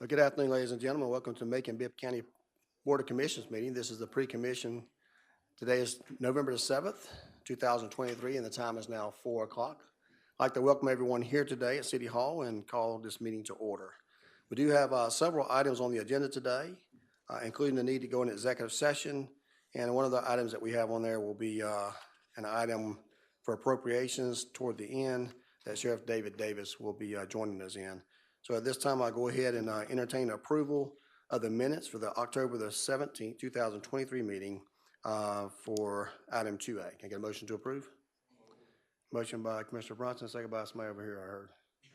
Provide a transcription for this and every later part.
Good afternoon, ladies and gentlemen. Welcome to Macon-Bibb County Board of Commissioners meeting. This is the pre-commission. Today is November the 7th, 2023, and the time is now 4 o'clock. I'd like to welcome everyone here today at City Hall and call this meeting to order. We do have several items on the agenda today, including the need to go into executive session. And one of the items that we have on there will be an item for appropriations toward the end that Sheriff David Davis will be joining us in. So at this time, I'll go ahead and entertain approval of the minutes for the October the 17th, 2023 meeting for item 2A. Can I get a motion to approve? Motion by Commissioner Bronson, second by somebody over here, I heard.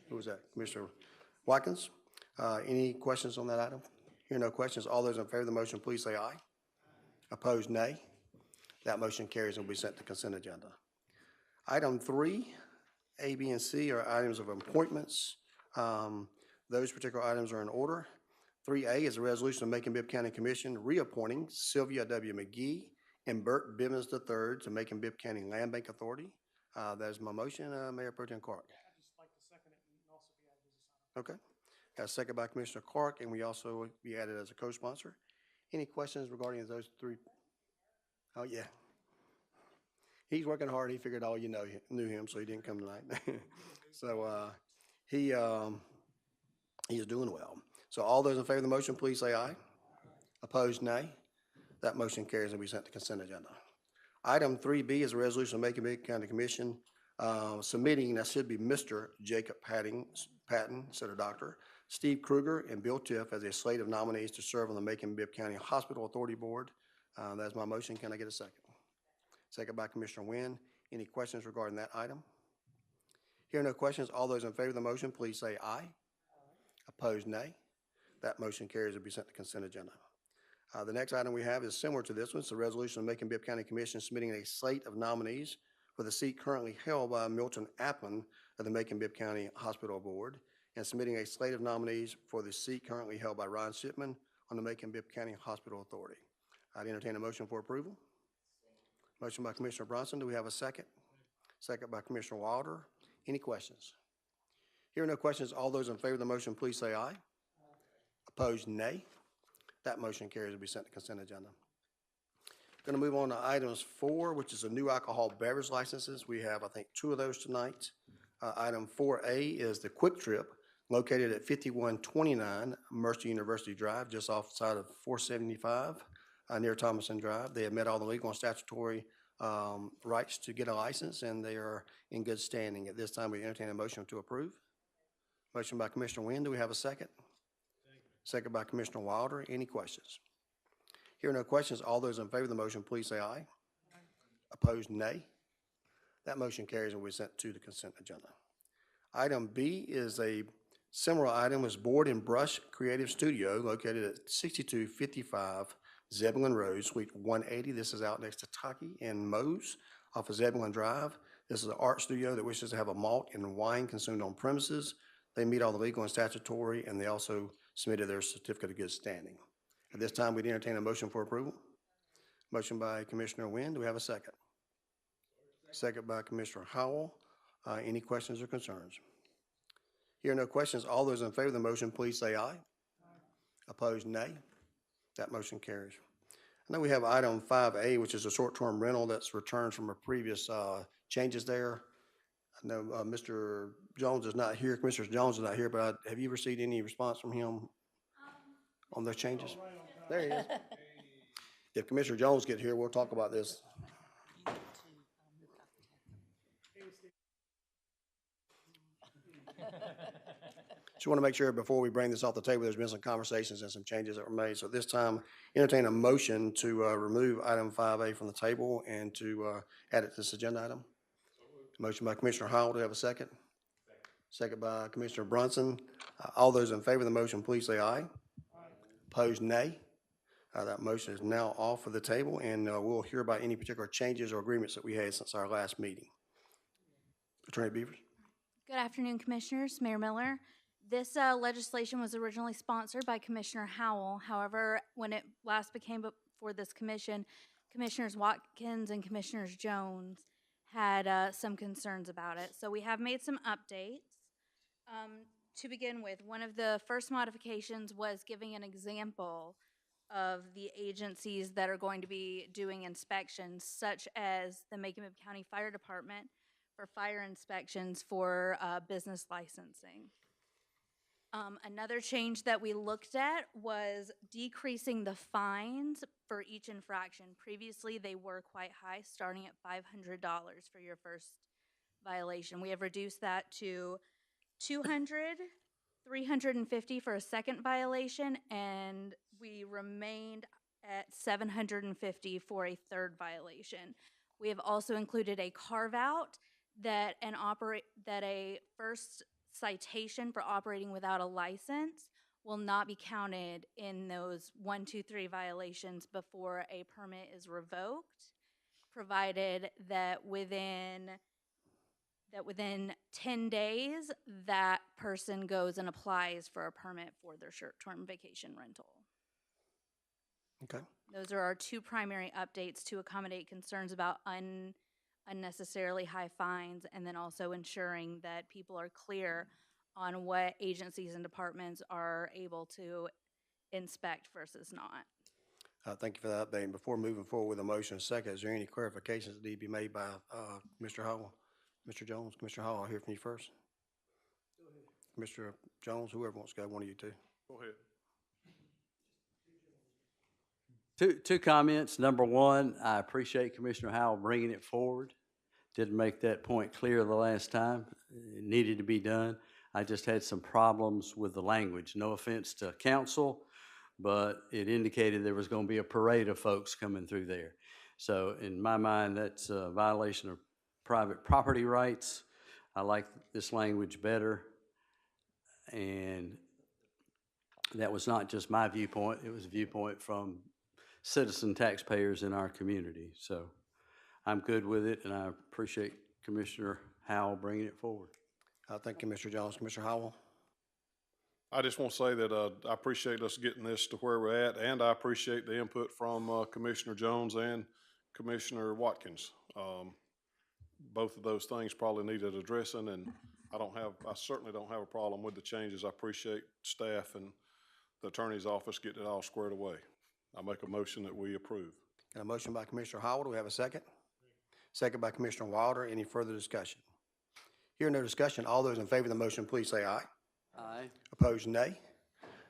Who was that? Commissioner Watkins. Any questions on that item? Hearing no questions, all those in favor of the motion, please say aye. Opposed, nay. That motion carries and will be sent to consent agenda. Item 3, A, B, and C are items of appointments. Those particular items are in order. 3A is a resolution of Macon-Bibb County Commission reappointing Sylvia W. McGee and Bert Bivens III to Macon-Bibb County Land Bank Authority. That is my motion, Mayor Pro Tem Clark. I'd just like to second it and also be added as a sign. Okay. Got a second by Commissioner Clark, and we also be added as a co-sponsor. Any questions regarding those three? Oh, yeah. He's working hard. He figured all you knew him, so he didn't come tonight. So he is doing well. So all those in favor of the motion, please say aye. Opposed, nay. That motion carries and we sent to consent agenda. Item 3B is a resolution of Macon-Bibb County Commission submitting, that should be Mr. Jacob Patton, instead of Dr. Steve Kruger and Bill Tiff as a slate of nominees to serve on the Macon-Bibb County Hospital Authority Board. That's my motion. Can I get a second? Second by Commissioner Wynn. Any questions regarding that item? Hearing no questions, all those in favor of the motion, please say aye. Opposed, nay. That motion carries and be sent to consent agenda. The next item we have is similar to this one. It's a resolution of Macon-Bibb County Commission submitting a slate of nominees for the seat currently held by Milton Appin of the Macon-Bibb County Hospital Board and submitting a slate of nominees for the seat currently held by Ron Shipman on the Macon-Bibb County Hospital Authority. I'd entertain a motion for approval. Motion by Commissioner Bronson. Do we have a second? Second by Commissioner Wilder. Any questions? Hearing no questions, all those in favor of the motion, please say aye. Opposed, nay. That motion carries and be sent to consent agenda. Going to move on to items 4, which is a new alcohol beverage licenses. We have, I think, 2 of those tonight. Item 4A is the Quick Trip located at 5129 Mercer University Drive, just outside of 475 near Thomason Drive. They have met all the legal and statutory rights to get a license, and they are in good standing. At this time, we entertain a motion to approve. Motion by Commissioner Wynn. Do we have a second? Second by Commissioner Wilder. Any questions? Hearing no questions, all those in favor of the motion, please say aye. Opposed, nay. That motion carries and we sent to the consent agenda. Item B is a similar item, is Board and Brush Creative Studio located at 6255 Zebulon Road, Suite 180. This is out next to Taki and Moe's off of Zebulon Drive. This is an art studio that wishes to have a malt and wine consumed on premises. They meet all the legal and statutory, and they also submitted their certificate of good standing. At this time, we'd entertain a motion for approval. Motion by Commissioner Wynn. Do we have a second? Second by Commissioner Howell. Any questions or concerns? Hearing no questions, all those in favor of the motion, please say aye. Opposed, nay. That motion carries. I know we have item 5A, which is a short-term rental that's returned from a previous changes there. I know Mr. Jones is not here. Commissioner Jones is not here, but have you received any response from him on those changes? There he is. If Commissioner Jones gets here, we'll talk about this. Just want to make sure before we bring this off the table, there's been some conversations and some changes that were made. So this time, entertain a motion to remove item 5A from the table and to add it to this agenda item. Motion by Commissioner Howell. Do you have a second? Second by Commissioner Brunson. All those in favor of the motion, please say aye. Opposed, nay. That motion is now off of the table, and we'll hear about any particular changes or agreements that we had since our last meeting. Attorney Beavers. Good afternoon, Commissioners. Mayor Miller. This legislation was originally sponsored by Commissioner Howell. However, when it last became before this commission, Commissioners Watkins and Commissioners Jones had some concerns about it. So we have made some updates to begin with, one of the first modifications was giving an example of the agencies that are going to be doing inspections, such as the Macon-Bibb County Fire Department for fire inspections for business licensing. Another change that we looked at was decreasing the fines for each infraction. Previously, they were quite high, starting at $500 for your first violation. We have reduced that to $200, $350 for a second violation, and we remained at $750 for a third violation. We have also included a carve-out that a first citation for operating without a license will not be counted in those 1, 2, 3 violations before a permit is revoked, provided that within 10 days, that person goes and applies for a permit for their short-term vacation rental. Okay. Those are our two primary updates to accommodate concerns about unnecessarily high fines, and then also ensuring that people are clear on what agencies and departments are able to inspect versus not. Thank you for that update. And before moving forward with a motion and second, is there any clarifications that need to be made by Mr. Howell? Mr. Jones, Commissioner Howell, I'll hear from you first. Go ahead. Mr. Jones, whoever wants to go, one of you two. Go ahead. Two comments. Number one, I appreciate Commissioner Howell bringing it forward. Didn't make that point clear the last time. It needed to be done. I just had some problems with the language. No offense to council, but it indicated there was going to be a parade of folks coming through there. So in my mind, that's a violation of private property rights. I like this language better. And that was not just my viewpoint. It was a viewpoint from citizen taxpayers in our community. So I'm good with it, and I appreciate Commissioner Howell bringing it forward. Thank you, Mr. Jones. Commissioner Howell? I just want to say that I appreciate us getting this to where we're at, and I appreciate the input from Commissioner Jones and Commissioner Watkins. Both of those things probably needed addressing, and I certainly don't have a problem with the changes. I appreciate staff and the attorney's office getting it all squared away. I make a motion that we approve. Got a motion by Commissioner Howell. Do we have a second? Second by Commissioner Wilder. Any further discussion? Hearing no discussion, all those in favor of the motion, please say aye. Aye. Opposed, nay.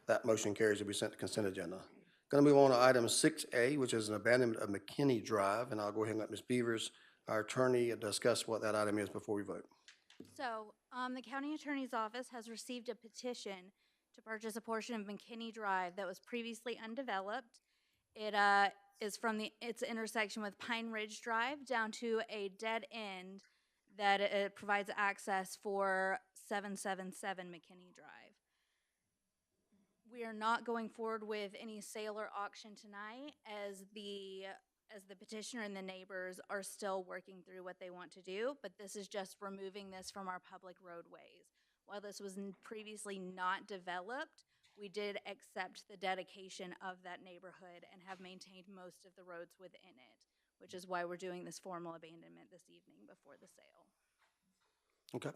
That motion carries to be sent to consent agenda. Going to move on to item 6A, which is an abandonment of McKinney Drive, and I'll go ahead and let Ms. Beavers, our attorney, discuss what that item is before we vote. So, the county attorney's office has received a petition to purchase a portion of McKinney Drive that was previously undeveloped. It is from its intersection with Pine Ridge Drive down to a dead end that it provides access for 777 McKinney Drive. We are not going forward with any sale or auction tonight, as the petitioner and the neighbors are still working through what they want to do, but this is just removing this from our public roadways. While this was previously not developed, we did accept the dedication of that neighborhood and have maintained most of the roads within it, which is why we're doing this formal abandonment this evening before the sale. Okay.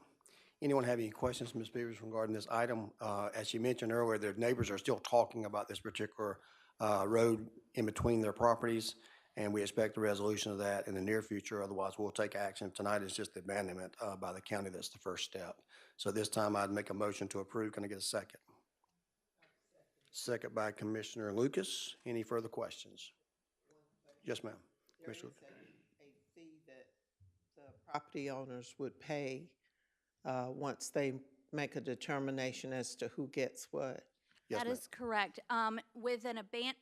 Anyone have any questions, Ms. Beavers, regarding this item? As you mentioned earlier, their neighbors are still talking about this particular road in between their properties, and we expect a resolution of that in the near future. Otherwise, we'll take action. Tonight is just the abandonment by the county. That's the first step. So this time, I'd make a motion to approve. Can I get a second? Second by Commissioner Lucas. Any further questions? Yes, ma'am. There is a fee that the property owners would pay once they make a determination as to who gets what. Yes, That ma'am. is correct.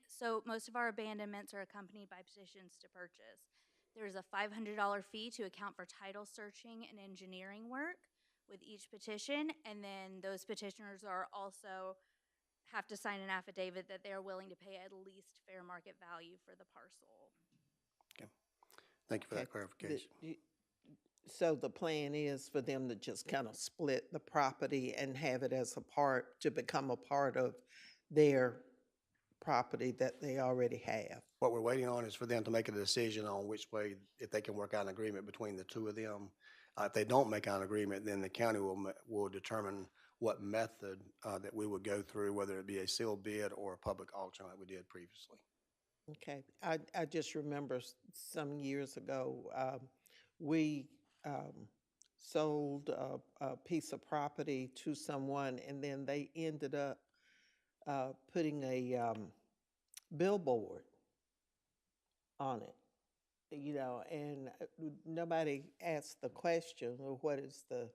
So most of our abandonments are accompanied by petitions to purchase. There's a $500 fee to account for title searching and engineering work with each petition, and then those petitioners are also have to sign an affidavit that they are willing to pay at least fair market value for the parcel. Okay. Thank you for that Okay. clarification. So the plan is for them to just kind of split the property and have it as to become a part of their property that they already have. What we're waiting on is for them to make a decision on which way, if they can work out an agreement between the two of them. If they don't make out an agreement, then the county will determine what method that we would go through, whether it be a sealed bid or a public auction like we did previously. Okay, I just remember some years ago, we sold a piece of property to someone, and then they ended up putting a billboard on it, you know, and nobody asked the question, well, what is the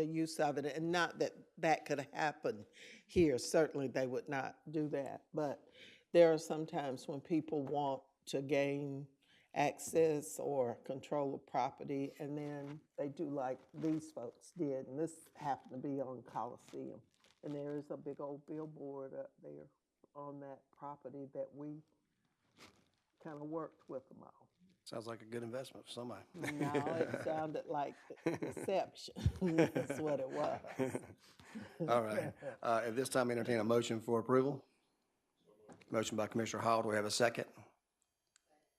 use of it? And not that that could happen here. Certainly, they would not do that. But there are some times when people want to gain access or control of property, and then they do like these folks did. And this happened to be on Coliseum. And there is a big old billboard up there on that property that we kind of worked with them on. Sounds like a good investment for somebody. No, it sounded like deception. That's what it was. All right. At this time, entertain a motion for approval. Motion by Commissioner Howell. Do we have a second?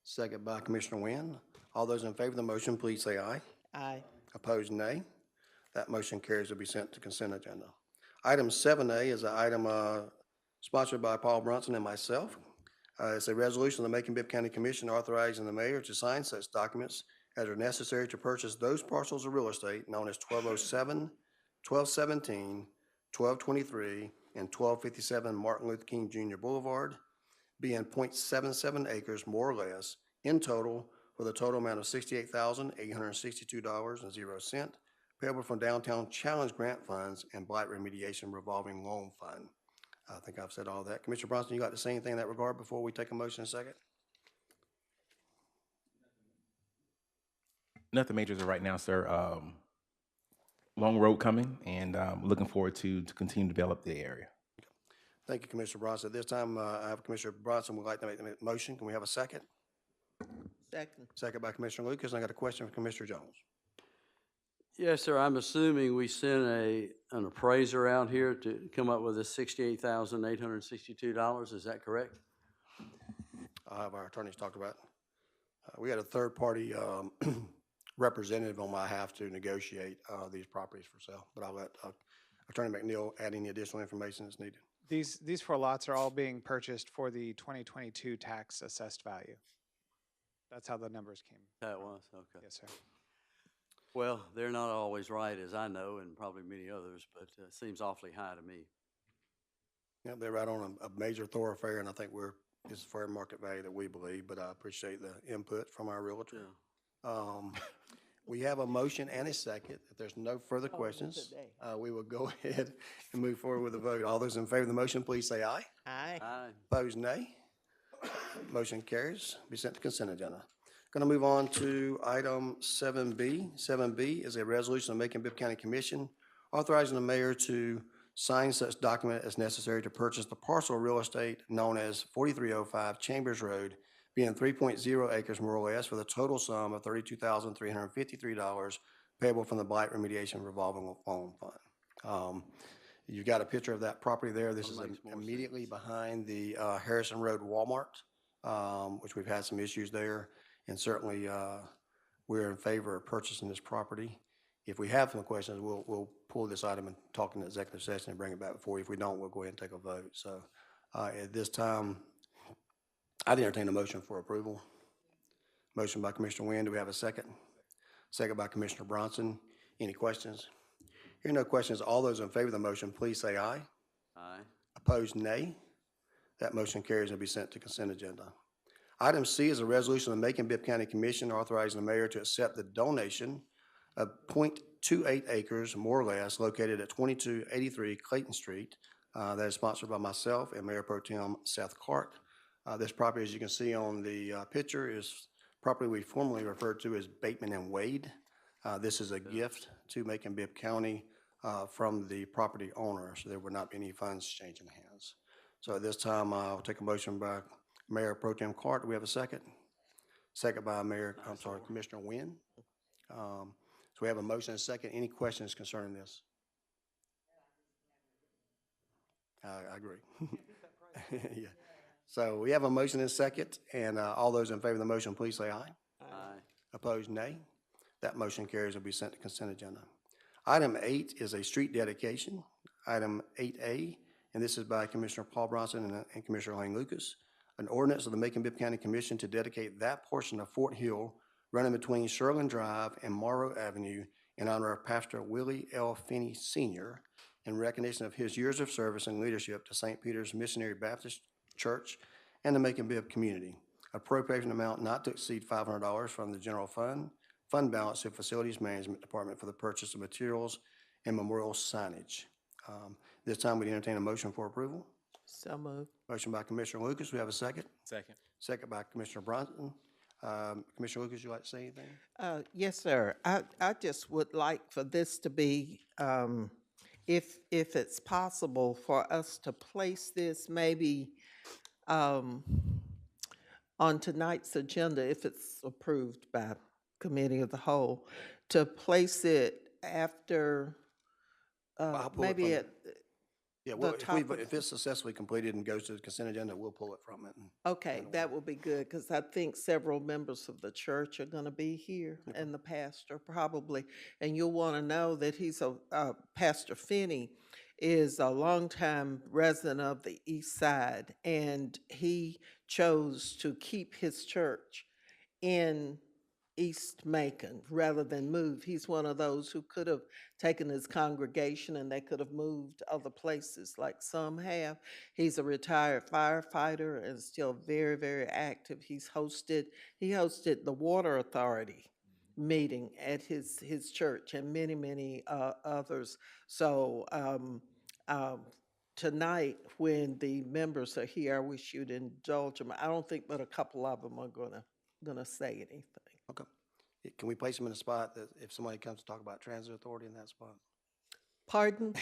Second by Commissioner Wynn. All those in favor of the motion, please say aye. Aye. Opposed, nay. That motion carries to be sent to consent agenda. Item 7A is an item sponsored by Paul Brunson and myself. It's a resolution of the Macon-Bibb County Commission authorizing the mayor to sign such documents as are necessary to purchase those parcels of real estate known as 1207, 1217, 1223, and 1257 Martin Luther King Jr. Boulevard, being .77 acres more or less in total for the total amount of $68,862.00, payable from Downtown Challenge Grant Funds and Blight Remediation Revolving Loan Fund. I think I've said all that. Commissioner Bronson, you got to say anything in that regard before we take a motion in a second? Nothing major as of right now, sir. Long road coming, and looking forward to continue to develop the area. Thank you, Commissioner Bronson. At this time, I have Commissioner Bronson would like to make the motion. Can we have a second? Second. Second by Commissioner Lucas. And I got a question for Commissioner Jones. Yes, sir. I'm assuming we sent an appraiser out here to come up with the $68,862. Is that correct? I'll have our attorneys talk about it. We had a third-party representative on my behalf to negotiate these properties for sale, but I'll let Attorney McNeil add any additional information that's needed. These 4 lots are all being purchased for the 2022 tax assessed value. That's how the numbers came. That was, okay. Yes, sir. Well, they're not always right, as I know, and probably many others, but it seems awfully high to me. Yeah, they're right on a major thoroughfare, and I think it's fair market value that we believe, but I appreciate the input from our realtor. We have a motion and a second. If there's no further questions, we will go ahead and move forward with the vote. All those in favor of the motion, please say aye. Aye. Aye. Opposed, nay. Motion carries. Be sent to consent agenda. Going to move on to item 7B. 7B is a resolution of Macon-Bibb County Commission authorizing the mayor to sign such document as necessary to purchase the parcel of real estate known as 4305 Chambers Road, being 3.0 acres more or less for the total sum of $32,353 payable from the Blight Remediation Revolving Loan Fund. You've got a picture of that property there. This is immediately behind the Harrison Road Walmart, which we've had some issues there. And certainly, we're in favor of purchasing this property. If we have some questions, we'll pull this item and talk in the executive session and bring it back before you. If we don't, we'll go ahead and take a vote. So at this time, I'd entertain a motion for approval. Motion by Commissioner Wynn. Do we have a second? Second by Commissioner Bronson. Any questions? Hearing no questions, all those in favor of the motion, please say aye. Aye. Opposed, nay. That motion carries and will be sent to consent agenda. Item C is a resolution of the Macon-Bibb County Commission authorizing the mayor to accept the donation of .28 acres, more or less, located at 2283 Clayton Street. That is sponsored by myself and Mayor Pro Tem Seth Clark. This property, as you can see on the picture, is property we formerly referred to as Bateman and Wade. This is a gift to Macon-Bibb County from the property owner, so there will not be any funds changing hands. So at this time, I'll take a motion by Mayor Pro Tem Clark. Do we have a second? Second by Commissioner Wynn. So we have a motion and a second. Any questions concerning this? I agree. Yeah. So we have a motion and a second, and all those in favor of the motion, please say aye. Aye. Opposed, nay. That motion carries and will be sent to consent agenda. Item 8 is a street dedication. Item 8A, and this is by Commissioner Paul Bronson and Commissioner Lane Lucas. An ordinance of the Macon-Bibb County Commission to dedicate that portion of Fort Hill running between Sherland Drive and Morrow Avenue in honor of Pastor Willie L. Finney Sr. in recognition of his years of service and leadership to St. Peter's Missionary Baptist Church and the Macon-Bibb community. Appropriation amount not to exceed $500 from the general fund balance of Facilities Management Department for the purchase of materials and memorial signage. This time we entertain a motion for approval. So moved. Motion by Commissioner Lucas. We have a second. Second. Second by Commissioner Bronson. Commissioner Lucas, you like to say anything? Yes, sir. I just would like for this to be, if it's possible for us to place this maybe on tonight's agenda, if it's approved by committee of the whole, to place it after, I'll pull it maybe from at, Yeah, well, the top of- if it's successfully completed and goes to the consent agenda, we'll pull it from it. okay, that will be good, because I think several members of the church are gonna be here, and the pastor probably. And you'll wanna know that he's Pastor Finney is a longtime resident of the east side, and he chose to keep his church in East Macon rather than move. He's one of those who could have taken his congregation and they could have moved other places like some have. He's a retired firefighter and still very, very active. He hosted the Water Authority meeting at his church and many others. So tonight, when the members are here, I wish you'd indulge them. I don't think but a couple of them are gonna say anything. Okay. Can we place them in a spot that if somebody comes to talk about transit authority in that spot? Pardon?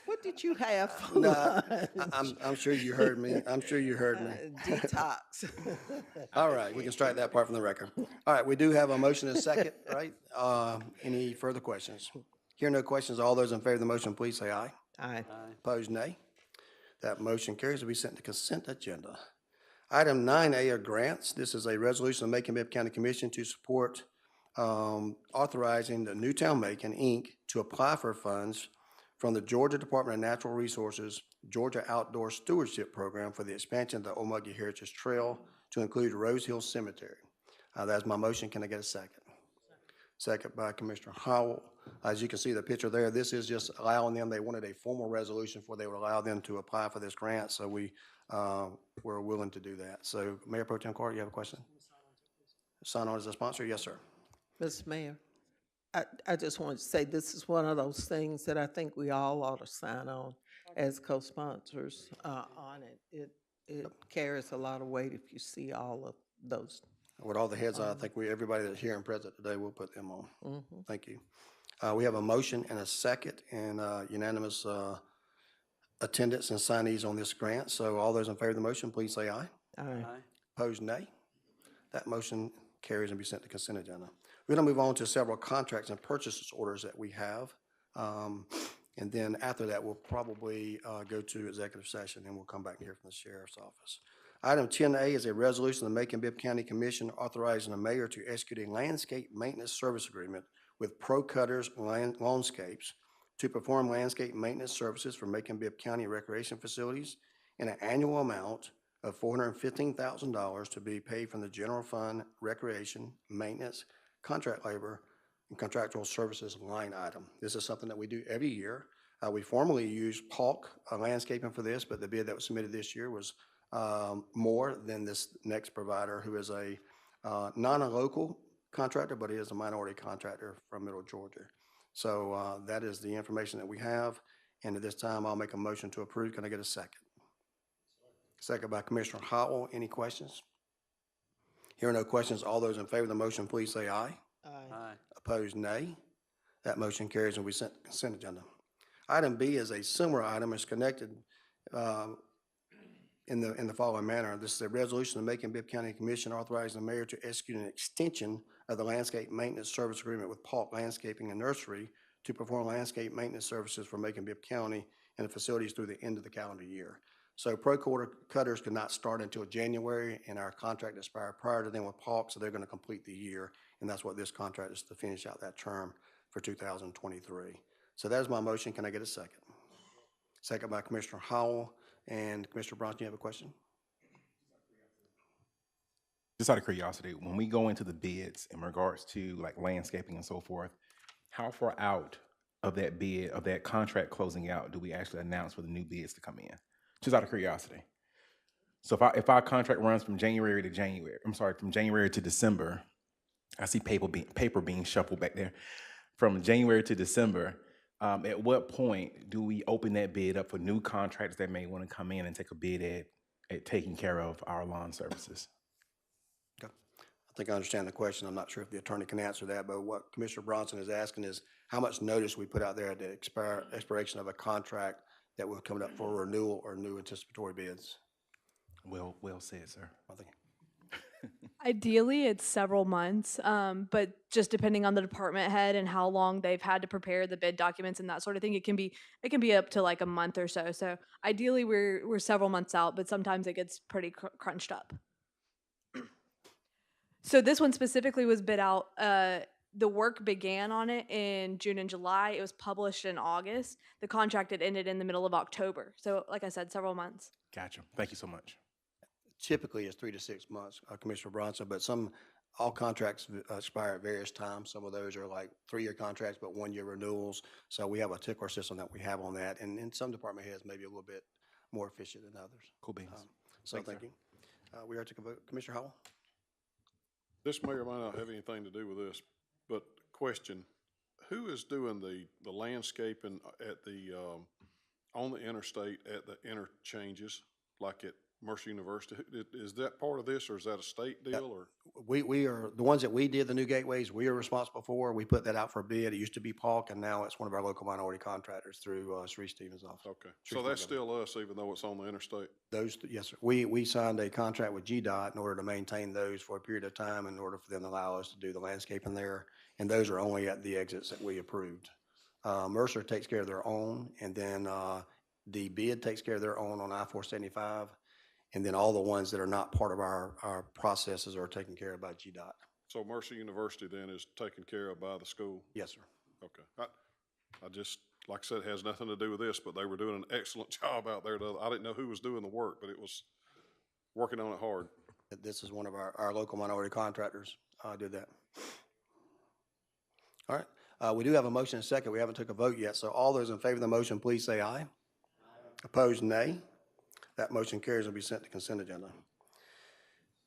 What did you have for No, lunch? I'm sure you heard me. I'm sure you heard me. Detox. All right, we can strike that part from the record. All right, we do have a motion and a second, right? Any further questions? Hear no questions, all those in favor of the motion, please say aye. Aye. Opposed, nay. That motion carries to be sent to consent agenda. Item 9A are grants. This is a resolution of Macon-Bibb County Commission to support authorizing the Newtown Macon, Inc. to apply for funds from the Georgia Department of Natural Resources Georgia Outdoor Stewardship Program for the expansion of the Omuggy Heritage Trail to include Rose Hill Cemetery. That's my motion. Can I get a second? Second by Commissioner Howell. As you can see the picture there, this is just allowing them, they wanted a formal resolution before they would allow them to apply for this grant, so we're willing to do that. So Mayor Pro Tem Carter, you have a question? Sign on as a sponsor? Yes, sir. Mr. Mayor, I just wanted to say this is one of those things that I think we all ought to sign on as co-sponsors on it. It carries a lot of weight if you see all of those. With all the heads, I think everybody that's here and present today, we'll put them on. Thank you. We have a motion and a second and unanimous attendance and signees on this grant. So all those in favor of the motion, please say aye. Aye. Opposed, nay. That motion carries and be sent to consent agenda. We're going to move on to several contracts and purchase orders that we have. And then after that, we'll probably go to executive session and we'll come back here from the sheriff's office. Item 10A is a resolution of the Macon-Bibb County Commission authorizing the mayor to execute a landscape maintenance service agreement with Pro Cutters Landscapes to perform landscape maintenance services for Macon-Bibb County recreation facilities in an annual amount of $415,000 to be paid from the general fund recreation, maintenance, contract labor, and contractual services line item. This is something that we do every year. We formerly used Polk Landscaping for this, but the bid that was submitted this year was more than this next provider, who is a non-local contractor, but he is a minority contractor from Middle Georgia. So that is the information that we have. And at this time, I'll make a motion to approve. Can I get a second? Second by Commissioner Howell. Any questions? Hearing no questions, all those in favor of the motion, please say aye. Aye. Opposed, nay. That motion carries and we sent to consent agenda. Item B is a similar item. It's connected in the following manner. This is a resolution of the Macon-Bibb County Commission authorizing the mayor to execute an extension of the landscape maintenance service agreement with Polk Landscaping and Nursery to perform landscape maintenance services for Macon-Bibb County and the facilities through the end of the calendar year. So Pro Cutters could not start until January, and our contract expired prior to them with Polk, so they're going to complete the year, and that's what this contract is, to finish out that term for 2023. So that is my motion. Can I get a second? Second by Commissioner Howell. And Commissioner Bronson, you have a question? Just out of curiosity, when we go into the bids in regards to like landscaping and so forth, how far out of that bid, of that contract closing out, do we actually announce for the new bids to come in? Just out of curiosity. So if our contract runs from January to January, from January to December, I see paper being shuffled back there. From January to December, at what point do we open that bid up for new contractors that may want to come in and take a bid at taking care of our lawn services? Okay. I think I understand the question. I'm not sure if the attorney can answer that, but what Commissioner Bronson is asking is how much notice we put out there at the expiration of a contract that will come up for renewal or new anticipatory bids. Well said, sir. I think. Ideally, it's several months, but just depending on the department head and how long they've had to prepare the bid documents and that sort of thing, it can be up to like a month or so. So ideally, we're several months out, but sometimes it gets pretty crunched up. So this one specifically was bid out. The work began on it in June and July. It was published in August. The contract had ended in the middle of October. So, like I said, several months. Gotcha. Thank you so much. Typically, it's 3 to 6 months, Commissioner Bronson, but all contracts expire at various times. Some of those are like 3-year contracts, but 1-year renewals. So we have a tickler system that we have on that, and some department heads may be a little bit more efficient than others. Cool beans. So thank you. We are to vote. Commissioner Howell? This may or may not have anything to do with this, but question, who is doing the landscaping at the, on the interstate at the interchanges, like at Mercer University? Is that part of this, or is that a state deal, or? We are, the ones that we did, the new gateways, we are responsible for. We put that out for a bid. It used to be Polk, and now it's one of our local minority contractors through Sri Stevens' office. Okay, so that's still us, even though it's on the interstate? Yes, sir. We signed a contract with GDOT in order to maintain those for a period of time in order for them to allow us to do the landscaping there. And those are only at the exits that we approved. Mercer takes care of their own, and then the bid takes care of their own on I-475. And then all the ones that are not part of our processes are taken care of by GDOT. So Mercer University then is taken care of by the school? Yes, sir. Okay. I just, like I said, it has nothing to do with this, but they were doing an excellent job out there. I didn't know who was doing the work, but it was working on it hard. This is one of our local minority contractors did that. All right. We do have a motion and a second. We haven't took a vote yet. So all those in favor of the motion, please say aye. Opposed, nay. That motion carries and will be sent to consent agenda.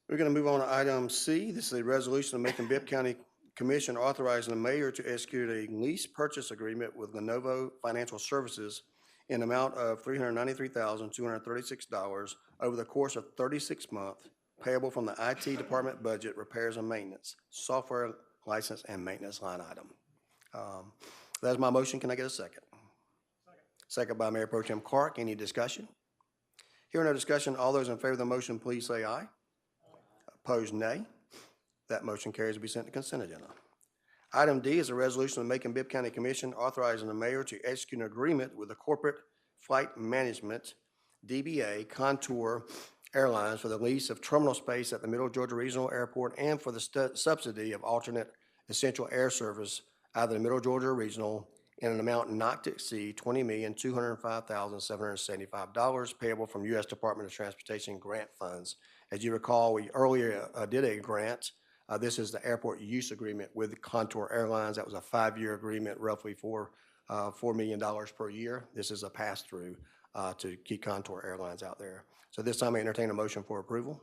We're going to move on to item C. This is a resolution of Macon-Bibb County Commission authorizing the mayor to execute a lease purchase agreement with Lenovo Financial Services in amount of $393,236 over the course of 36 months, payable from the IT department budget, repairs and maintenance, software license and maintenance line item. That's my motion. Can I get a second? Second by Mayor Pro Tem Clark. Any discussion? Hearing no discussion, all those in favor of the motion, please say aye. Opposed, nay. That motion carries to be sent to consent agenda. Item D is a resolution of the Macon-Bibb County Commission authorizing the mayor to execute an agreement with the Corporate Flight Management, DBA, Contour Airlines for the lease of terminal space at the Middle Georgia Regional Airport and for the subsidy of alternate essential air service out of the Middle Georgia Regional in an amount not to exceed $20,205,775 payable from U.S. Department of Transportation grant funds. As you recall, we earlier did a grant. This is the airport use agreement with Contour Airlines. That was a 5-year agreement, roughly $4 million per year. This is a pass-through to keep Contour Airlines out there. So this time I entertain a motion for approval.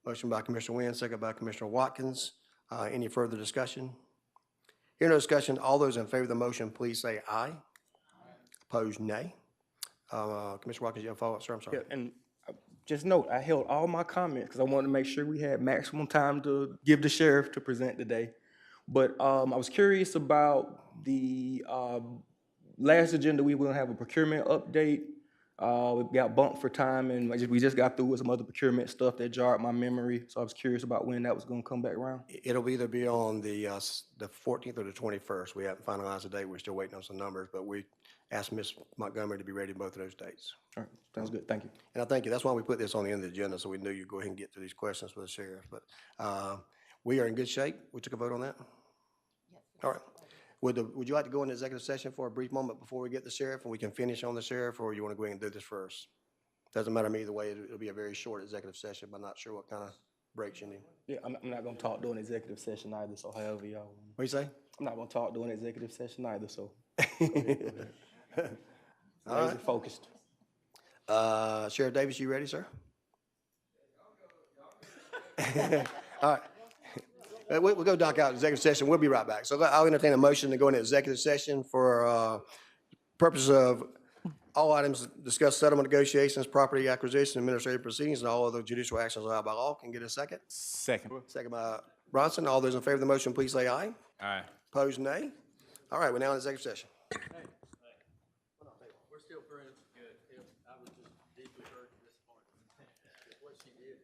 Motion by Commissioner Wynn, second by Commissioner Watkins. Any further discussion? Hearing no discussion, all those in favor of the motion, please say aye. Opposed, nay. Commissioner Watkins, you have a follow-up, sir? I'm sorry. Yeah, and just note, I held all my comments because I wanted to make sure we had maximum time to give the sheriff to present today. But I was curious about the last agenda. We were going to have a procurement update. We got bumped for time, and we just got through with some other procurement stuff that jarred my memory. So I was curious about when that was going to come back around. It'll either be on the 14th or the 21st. We haven't finalized the date. We're still waiting on some numbers, but we asked Ms. Montgomery to be ready both of those dates. All right, sounds good. Thank you. And I thank you. That's why we put this on the end of the agenda, so we knew you'd go ahead and get to these questions for the sheriff. But we are in good shape. We took a vote on that? Yes. All right. Would you like to go into executive session for a brief moment before we get the sheriff, and we can finish on the sheriff, or you want to go ahead and do this first? Doesn't matter to me either way. It'll be a very short executive session, but I'm not sure what kind of breaks you need. Yeah, I'm not gonna talk during executive session either, so however y'all. What do you say? I'm not gonna talk during executive session either, so. All right. Laser focused. Sheriff Davis, you ready, sir? All right. We'll go dock out executive session. We'll be right back. So I'll entertain a motion to go into executive session for purposes of all items discuss settlement negotiations, property acquisition, administrative proceedings, and all other judicial actions allowed by law. Can I get a second? Second. Second by Bronson. All those in favor of the motion, please say aye. Aye. Opposed, nay. All right, we're now in executive session. We're still friends. Good. I was just deeply hurt at this point. What she did.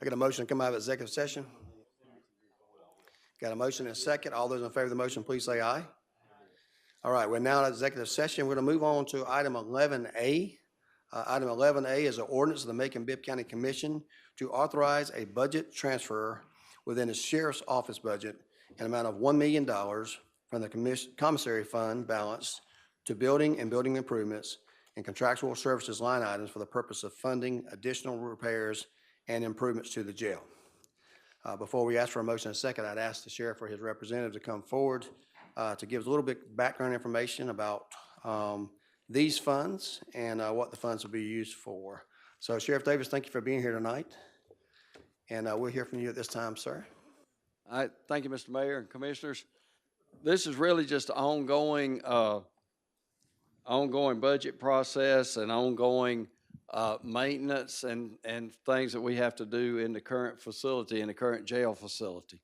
I get a motion to come out of executive session? Got a motion and a second. All those in favor of the motion, please say aye. All right, we're now in executive session. We're going to move on to item 11A. Item 11A is an ordinance of the Macon-Bibb County Commission to authorize a budget transfer within the sheriff's office budget an amount of $1 million from the commissary fund balance to building and building improvements and contractual services line items for the purpose of funding additional repairs and improvements to the jail. Before we ask for a motion and a second, I'd ask the sheriff or his representative to come forward to give us a little bit background information about these funds and what the funds will be used for. So Sheriff Davis, thank you for being here tonight. And we'll hear from you at this time, sir. All right, thank you, Mr. Mayor and Commissioners. This is really just an ongoing budget process and ongoing maintenance and things that we have to do in the current facility, in the current jail facility.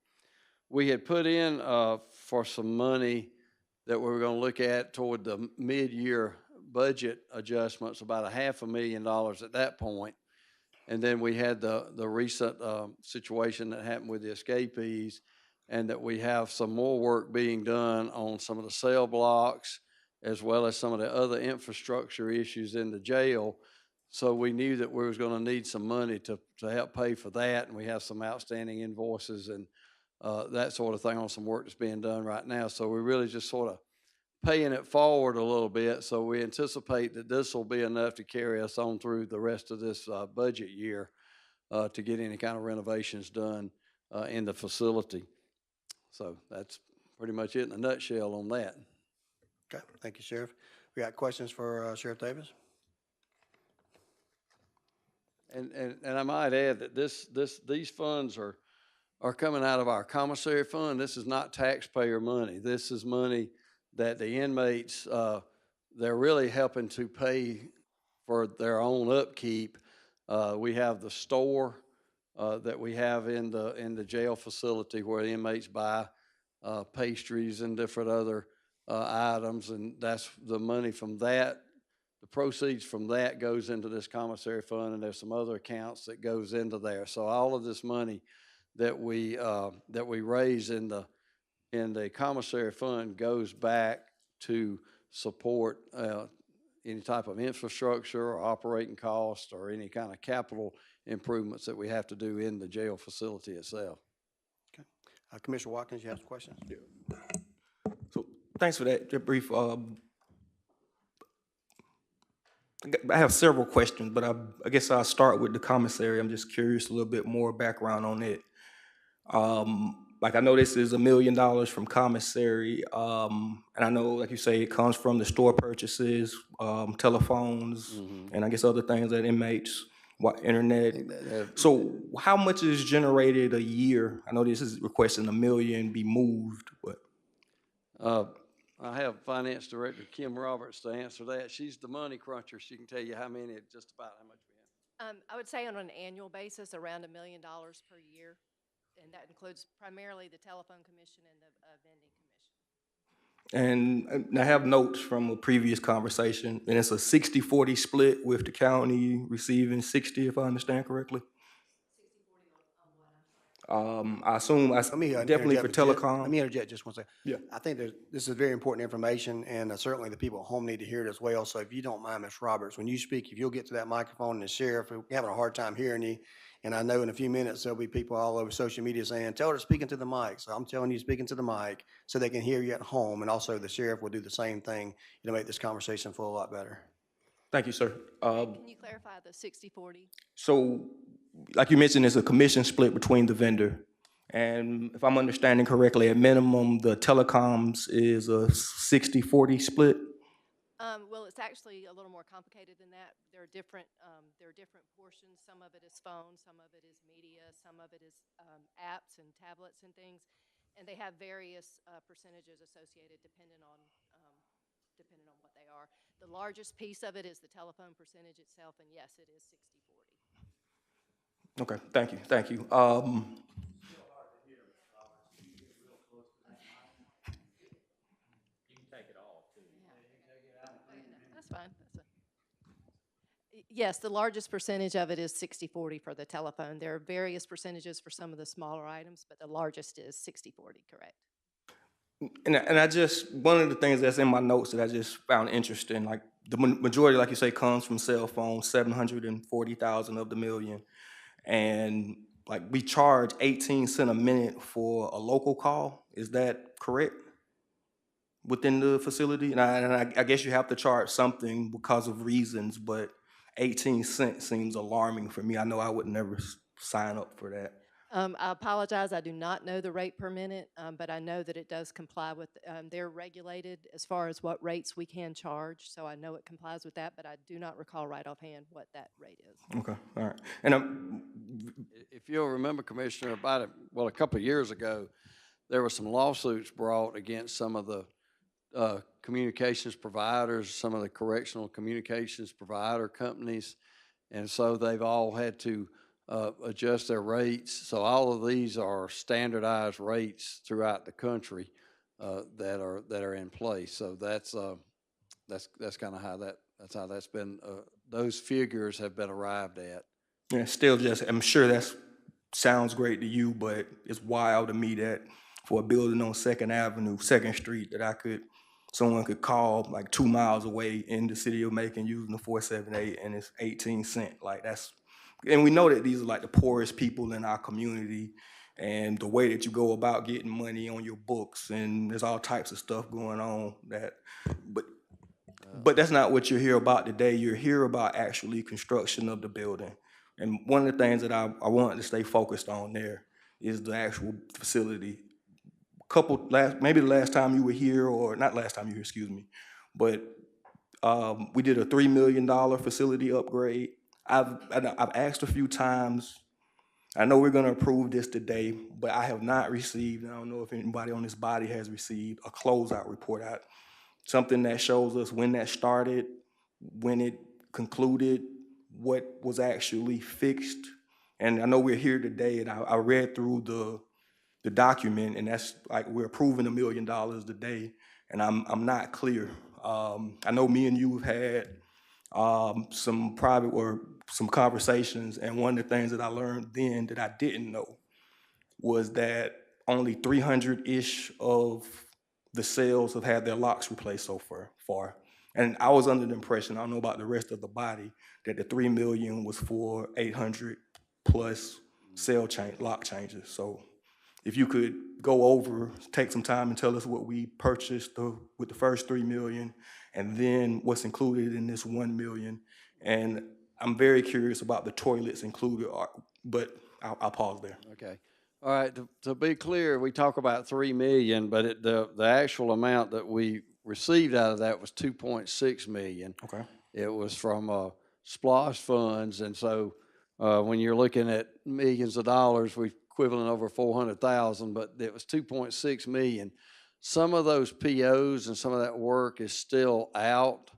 We had put in for some money that we were going to look at toward the mid-year budget adjustments, about $500,000 at that point. And then we had the recent situation that happened with the escapees, and that we have some more work being done on some of the cell blocks, as well as some of the other infrastructure issues in the jail. So we knew that we was going to need some money to help pay for that, and we have some outstanding invoices and that sort of thing on some work that's being done right now. So we're really just sort of paying it forward a little bit. So we anticipate that this will be enough to carry us on through the rest of this budget year to get any kind of renovations done in the facility. So that's pretty much it in a nutshell on that. Okay, thank you, Sheriff. We got questions for Sheriff Davis? And I might add that these funds are coming out of our commissary fund. This is not taxpayer money. This is money that the inmates, they're really helping to pay for their own upkeep. We have the store that we have in the jail facility where the inmates buy pastries and different other items, and that's the money from that. The proceeds from that goes into this commissary fund, and there's some other accounts that goes into there. So all of this money that we raise in the commissary fund goes back to support any type of infrastructure or operating costs or any kind of capital improvements that we have to do in the jail facility itself. Okay. Commissioner Watkins, you have some questions? Yeah. So thanks for that brief. I have several questions, but I guess I'll start with the commissary. I'm just curious a little bit more background on it. Like I know this is $1 million from commissary, and I know, like you say, it comes from the store purchases, telephones, and I guess other things that inmates, internet. So how much is generated a year? I know this is requesting $1 million be moved, but. I have Finance Director Kim Roberts to answer that. She's the money cruncher. She can tell you how many, just about how much we have. I would say on an annual basis, around $1 million per year, and that includes primarily the telephone commission and the vending commission. And I have notes from a previous conversation, and it's a 60-40 split with the county receiving 60, if I understand correctly. 60-40 on what? I assume definitely for telecom. Let me interject just one second. Yeah. I think this is very important information, and certainly the people at home need to hear it as well. So if you don't mind, Ms. Roberts, when you speak, if you'll get to that microphone, and the sheriff, we're having a hard time hearing you, and I know in a few minutes there'll be people all over social media saying, tell her to speak into the mic. So I'm telling you, speak into the mic so they can hear you at home, and also the sheriff will do the same thing to make this conversation flow a lot better. Thank you, sir. Can you clarify the 60-40? So, like you mentioned, it's a commission split between the vendor. And if I'm understanding correctly, at minimum, the telecoms is a 60-40 split? Well, it's actually a little more complicated than that. There are different portions. Some of it is phone, some of it is media, some of it is apps and tablets and things. And they have various percentages associated depending on what they are. The largest piece of it is the telephone percentage itself, and yes, it is 60-40. Okay, thank you, thank you. That's fine. Yes, the largest percentage of it is 60/40 for the telephone. There are various percentages for some of the smaller items, but the largest is 60/40, correct? And I just, one of the things that's in my notes that I just found interesting, like the majority, like you say, comes from cell phones, 740,000 of the million. And like we charge 18 cents a minute for a local call. Is that correct? Within the facility? And I guess you have to charge something because of reasons, but 18 cents seems alarming for me. I know I would never sign up for that. I apologize, I do not know the rate per minute, but I know that it does comply with, they're regulated as far as what rates we can charge, so I know it complies with that, but I do not recall right offhand what that rate is. Okay, all right. And If you'll remember, Commissioner, a couple of years ago, there were some lawsuits brought against some of the communications providers, some of the correctional communications provider companies, and so they've all had to adjust their rates. So all of these are standardized rates throughout the country that are in place. So that's kind of how that's been. Those figures have been arrived at. yeah, still just, I'm sure that sounds great to you, but it's wild to me that for a building on 2nd Avenue, 2nd Street, that someone could call like 2 miles away in the city of Macon using the 478 and it's 18 cents. Like and we know that these are like the poorest people in our community, and the way that you go about getting money on your books, and there's all types of stuff going on but that's not what you're here about today. You're here about actually construction of the building. And one of the things that I wanted to stay focused on there is the actual facility. Maybe the last time you were here, or not last time you were here, excuse me, but we did a $3 million facility upgrade. I've asked a few times. I know we're gonna approve this today, but I have not received, and I don't know if anybody on this body has received, a closeout report. Something that shows us when that started, when it concluded, what was actually fixed. And I know we're here today, and I read through the document, and that's like we're approving $1 million today, and I'm not clear. I know me and you have had some private or some conversations, and one of the things that I learned then that I didn't know was that only 300-ish of the cells have had their locks replaced so far. And I was under the impression, I don't know about the rest of the body, that the 3 million was for 800 plus lock changes. So if you could go over, take some time and tell us what we purchased with the first 3 million, and then what's included in this 1 million. And I'm very curious about the toilets included, but I'll pause there. Okay. All right. To be clear, we talk about 3 million, but the actual amount that we received out of that was 2.6 million. Okay. It was from SPLOST funds, and so when you're looking at millions of dollars, we're equivalent over 400,000, but it was 2.6 million. Some of those POs and some of that work is still out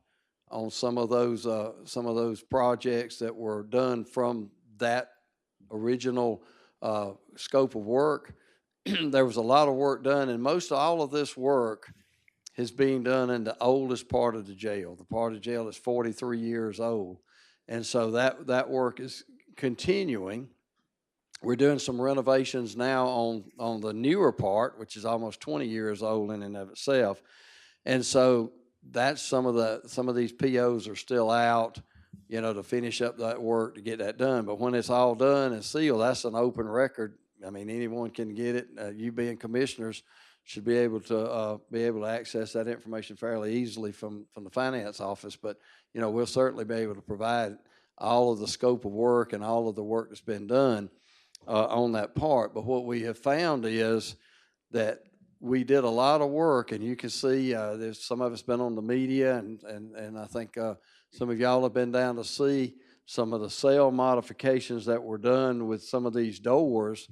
on some of those projects that were done from that original scope of work. There was a lot of work done, and most all of this work is being done in the oldest part of the jail, the part of the jail that's 43 years old. And so that work is continuing. We're doing some renovations now on the newer part, which is almost 20 years old in and of itself. And so that's some of these POs are still out, to finish up that work to get that done. But when it's all done and sealed, that's an open record. I mean, anyone can get it. You being commissioners should be able to access that information fairly easily from the finance office. But, we'll certainly be able to provide all of the scope of work and all of the work that's been done on that part. But what we have found is that we did a lot of work, and you can see there's some of it's been on the media, and I think some of y'all have been down to see some of the cell modifications that were done with some of these doors.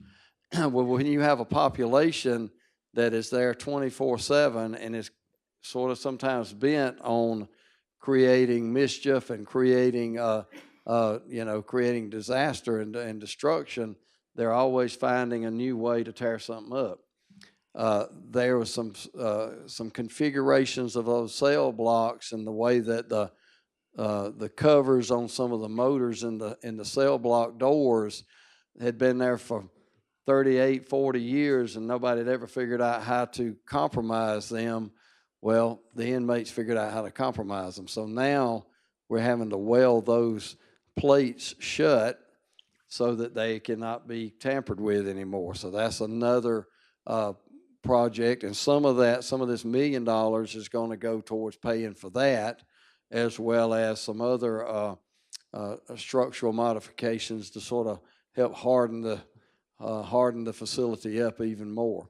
Well, when you have a population that is there 24/7 and is sort of sometimes bent on creating mischief and creating disaster and destruction, they're always finding a new way to tear something up. There was some configurations of those cell blocks and the way that the covers on some of the motors in the cell block doors had been there for 38, 40 years, and nobody had ever figured out how to compromise them. Well, the inmates figured out how to compromise them. So now we're having to weld those plates shut so that they cannot be tampered with anymore. So that's another project, and some of this $1 million is going to go towards paying for that, as well as some other structural modifications to sort of help harden the facility up even more.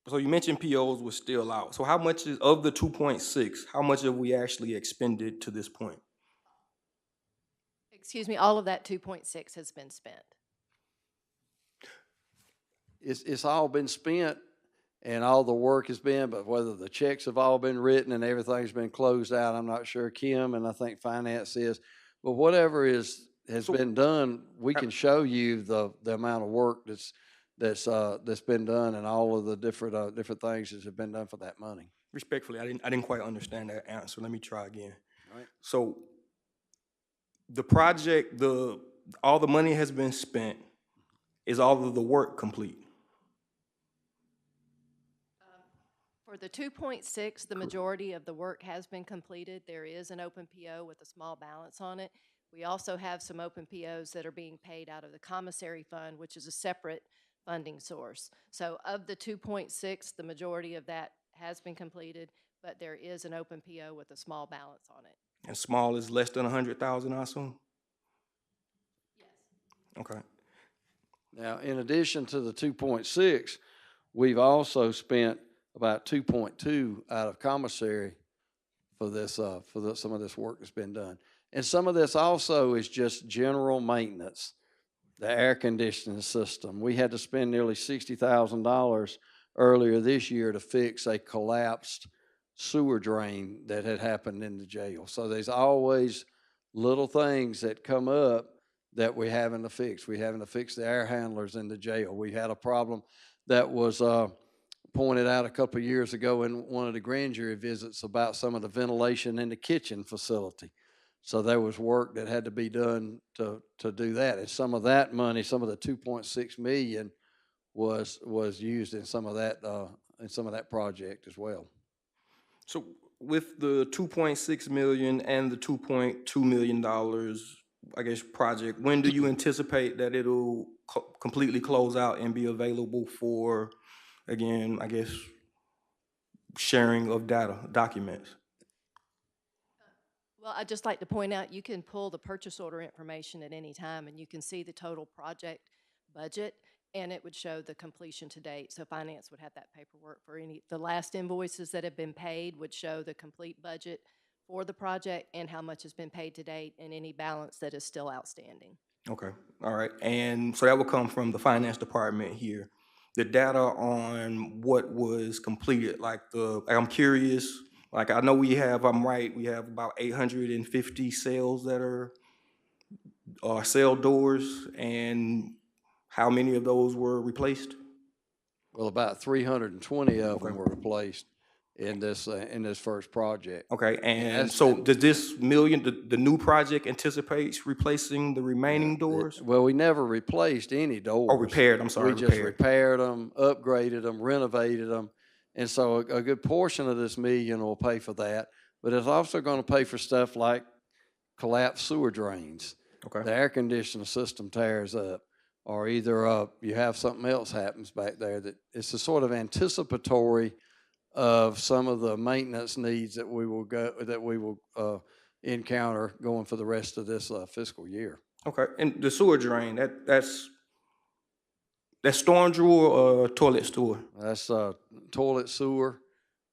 So you mentioned POs were still out. So how much is, of the 2.6, how much have we actually expended to this point? Excuse me, all of that 2.6 has been spent. It's all been spent and all the work has been, but whether the checks have all been written and everything's been closed out, I'm not sure. Kim and I think finance is, but whatever has been done, we can show you the amount of work that's been done and all of the different things that have been done for that money. Respectfully, I didn't quite understand that answer. Let me try again. All right. So the project, all the money has been spent. Is all of the work complete? For the 2.6, the majority of the work has been completed. There is an open PO with a small balance on it. We also have some open POs that are being paid out of the commissary fund, which is a separate funding source. So of the 2.6, the majority of that has been completed, but there is an open PO with a small balance on it. And small is less than 100,000, I assume? Yes. Okay. Now, in addition to the 2.6, we've also spent about 2.2 out of commissary for this, some of this work that's been done. And some of this also is just general maintenance. The air conditioning system. We had to spend nearly $60,000 earlier this year to fix a collapsed sewer drain that had happened in the jail. So there's always little things that come up that we're having to fix. We're having to fix the air handlers in the jail. We had a problem that was pointed out a couple of years ago in one of the grand jury visits about some of the ventilation in the kitchen facility. So there was work that had to be done to do that. And some of that money, some of the 2.6 million was used in some of that project as well. So with the 2.6 million and the $2.2 million, I guess, project, when do you anticipate that it'll completely close out and be available for, again, I guess, sharing of data, documents? Well, I'd just like to point out, you can pull the purchase order information at any time, and you can see the total project budget, and it would show the completion to date. So finance would have that paperwork for the last invoices that have been paid would show the complete budget for the project and how much has been paid to date and any balance that is still outstanding. Okay, all right. And so that will come from the finance department here. The data on what was completed, I'm curious, like I know we have about 850 cells that are cell doors, and how many of those were replaced? Well, about 320 of them Okay. were replaced in this first project. Okay, and that's so been- does this the new project anticipates replacing the remaining doors? Well, we never replaced any doors. Oh, repaired, I'm sorry, We just repaired. repaired them, upgraded them, renovated them. And so a good portion of this million will pay for that, but it's also going to pay for stuff like collapsed sewer drains. Okay. The air conditioning system tears up, or either you have something else happens back there that it's a sort of anticipatory of some of the maintenance needs that we will encounter going for the rest of this fiscal year. Okay, and the sewer drain, that's storm sewer or toilet sewer? That's toilet sewer.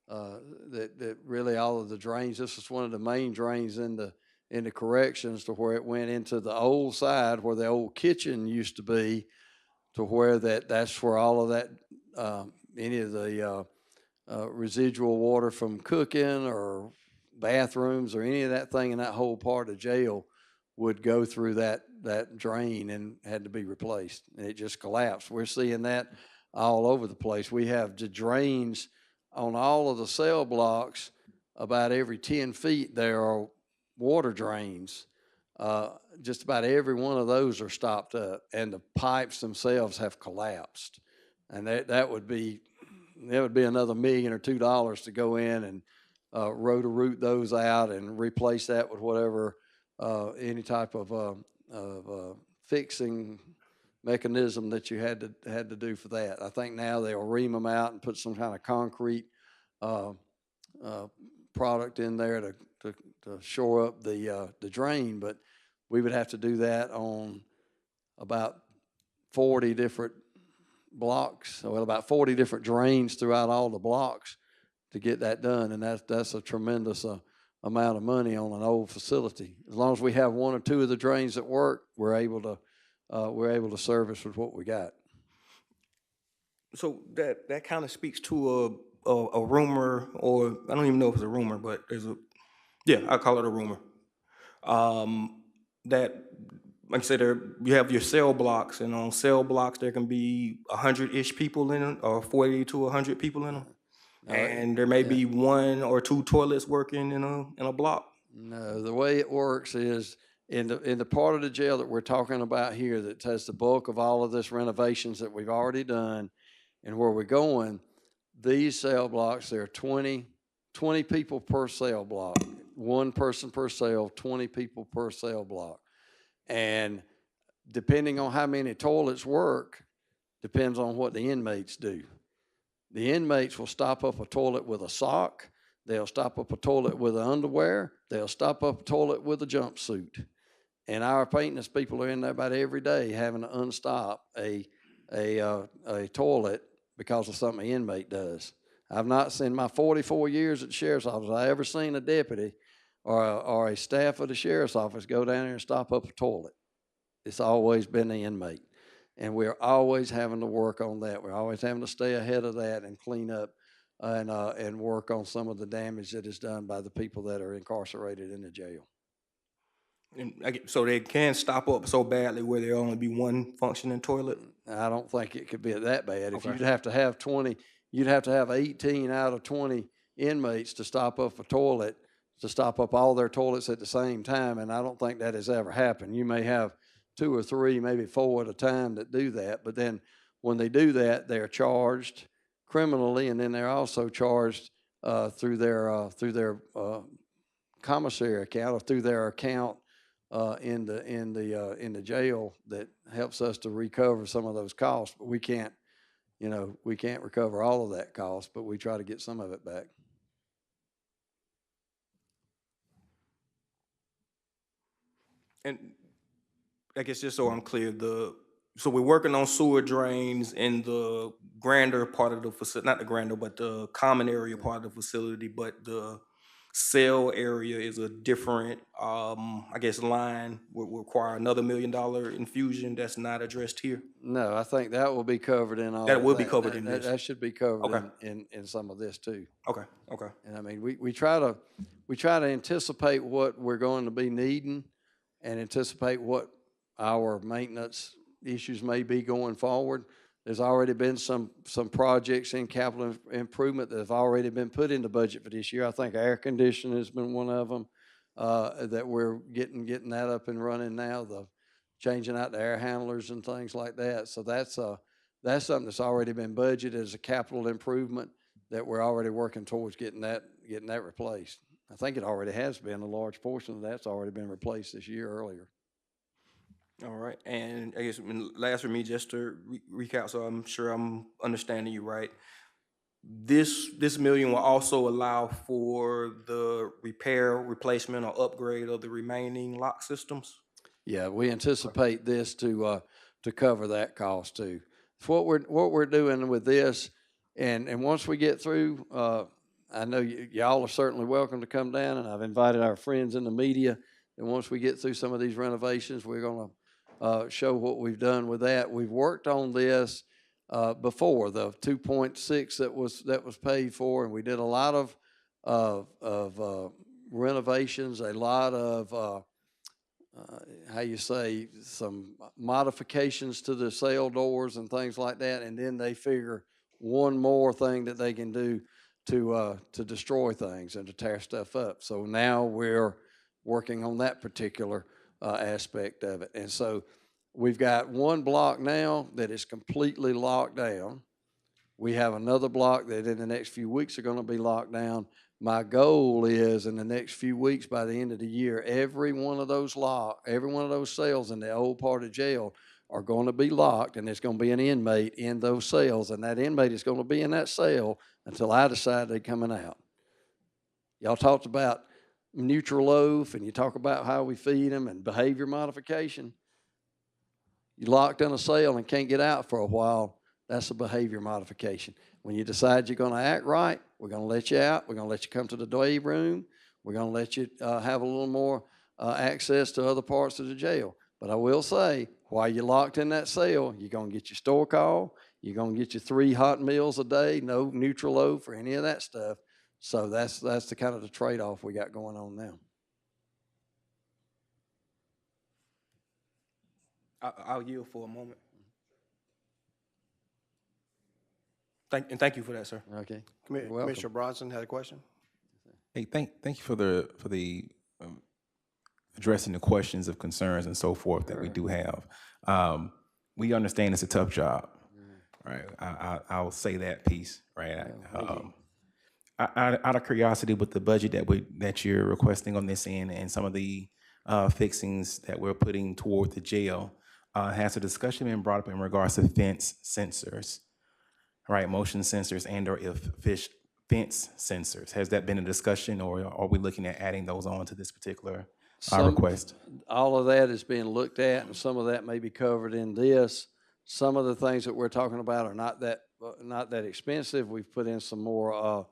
That really all of the drains. This is one of the main drains in the corrections, to where it went into the old side where the old kitchen used to be, to where that's where all of that any of the residual water from cooking or bathrooms or any of that thing in that whole part of jail would go through that drain and had to be replaced, and it just collapsed. We're seeing that all over the place. We have the drains on all of the cell blocks about every 10 feet, there are water drains. Just about every one of those are stopped up, and the pipes themselves have collapsed. And that would be another $1 million or $2 million to go in and root those out and replace that with whatever any type of fixing mechanism that you had to do for that. I think now they'll ream them out and put some kind of concrete product in there to shore up the drain, but we would have to do that on about 40 different blocks, well, about 40 different drains throughout all the blocks to get that done, and that's a tremendous amount of money on an old facility. As long as we have one or two of the drains that work, we're able to service with what we got. So that kind of speaks to a rumor, or I don't even know if it's a rumor, but I call it a rumor. That, like I said, you have your cell blocks, and on cell blocks there can be 100-ish people in them, or 40 to 100 people in them, and there may be 1 or 2 toilets working in a block. No, the way it works is in the part of the jail that we're talking about here that has the bulk of all of this renovations that we've already done, and where we're going, these cell blocks, there are 20 people per cell block, 1 person per cell, 20 people per cell block. And depending on how many toilets work, depends on what the inmates do. The inmates will stop up a toilet with a sock. They'll stop up a toilet with an underwear. They'll stop up a toilet with a jumpsuit. And our maintenance people are in there about every day having to unstop a toilet because of something an inmate does. I've not seen, in my 44 years at the sheriff's office, I ever seen a deputy or a staff of the sheriff's office go down there and stop up a toilet. It's always been the inmate. And we're always having to work on that. We're always having to stay ahead of that and clean up and work on some of the damage that is done by the people that are incarcerated in the jail. And so they can stop up so badly where there only be 1 functioning toilet? I don't think it could be that bad. If Okay. you'd have to have 20, you'd have to have 18 out of 20 inmates to stop up a toilet, to stop up all their toilets at the same time, and I don't think that has ever happened. You may have 2 or 3, maybe 4 at a time that do that, but then when they do that, they're charged criminally, and then they're also charged through their commissary account, or through their account in the jail that helps us to recover some of those costs. But we can't recover all of that cost, but we try to get some of it back. And I guess just so I'm clear, so we're working on sewer drains in the grander part of the facility, not the grander, but the common area part of the facility, but the cell area is a different, I guess, line, will require another $1 million infusion that's not addressed here? No, I think that will be covered in all. That will be covered in this? That should be covered Okay. in some of this too. Okay. And I mean, we try to anticipate what we're going to be needing and anticipate what our maintenance issues may be going forward. There's already been some projects in capital improvement that have already been put in the budget for this year. I think air conditioning has been one of them that we're getting that up and running now. The changing out the air handlers and things like that. So that's something that's already been budgeted as a capital improvement that we're already working towards getting that replaced. I think it already has been. A large portion of that's already been replaced this year earlier. All right, and I guess last for me, just to recap, so I'm sure I'm understanding you right. This $1 million will also allow for the repair, replacement, or upgrade of the remaining lock systems? Yeah, we anticipate this to cover that cost too. What we're doing with this, and once we get through, I know y'all are certainly welcome to come down, and I've invited our friends in the media. And once we get through some of these renovations, we're going to show what we've done with that. We've worked on this before, the 2.6 that was paid for, and we did a lot of renovations, a lot of some modifications to the cell doors and things like that, and then they figure one more thing that they can do to destroy things and to tear stuff up. So now we're working on that particular aspect of it. And so we've got one block now that is completely locked down. We have another block that in the next few weeks are going to be locked down. My goal is in the next few weeks, by the end of the year, every one of those cells in the old part of jail are going to be locked, and there's going to be an inmate in those cells, and that inmate is going to be in that cell until I decide they're coming out. Y'all talked about neutral loaf, and you talk about how we feed them and behavior modification. You locked in a cell and can't get out for a while, that's a behavior modification. When you decide you're going to act right, we're going to let you out. We're going to let you come to the day room. We're going to let you have a little more access to other parts of the jail. But I will say, while you're locked in that cell, you're going to get your store call. You're going to get your 3 hot meals a day, no neutral loaf or any of that stuff. So that's the kind of the trade-off we got going on now. I'll yield for a moment. Thank you for that, sir. Okay. You're welcome. Commissioner Bronson had a question? Hey, thank you for the addressing the questions of concerns and so forth that we do have. We understand it's a tough job, right? I'll say that piece, right? Out of curiosity, with the budget that you're requesting on this end and some of the fixings that we're putting toward the jail, has a discussion been brought up in regards to fence sensors, right? Motion sensors and/or fence sensors. Has that been a discussion, or are we looking at adding those on to this particular request? All of that is being looked at, and some of that may be covered in this. Some of the things that we're talking about are not that expensive. We've put in some more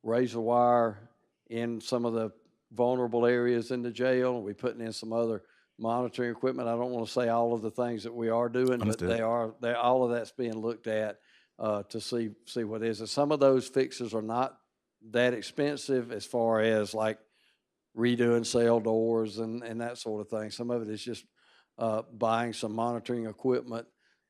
razor wire in some of the vulnerable areas in the jail. We're putting in some other monitoring equipment. I don't want to say all of the things that we are doing, Understood. but all of that's being looked at to see what is. And some of those fixes are not that expensive as far as like redoing cell doors and that sort of thing. Some of it is just buying some monitoring equipment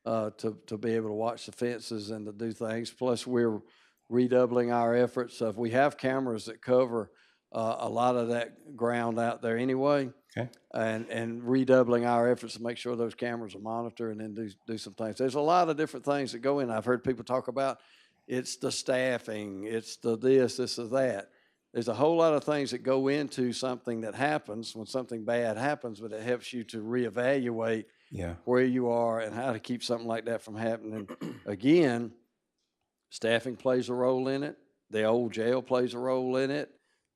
to be able to watch the fences and to do things. Plus, we're redoubling our efforts. So if we have cameras that cover a lot of that ground out there anyway, okay, and redoubling our efforts to make sure those cameras are monitored and then do some things. There's a lot of different things that go in. I've heard people talk about it's the staffing, it's the this or that. There's a whole lot of things that go into something that happens when something bad happens, but it helps you to reevaluate where you are and how to keep something like that from happening. Again, staffing plays a role in it. The old jail plays a role in it.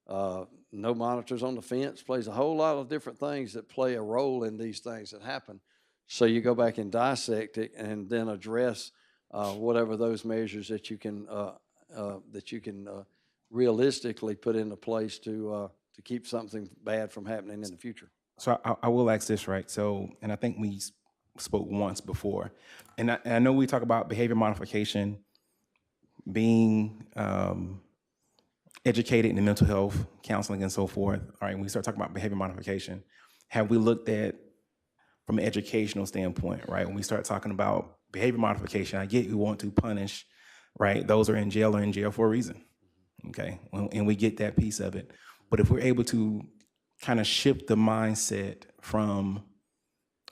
No monitors on the fence plays a whole lot of different things that play a role in these things that happen. So you go back and dissect it and then address whatever those measures that you can realistically put into place to keep something bad from happening in the future. So I will ask this, right? So, and I think we spoke once before, and I know we talk about behavior modification, being educated in the mental health, counseling, and so forth. All right, when we start talking about behavior modification, have we looked at from an educational standpoint, right? When we start talking about behavior modification, I get you want to punish, right? Those are in jail for a reason, okay? And we get that piece of it. But if we're able to kind of shift the mindset from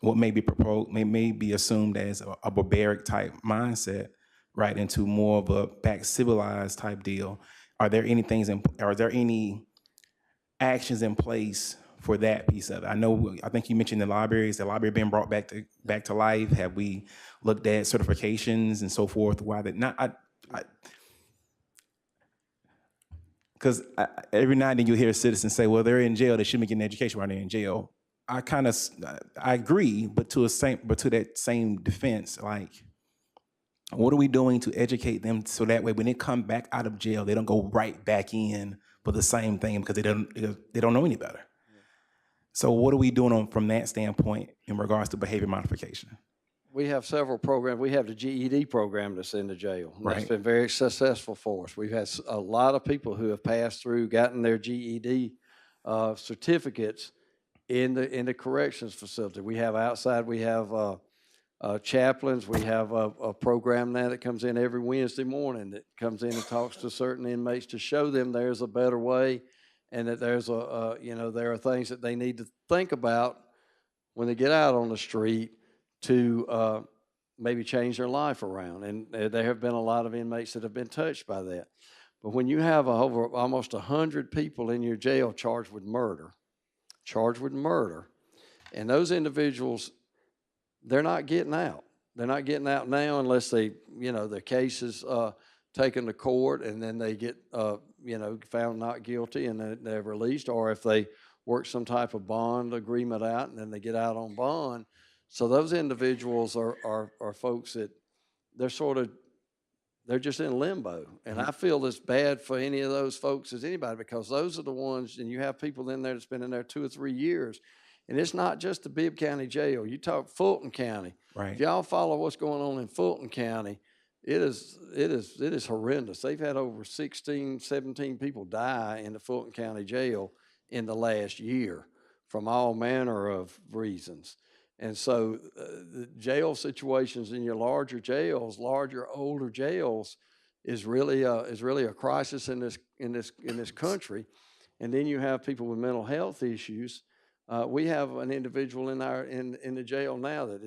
what may be proposed, may be assumed as a barbaric type mindset, right, into more of a back civilized type deal, are there any actions in place for that piece of it? I think you mentioned the libraries. The library being brought back to life. Have we looked at certifications and so forth? Why that not? Because every now and then you hear citizens say, "Well, they're in jail. They shouldn't be getting education while they're in jail." I agree, but to that same defense, like, what are we doing to educate them so that way when they come back out of jail, they don't go right back in for the same thing because they don't know any better. So what are we doing from that standpoint in regards to behavior modification? We have several programs. We have the GED program that's in the jail. And That's been very successful for us. We've had a lot of people who have passed through, gotten their GED certificates in the corrections facility. We have outside, we have chaplains. We have a program now that comes in every Wednesday morning that comes in and talks to certain inmates to show them there's a better way, and that there's there are things that they need to think about when they get out on the street to maybe change their life around. And there have been a lot of inmates that have been touched by that. But when you have over almost 100 people in your jail charged with murder, and those individuals, they're not getting out. They're not getting out now unless they, their case is taken to court, and then they get, found not guilty, and then they're released, or if they work some type of bond agreement out, and then they get out on bond. So those individuals are folks that they're just in limbo. And I feel as bad for any of those folks as anybody, because those are the ones, and you have people in there that's been in there 2 or 3 years. And it's not just the Bibb County Jail. You talk Fulton County. Right. If y'all follow what's going on in Fulton County, it is horrendous. They've had over 16, 17 people die in the Fulton County Jail in the last year from all manner of reasons. And so the jail situations in your larger jails, older jails, is really a crisis in this country. And then you have people with mental health issues. We have an individual in the jail now that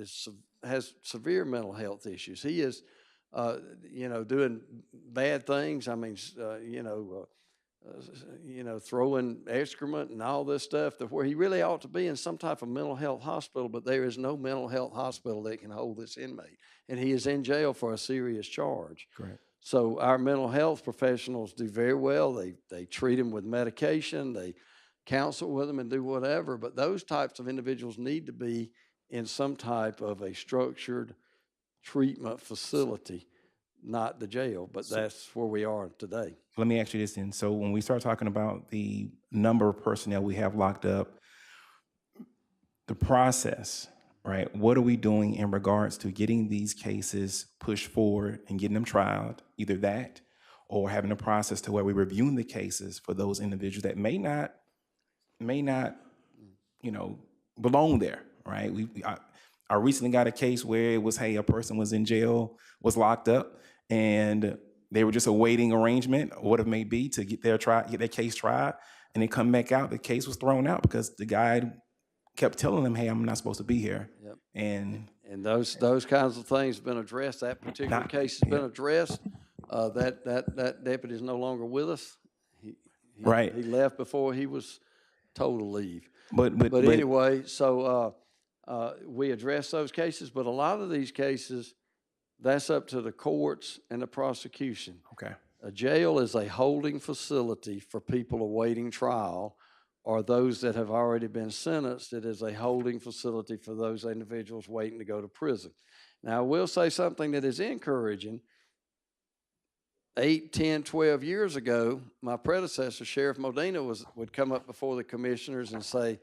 has severe mental health issues. He is, doing bad things. I mean, throwing excrement and all this stuff, where he really ought to be in some type of mental health hospital, but there is no mental health hospital that can hold this inmate. And he is in jail for a serious charge. Correct. So our mental health professionals do very well. They treat him with medication, they counsel with him and do whatever, but those types of individuals need to be in some type of a structured treatment facility, not the jail, but that's where we are today. Let me ask you this then. So when we start talking about the number of personnel we have locked up, the process, right? What are we doing in regards to getting these cases pushed forward and getting them trialed? Either that, or having a process to where we're reviewing the cases for those individuals that may not, belong there, right? I recently got a case where it was, a person was in jail, was locked up, and they were just awaiting arrangement, or what it may be, to get their case tried, and they come back out, the case was thrown out because the guy kept telling them, hey, I'm not supposed to be here. Yep. And those kinds of things have been addressed. That particular case has been addressed. That deputy is no longer with us. Right. He left before he was told to leave. But anyway, so we address those cases, but a lot of these cases, that's up to the courts and the prosecution. Okay. A jail is a holding facility for people awaiting trial, or those that have already been sentenced. It is a holding facility for those individuals waiting to go to prison. Now, I will say something that is encouraging. 8, 10, 12 years ago, my predecessor, Sheriff Modena, would come up before the commissioners and say,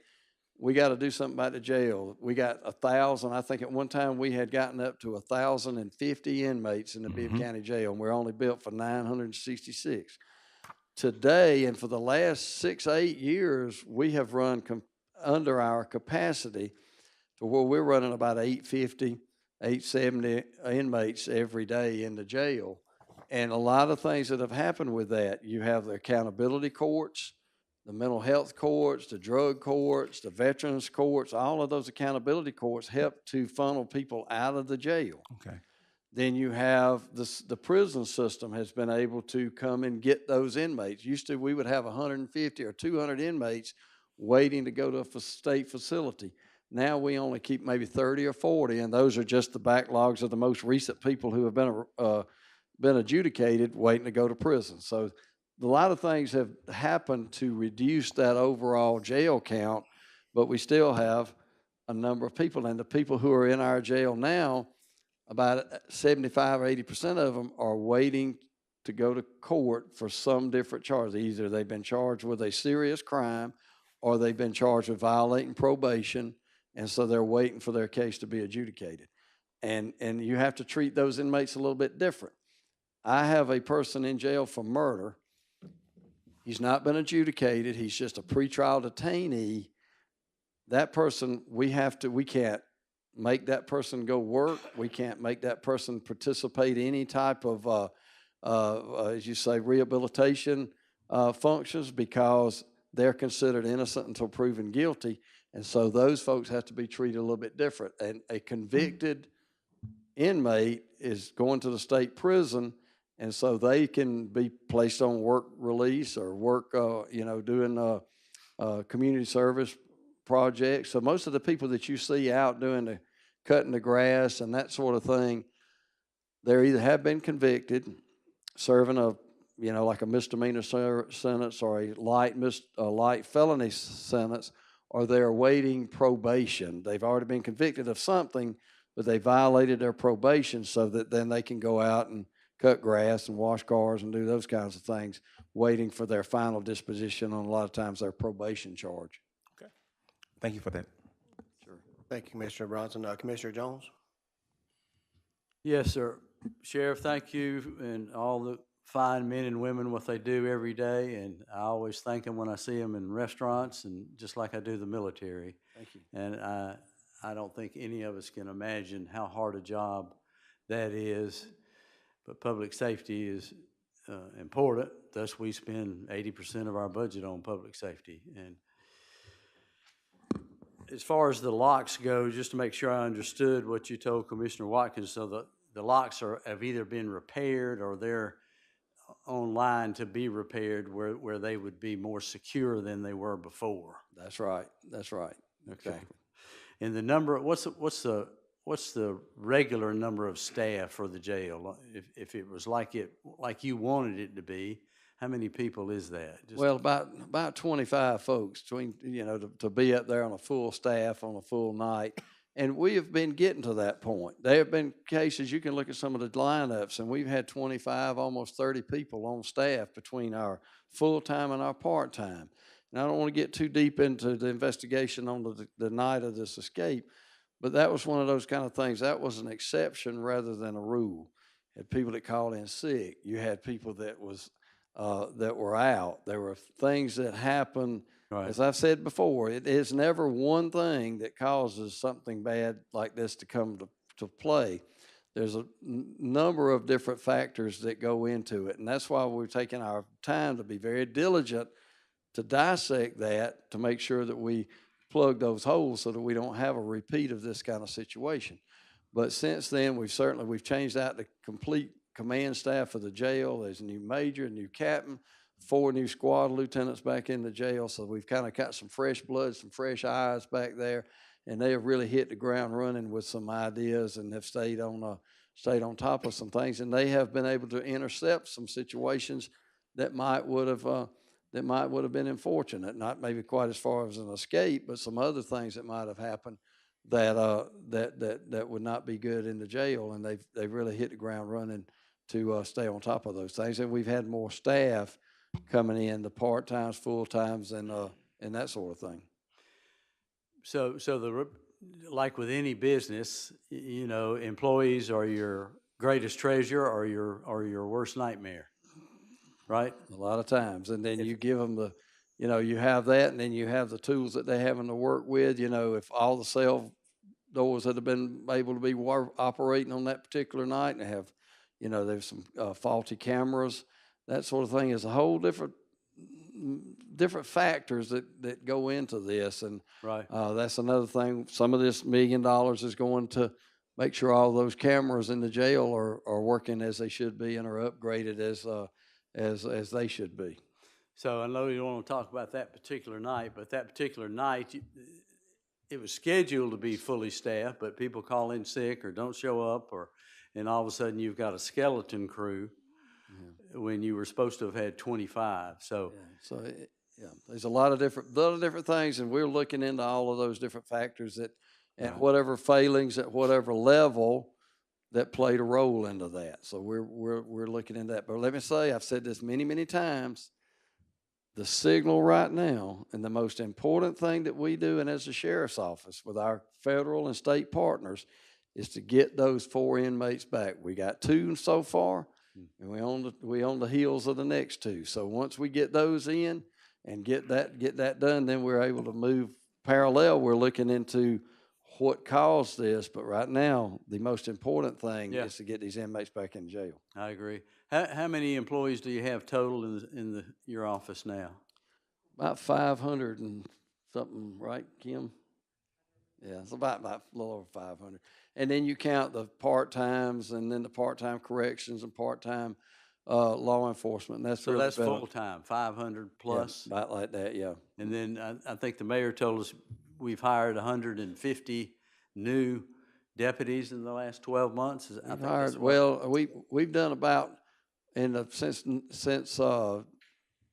we got to do something about the jail. We got 1,000. I think at one time we had gotten up to 1,050 inmates in the Bibb County Jail, and we're only built for 966. Today, and for the last 6, 8 years, we have run under our capacity to where we're running about 850, 870 inmates every day in the jail. And a lot of things that have happened with that, you have the accountability courts, the mental health courts, the drug courts, the veterans courts, all of those accountability courts help to funnel people out of the jail. Okay. Then you have the prison system has been able to come and get those inmates. Used to, we would have 150 or 200 inmates waiting to go to a state facility. Now we only keep maybe 30 or 40, and those are just the backlogs of the most recent people who have been adjudicated waiting to go to prison. So a lot of things have happened to reduce that overall jail count, but we still have a number of people. And the people who are in our jail now, about 75 or 80% of them are waiting to go to court for some different charge. Either they've been charged with a serious crime, or they've been charged with violating probation, and so they're waiting for their case to be adjudicated. And you have to treat those inmates a little bit different. I have a person in jail for murder. He's not been adjudicated. He's just a pretrial detainee. That person, we can't make that person go work. We can't make that person participate in any type of, as you say, rehabilitation functions because they're considered innocent until proven guilty. And so those folks have to be treated a little bit different. And a convicted inmate is going to the state prison, and so they can be placed on work release or work, doing community service projects. So most of the people that you see out doing the cutting the grass and that sort of thing, they either have been convicted, serving like a misdemeanor sentence or a light felony sentence, or they're awaiting probation. They've already been convicted of something, but they violated their probation so that then they can go out and cut grass and wash cars and do those kinds of things, waiting for their final disposition on a lot of times their probation charge. Okay. Thank you for that. Sure. Thank you, Commissioner Bronson. Commissioner Jones? Yes, sir. Sheriff, thank you, and all the fine men and women, what they do every day, and I always thank them when I see them in restaurants, and just like I do the military. Thank you. And I don't think any of us can imagine how hard a job that is, but public safety is important. Thus, we spend 80% of our budget on public safety. And as far as the locks go, just to make sure I understood what you told Commissioner Watkins, so the locks have either been repaired or they're online to be repaired where they would be more secure than they were before. That's right. That's right. Okay. And the number, what's the regular number of staff for the jail? If it was like you wanted it to be, how many people is that? Well, about 25 folks between, to be up there on a full staff on a full night. And we have been getting to that point. There have been cases, you can look at some of the lineups, and we've had 25, almost 30 people on staff between our full-time and our part-time. And I don't want to get too deep into the investigation on the night of this escape, but that was one of those kind of things. That was an exception rather than a rule. You had people that called in sick. You had people that were out. There were things that happened. Right. As I've said before, it is never one thing that causes something bad like this to come to play. There's a number of different factors that go into it, and that's why we've taken our time to be very diligent to dissect that, to make sure that we plug those holes so that we don't have a repeat of this kind of situation. But since then, we've changed out the complete command staff of the jail. There's a new major, a new captain, 4 new squad lieutenants back in the jail. So we've kind of got some fresh blood, some fresh eyes back there, and they have really hit the ground running with some ideas and have stayed on top of some things. And they have been able to intercept some situations that might would have been unfortunate, not maybe quite as far as an escape, but some other things that might have happened that would not be good in the jail. And they've really hit the ground running to stay on top of those things. And we've had more staff coming in, the part-times, full-times, and that sort of thing. So like with any business, employees are your greatest treasure or your worst nightmare, right? A lot of times. And then you give them you have that, and then you have the tools that they're having to work with. If all the cell doors that have been able to be operating on that particular night, and they have, there's some faulty cameras, that sort of thing is a whole different factors that go into this. And right. That's another thing. Some of this $1 million is going to make sure all those cameras in the jail are working as they should be and are upgraded as they should be. So I know you don't want to talk about that particular night, but that particular night, it was scheduled to be fully staffed, but people call in sick or don't show up, and all of a sudden you've got a skeleton crew when you were supposed to have had 25. So, there's a lot of different things, and we're looking into all of those different factors and whatever failings at whatever level that played a role into that. So we're looking into that. But let me say, I've said this many, many times. The signal right now, and the most important thing that we do, and as the sheriff's office with our federal and state partners, is to get those 4 inmates back. We got 2 so far, and we on the heels of the next 2. So once we get those in and get that done, then we're able to move parallel. We're looking into what caused this, but right now, the most important thing Yeah. is to get these inmates back in jail. I agree. How many employees do you have total in your office now? About 500 and something, right, Kim? Yeah, it's about a little over 500. And then you count the part-times and then the part-time corrections and part-time law enforcement. And that's So really that's been full-time, 500 yeah, plus? about like that, yeah. And then I think the mayor told us we've hired 150 new deputies in the last 12 months. I We've think hired, that's what- well, we've done about, since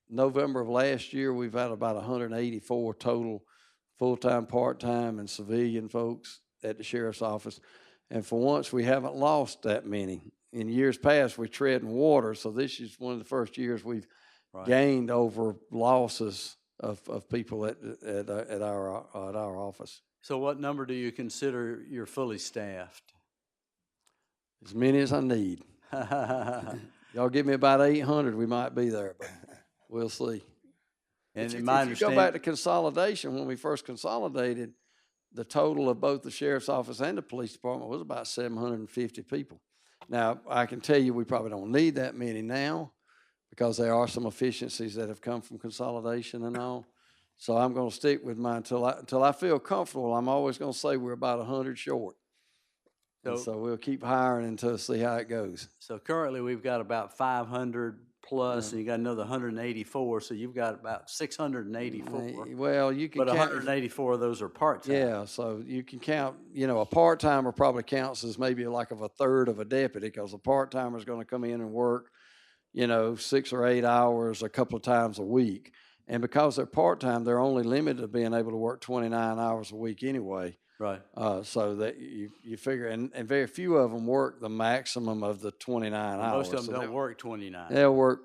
November of last year, we've had about 184 total full-time, part-time, and civilian folks at the sheriff's office. And for once, we haven't lost that many. In years past, we tread in water, so this is one of the first years we've Right. gained over losses of people at our office. So what number do you consider you're fully staffed? As many as I need. Y'all give me about 800, we might be there, but we'll see. And If in my you go back to understanding, consolidation, when we first consolidated, the total of both the sheriff's office and the police department was about 750 people. Now, I can tell you, we probably don't need that many now because there are some efficiencies that have come from consolidation and all. So I'm gonna stick with mine until I feel comfortable. I'm always gonna say we're about 100 short. And So- so we'll keep hiring until see how it goes. so currently we've got about 500 plus, and you got another 184, so you've got about 684. Well, you can But count. 184 of those are part-time. Yeah, so you can count, a part-timer probably counts as maybe like of a third of a deputy, because a part-timer's gonna come in and work, 6 or 8 hours a couple of times a week. And because they're part-time, they're only limited to being able to work 29 hours a week anyway. Right. So that you figure, and very few of them work the maximum of the 29 hours. Most of So them don't work 29. they'll work,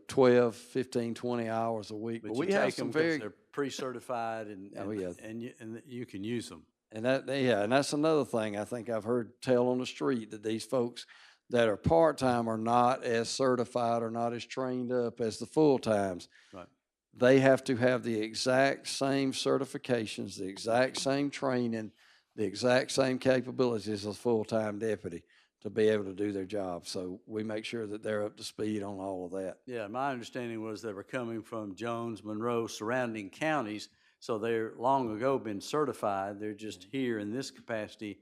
12, 15, 20 hours a week. But we you have take some them because very, they're pre-certified and, Oh, yeah. and you can use them. and that's another thing I think I've heard tell on the street, that these folks that are part-time are not as certified or not as trained up as the full-times. Right. They have to have the exact same certifications, the exact same training, the exact same capabilities as a full-time deputy to be able to do their job. So we make sure that they're up to speed on all of that. Yeah, my understanding was they were coming from Jones, Monroe, surrounding counties, so they're long ago been certified. They're just here in this capacity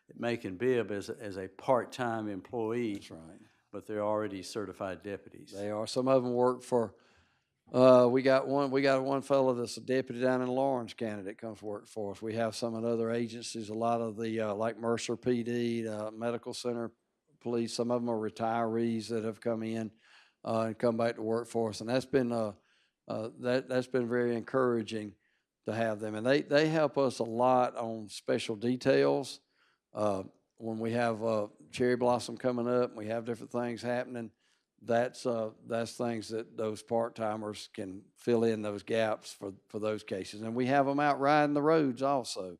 at Macon-Bibb as a part-time employee. That's right. But they're already certified deputies. They are. Some of them work for, we got one fellow that's a deputy down in Lawrence County that comes to work for us. We have some in other agencies, a lot of the, like Mercer PD, Medical Center Police, some of them are retirees that have come in, and come back to work for us. And that's been, that's been very encouraging to have them. And they help us a lot on special details. When we have, cherry blossom coming up, we have different things happening. That's things that those part-timers can fill in those gaps for those cases. And we have them out riding the roads also,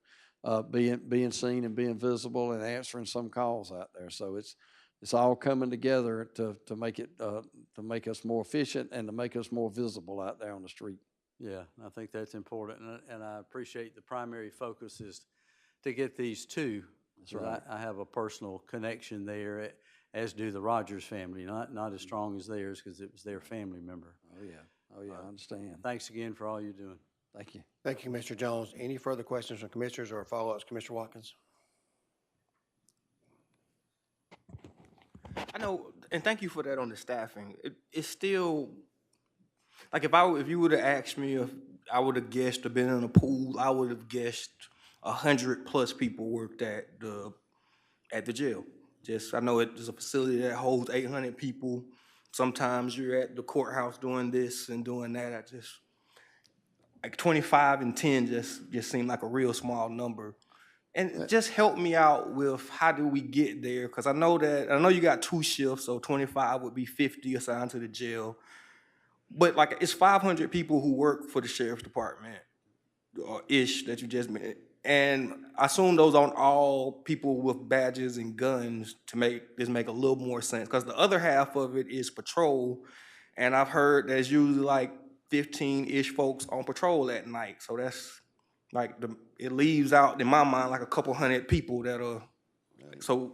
being seen and being visible and answering some calls out there. So it's all coming together to make it, to make us more efficient and to make us more visible out there on the street. Yeah, I think that's important, and I appreciate the primary focus is to get these two. That's right. I have a personal connection there, as do the Rogers family, not as strong as theirs because it was their family member. Oh, yeah, I understand. Thanks again for all you're doing. Thank you. Thank you, Commissioner Jones. Any further questions from commissioners or follow-ups, Commissioner Watkins? I know, and thank you for that on the staffing. It's still, like if you would have asked me if I would have guessed or been in a pool, I would have guessed 100+ people worked at the jail. I know it's a facility that holds 800 people. Sometimes you're at the courthouse doing this and doing that. Like 25 and 10 just seemed like a real small number. And just help me out with how do we get there? Because I know you got 2 shifts, so 25 would be 50 assigned to the jail. But like it's 500 people who work for the sheriff's department, or ish, that you just mentioned. And I assume those aren't all people with badges and guns to make this make a little more sense. Because the other half of it is patrol. And I've heard there's usually like 15-ish folks on patrol at night. So that's Like it leaves out in my mind like a couple hundred people that are, so,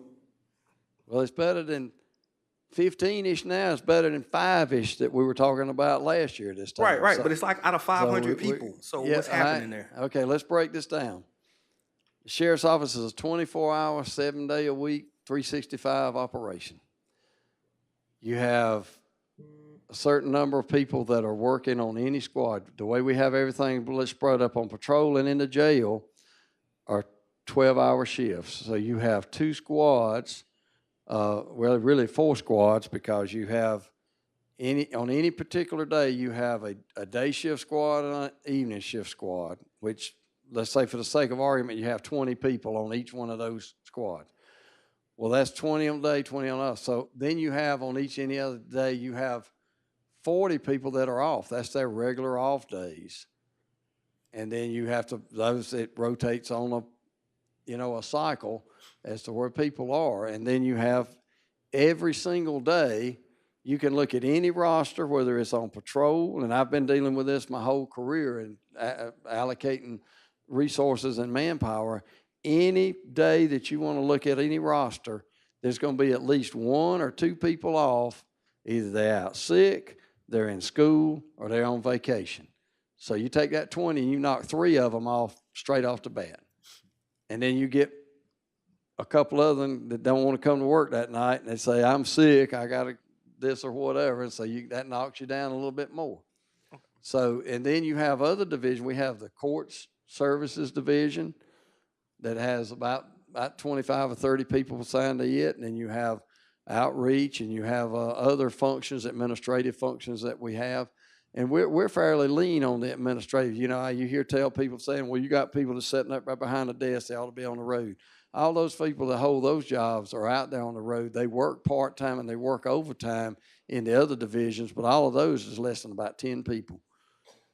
Well, it's better than 15-ish now. It's better than 5-ish that we were talking about last year this time. right, So- but it's like out of 500 we- people, so yeah, what's happening there? Okay, let's break this down. The sheriff's office is a 24-hour, 7-day-a-week, 365 operation. You have a certain number of people that are working on any squad. The way we have everything spread up on patrol and in the jail are 12-hour shifts. So you have 2 squads, well, really 4 squads, because you have on any particular day, you have a day shift squad and an evening shift squad, which, let's say for the sake of argument, you have 20 people on each one of those squads. Well, that's 20 on the day, 20 on us. So then you have on each any other day, you have 40 people that are off. That's their regular off days. And then you have those it rotates on a cycle as to where people are. And then you have every single day, you can look at any roster, whether it's on patrol, and I've been dealing with this my whole career and allocating resources and manpower. Any day that you want to look at any roster, there's going to be at least 1 or 2 people off. Either they're out sick, they're in school, or they're on vacation. So you take that 20 and you knock 3 of them off straight off the bat. And then you get a couple of them that don't want to come to work that night, and they say, I'm sick, I got this or whatever, and so that knocks you down a little bit more. So, and then you have other division. We have the courts services division that has about 25 or 30 people assigned to it, and then you have outreach, and you have other functions, administrative functions that we have. And we're fairly lean on the administrative. You know, you hear people saying, well, you got people that's sitting up right behind the desk, they ought to be on the road. All those people that hold those jobs are out there on the road. They work part-time and they work overtime in the other divisions, but all of those is less than about 10 people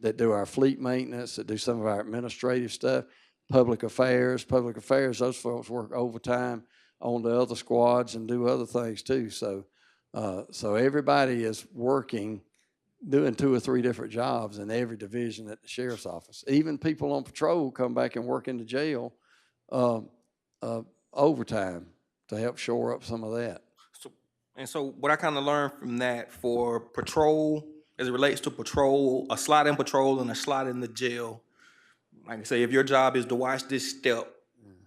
that do our fleet maintenance, that do some of our administrative stuff, public affairs, those folks work overtime on the other squads and do other things too. So everybody is working, doing 2 or 3 different jobs in every division at the sheriff's office. Even people on patrol come back and work in the jail overtime to help shore up some of that. So what I kind of learned from that for patrol, as it relates to patrol, a slot in patrol and a slot in the jail, like I say, if your job is to watch this step,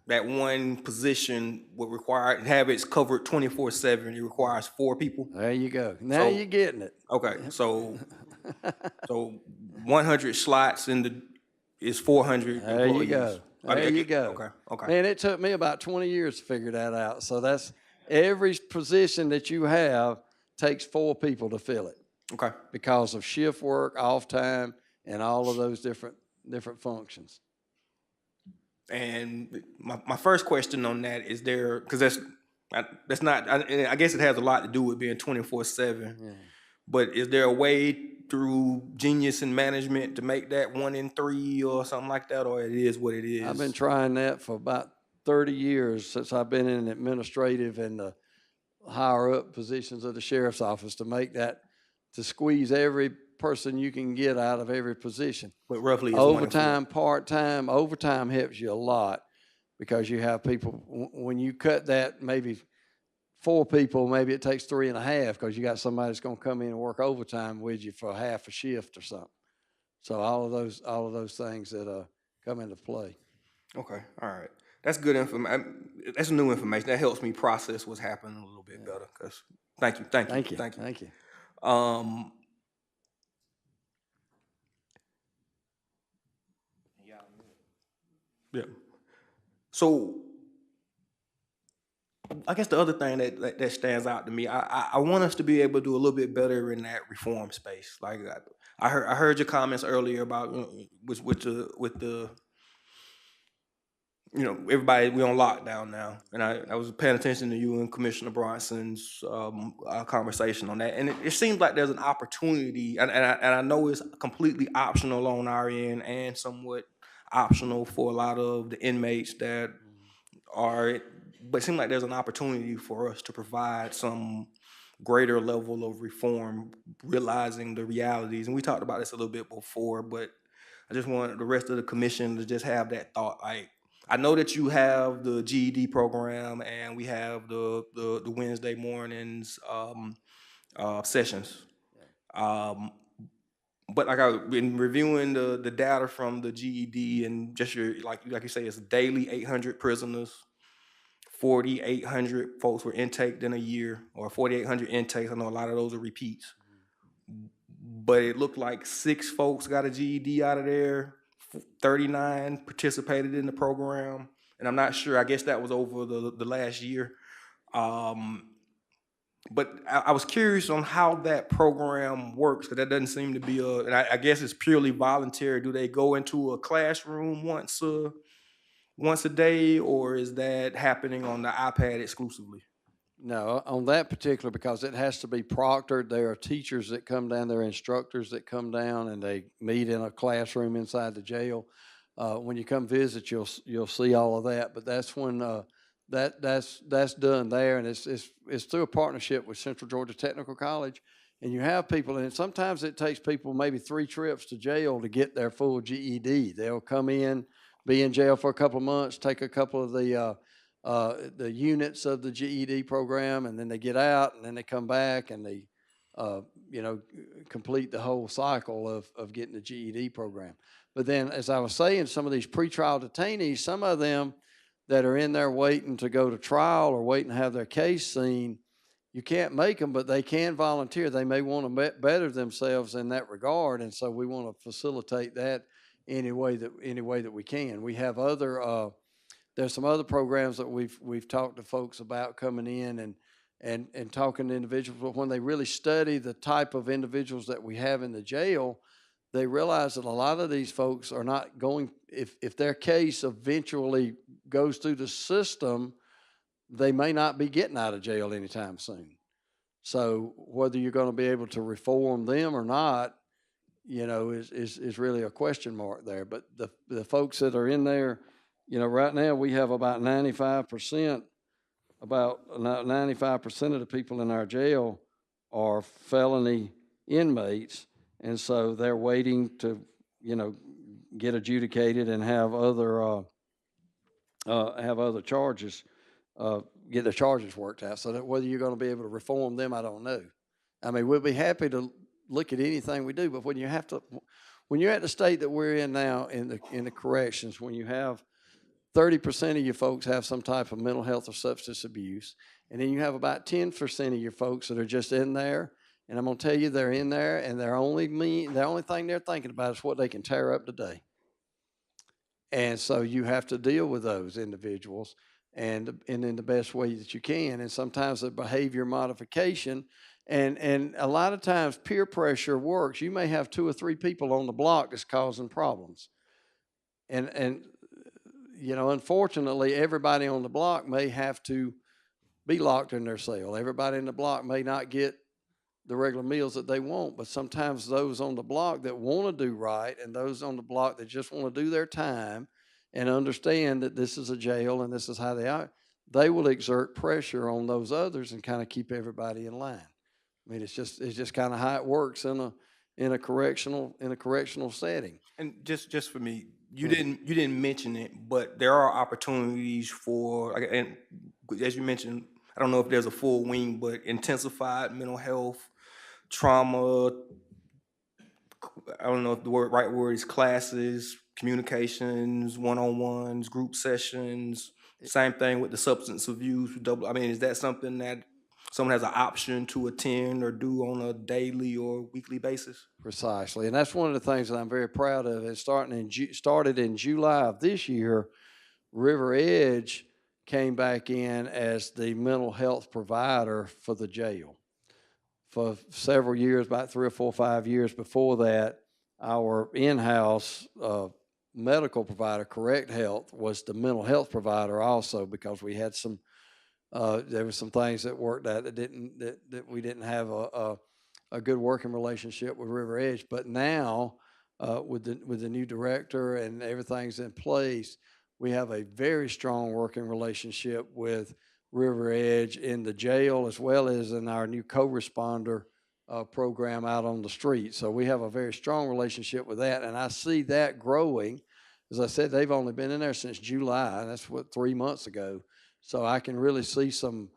that one position would require, have it covered 24/7. It requires 4 people. There you go. Now you're getting it. Okay, so 100 slots is 400 There employees. you go. There you go. Okay. Man, it took me about 20 years to figure that out. So that's every position that you have takes 4 people to fill it. Okay. Because of shift work, off time, and all of those different functions. And my first question on that is there, because that's not, I guess it has a lot to do with being 24/7. Yeah. But is there a way through genius and management to make that 1 in 3 or something like that, or it is what it is? I've been trying that for about 30 years since I've been in administrative and the higher up positions of the sheriff's office to make that, to squeeze every person you can get out of every position. But roughly it's 1 in 4. Overtime, part-time, overtime helps you a lot because you have people, when you cut that maybe 4 people, maybe it takes 3.5 because you got somebody that's going to come in and work overtime with you for half a shift or something. So all of those things that come into play. Okay, all right. That's good information. That's new information. That helps me process what's happening a little bit better. Cause thank you. Yeah. So I guess the other thing that stands out to me, I want us to be able to do a little bit better in that reform space. Like I heard your comments earlier about with the everybody, we on lockdown now, and I was paying attention to you and Commissioner Bronson's conversation on that, and it seems like there's an opportunity, and I know it's completely optional on our end and somewhat optional for a lot of the inmates that are, but it seems like there's an opportunity for us to provide some greater level of reform, realizing the realities, and we talked about this a little bit before, but I just want the rest of the commission to just have that thought. Like, I know that you have the GED program and we have the Wednesday mornings sessions. But like I've been reviewing the data from the GED and just like you say, it's daily 800 prisoners, 4,800 folks were intaked in a year, or 4,800 intakes. I know a lot of those are repeats. But it looked like 6 folks got a GED out of there, 39 participated in the program, and I'm not sure, I guess that was over the last year. But I was curious on how that program works, because that doesn't seem to be and I guess it's purely voluntary. Do they go into a classroom once a day, or is that happening on the iPad exclusively? No, on that particular, because it has to be proctored, there are teachers that come down, there are instructors that come down, and they meet in a classroom inside the jail. When you come visit, you'll see all of that, but that's when that's done there, and it's through a partnership with Central Georgia Technical College, and you have people, and sometimes it takes people maybe 3 trips to jail to get their full GED. They'll come in, be in jail for a couple of months, take a couple of the units of the GED program, and then they get out, and then they come back, and they, complete the whole cycle of getting the GED program. But then, as I was saying, some of these pretrial detainees, some of them that are in there waiting to go to trial or waiting to have their case seen, you can't make them, but they can volunteer. They may want to better themselves in that regard, and so we want to facilitate that any way that we can. We have other there's some other programs that we've talked to folks about coming in and talking to individuals, but when they really study the type of individuals that we have in the jail, they realize that a lot of these folks are not going, if their case eventually goes through the system, they may not be getting out of jail anytime soon. So whether you're going to be able to reform them or not, is really a question mark there. But the folks that are in there, right now we have about 95% of the people in our jail are felony inmates. And so they're waiting to, get adjudicated and have other charges, get the charges worked out. So that whether you're going to be able to reform them, I don't know. I mean, we'll be happy to look at anything we do, but when you're at the state that we're in now in the corrections, when you have 30% of your folks have some type of mental health or substance abuse, and then you have about 10% of your folks that are just in there. And I'm going to tell you, they're in there, and the only thing they're thinking about is what they can tear up today. And so you have to deal with those individuals and in the best way that you can. And sometimes the behavior modification, and a lot of times peer pressure works. You may have 2 or 3 people on the block that's causing problems. And unfortunately, everybody on the block may have to be locked in their cell. Everybody in the block may not get the regular meals that they want, but sometimes those on the block that want to do right and those on the block that just want to do their time and understand that this is a jail and this is how they are, they will exert pressure on those others and kind of keep everybody in line. I mean, it's just kind of how it works in a correctional setting. And just for me, you didn't mention it, but there are opportunities for, and as you mentioned, I don't know if there's a full wing, but intensified mental health, trauma, I don't know if the right word is classes, communications, one-on-ones, group sessions. Same thing with the substance abuse. Is that something that someone has an option to attend or do on a daily or weekly basis? Precisely, and that's one of the things that I'm very proud of. It started in July of this year. River Edge came back in as the mental health provider for the jail. For several years, about 3 or 4 or 5 years before that, our in-house medical provider, Correct Health, was the mental health provider also, because we had there were some things that worked out that we didn't have a good working relationship with River Edge. But now, with the new director and everything's in place, we have a very strong working relationship with River Edge in the jail, as well as in our new co-responder program out on the street. So we have a very strong relationship with that, and I see that growing. As I said, they've only been in there since July. That's 3 months ago. So I can really see some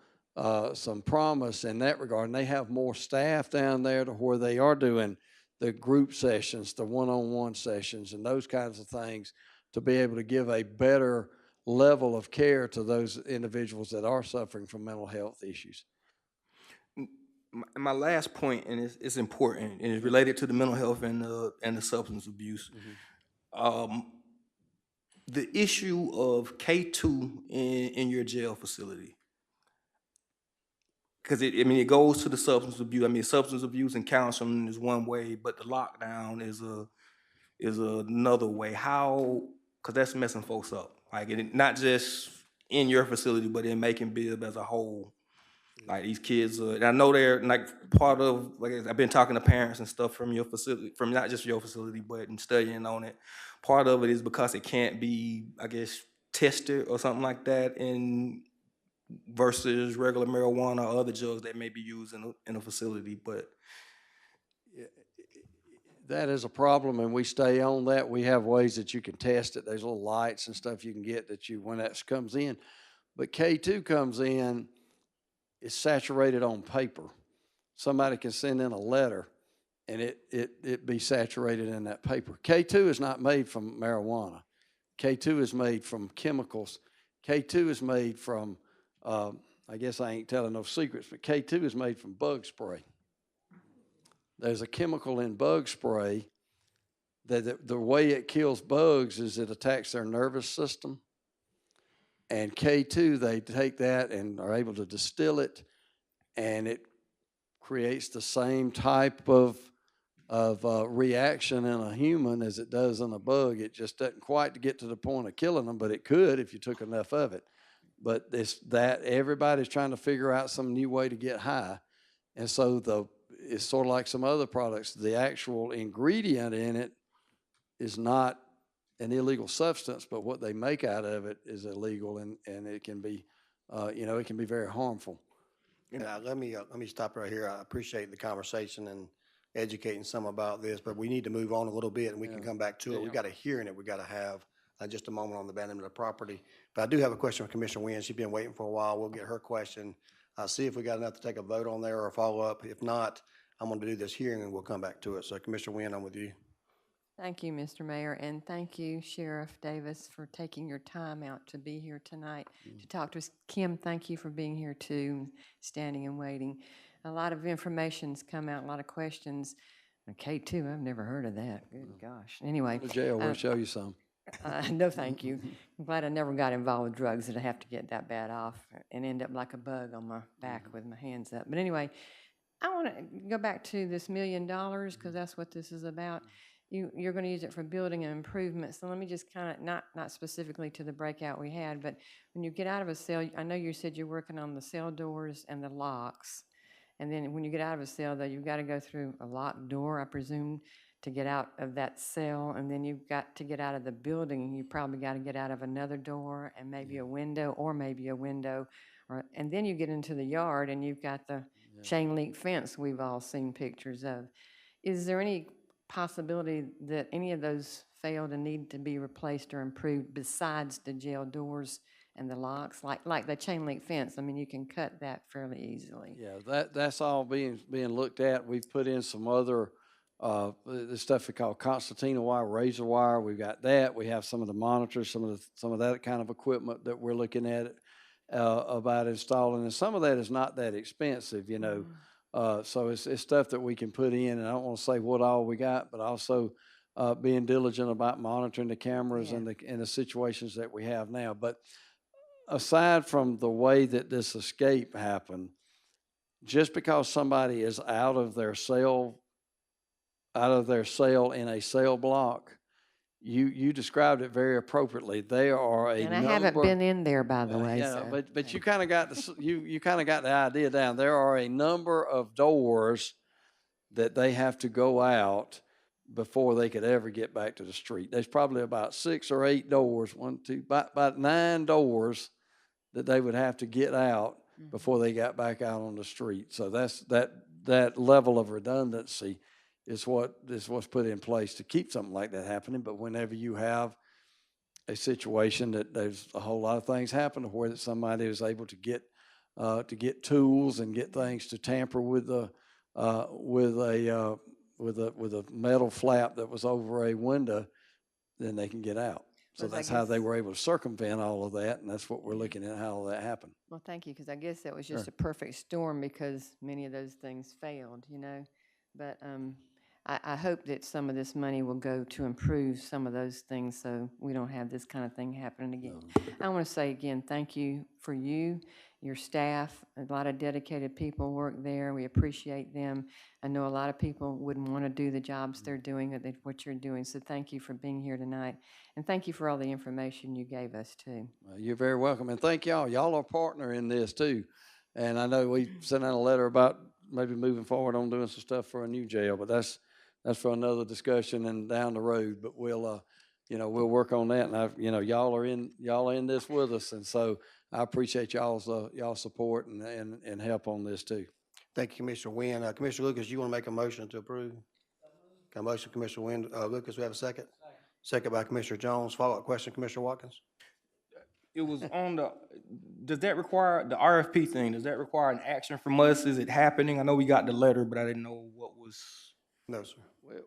promise in that regard. And they have more staff down there to where they are doing the group sessions, the one-on-one sessions, and those kinds of things to be able to give a better level of care to those individuals that are suffering from mental health issues. My last point, and it's important, and it's related to the mental health and the substance abuse. The issue of K2 in your jail facility, because it goes to the substance abuse. I mean, substance abuse and counseling is one way, but the lockdown is another way. How? Because that's messing folks up. Like, not just in your facility, but in Macon-Bibb as a whole. Like, these kids, and I know they're like part of, like, I've been talking to parents and stuff from your facility, from not just your facility, but in studying on it. Part of it is because it can't be, I guess, tested or something like that versus regular marijuana or other drugs that may be used in a facility. But that is a problem, and we stay on that. We have ways that you can test it. There's little lights and stuff you can get when that comes in. But K2 comes in, it's saturated on paper. Somebody can send in a letter, and it be saturated in that paper. K2 is not made from marijuana. K2 is made from chemicals. K2 is made from, I guess I ain't telling no secrets, but K2 is made from bug spray. There's a chemical in bug spray that the way it kills bugs is it attacks their nervous system. And K2, they take that and are able to distill it, and it creates the same type of reaction in a human as it does in a bug. It just doesn't quite get to the point of killing them, but it could if you took enough of it. But everybody's trying to figure out some new way to get high. And so it's sort of like some other products. The actual ingredient in it is not an illegal substance, but what they make out of it is illegal, and it can be, it can be very harmful. Let me stop right here. I appreciate the conversation and educating some about this, but we need to move on a little bit, and we can come back to it. We've got a hearing that we've got to have just a moment on the abandonment of property. But I do have a question for Commissioner Wynn. She's been waiting for a while. We'll get her question. See if we got enough to take a vote on there or a follow-up. If not, I'm going to do this hearing, and we'll come back to it. So, Commissioner Wynn, I'm with you. Thank you, Mr. Mayor, and thank you, Sheriff Davis, for taking your time out to be here tonight to talk to us. Kim, thank you for being here too, standing and waiting. A lot of information's come out, a lot of questions. K2, I've never heard of that. Good gosh. Anyway. Go to jail, we'll show you some. No, thank you. I'm glad I never got involved with drugs that I have to get that bad off and end up like a bug on my back with my hands up. But anyway, I want to go back to this $1 million because that's what this is about. You're going to use it for building and improvement. So let me just kind of, not specifically to the breakout we had, but when you get out of a cell, I know you said you're working on the cell doors and the locks. And then when you get out of a cell, though, you've got to go through a locked door, I presume, to get out of that cell. And then you've got to get out of the building. You probably got to get out of another door and maybe a window or maybe a window. And then you get into the yard and you've got the chain link fence we've all seen pictures of. Is there any possibility that any of those failed and need to be replaced or improved besides the jail doors and the locks, like the chain link fence? I mean, you can cut that fairly easily. Yeah, that's all being looked at. We've put in some other the stuff we call concertina wire, razor wire. We've got that. We have some of the monitors, some of that kind of equipment that we're looking at about installing, and some of that is not that expensive, you know. So it's stuff that we can put in, and I don't want to say what all we got, but also being diligent about monitoring the cameras and the situations that we have now. But aside from the way that this escape happened, just because somebody is out of their cell in a cell block, you described it very appropriately. They are and I haven't been in there, by the way. Yeah, so. but you kind of got you kind of got the idea down. There are a number of doors that they have to go out before they could ever get back to the street. There's probably about 6 or 8 doors, about 9 doors that they would have to get out before they got back out on the street. So that that level of redundancy is what's put in place to keep something like that happening. But whenever you have a situation that there's a whole lot of things happen to where that somebody is able to get tools and get things to tamper with with a metal flap that was over a window, then they can get out. So Well, I that's how they guess- were able to circumvent all of that, and that's what we're looking at, how all that happened. Well, thank you, because I guess that was just Sure. a perfect storm because many of those things failed, you know? But I hope that some of this money will go to improve some of those things so we don't have this kind of thing happening again. I want to say again, thank you for you, your staff. A lot of dedicated people work there. We appreciate them. I know a lot of people wouldn't want to do the jobs they're doing, what you're doing. So thank you for being here tonight. And thank you for all the information you gave us, too. You're very welcome, and thank y'all. Y'all are a partner in this too. And I know we sent out a letter about maybe moving forward on doing some stuff for a new jail, but that's for another discussion and down the road. But we'll work on that. And y'all are in this with us, and so I appreciate y'all's support and help on this too. Thank you, Commissioner Wynn. Commissioner Lucas, you want to make a motion to approve? Got a motion, Commissioner Wynn. Lucas, we have a second? Second by Commissioner Jones. Follow-up question, Commissioner Watkins? It was on does that require, the RFP thing, does that require an action from us? Is it happening? I know we got the letter, but I didn't know what was. No, sir.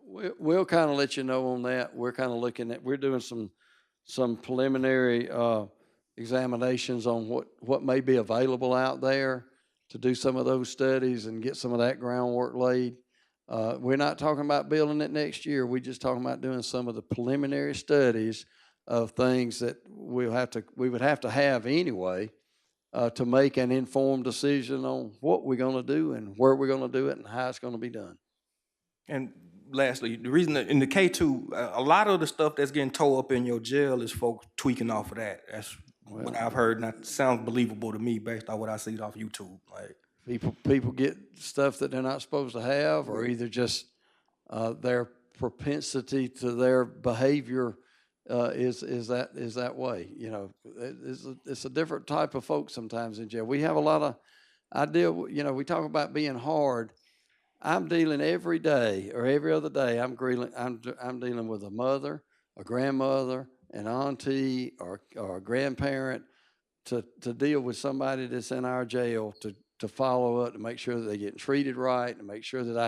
We'll kind of let you know on that. We're kind of we're doing some preliminary examinations on what may be available out there to do some of those studies and get some of that groundwork laid. We're not talking about building it next year. We're just talking about doing some of the preliminary studies of things that we would have to have anyway to make an informed decision on what we're going to do and where we're going to do it and how it's going to be done. And lastly, the reason that in the K2, a lot of the stuff that's getting towed up in your jail is folks tweaking off of that. That's what I've heard, and that sounds believable to me based on what I see off YouTube. Like People get stuff that they're not supposed to have, or either just their propensity to their behavior is that way. You know, it's a different type of folks sometimes in jail. We have a lot of we talk about being hard. I'm dealing every day or every other day. I'm dealing with a mother, a grandmother, an auntie, or a grandparent to deal with somebody that's in our jail to follow up, to make sure that they're getting treated right, to make sure that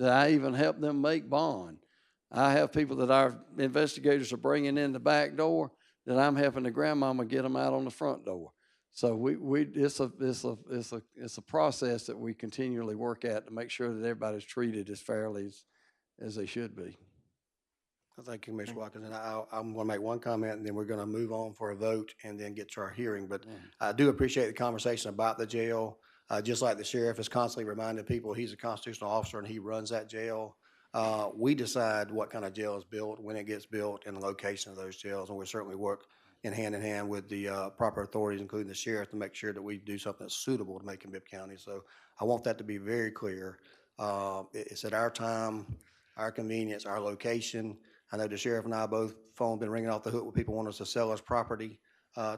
I even help them make bond. I have people that our investigators are bringing in the back door that I'm helping the grandmama get them out on the front door. So it's a process that we continually work at to make sure that everybody's treated as fairly as they should be. Thank you, Commissioner Watkins. And I'm going to make one comment, and then we're going to move on for a vote and then get to our hearing. But I do appreciate the conversation about the jail. Just like the sheriff is constantly reminding people he's a constitutional officer and he runs that jail. We decide what kind of jail is built, when it gets built, and the location of those jails. And we certainly work in hand with the proper authorities, including the sheriff, to make sure that we do something that's suitable to Macon-Bibb County. So I want that to be very clear. It's at our time, our convenience, our location. I know the sheriff and I both phone been ringing off the hook with people wanting us to sell us property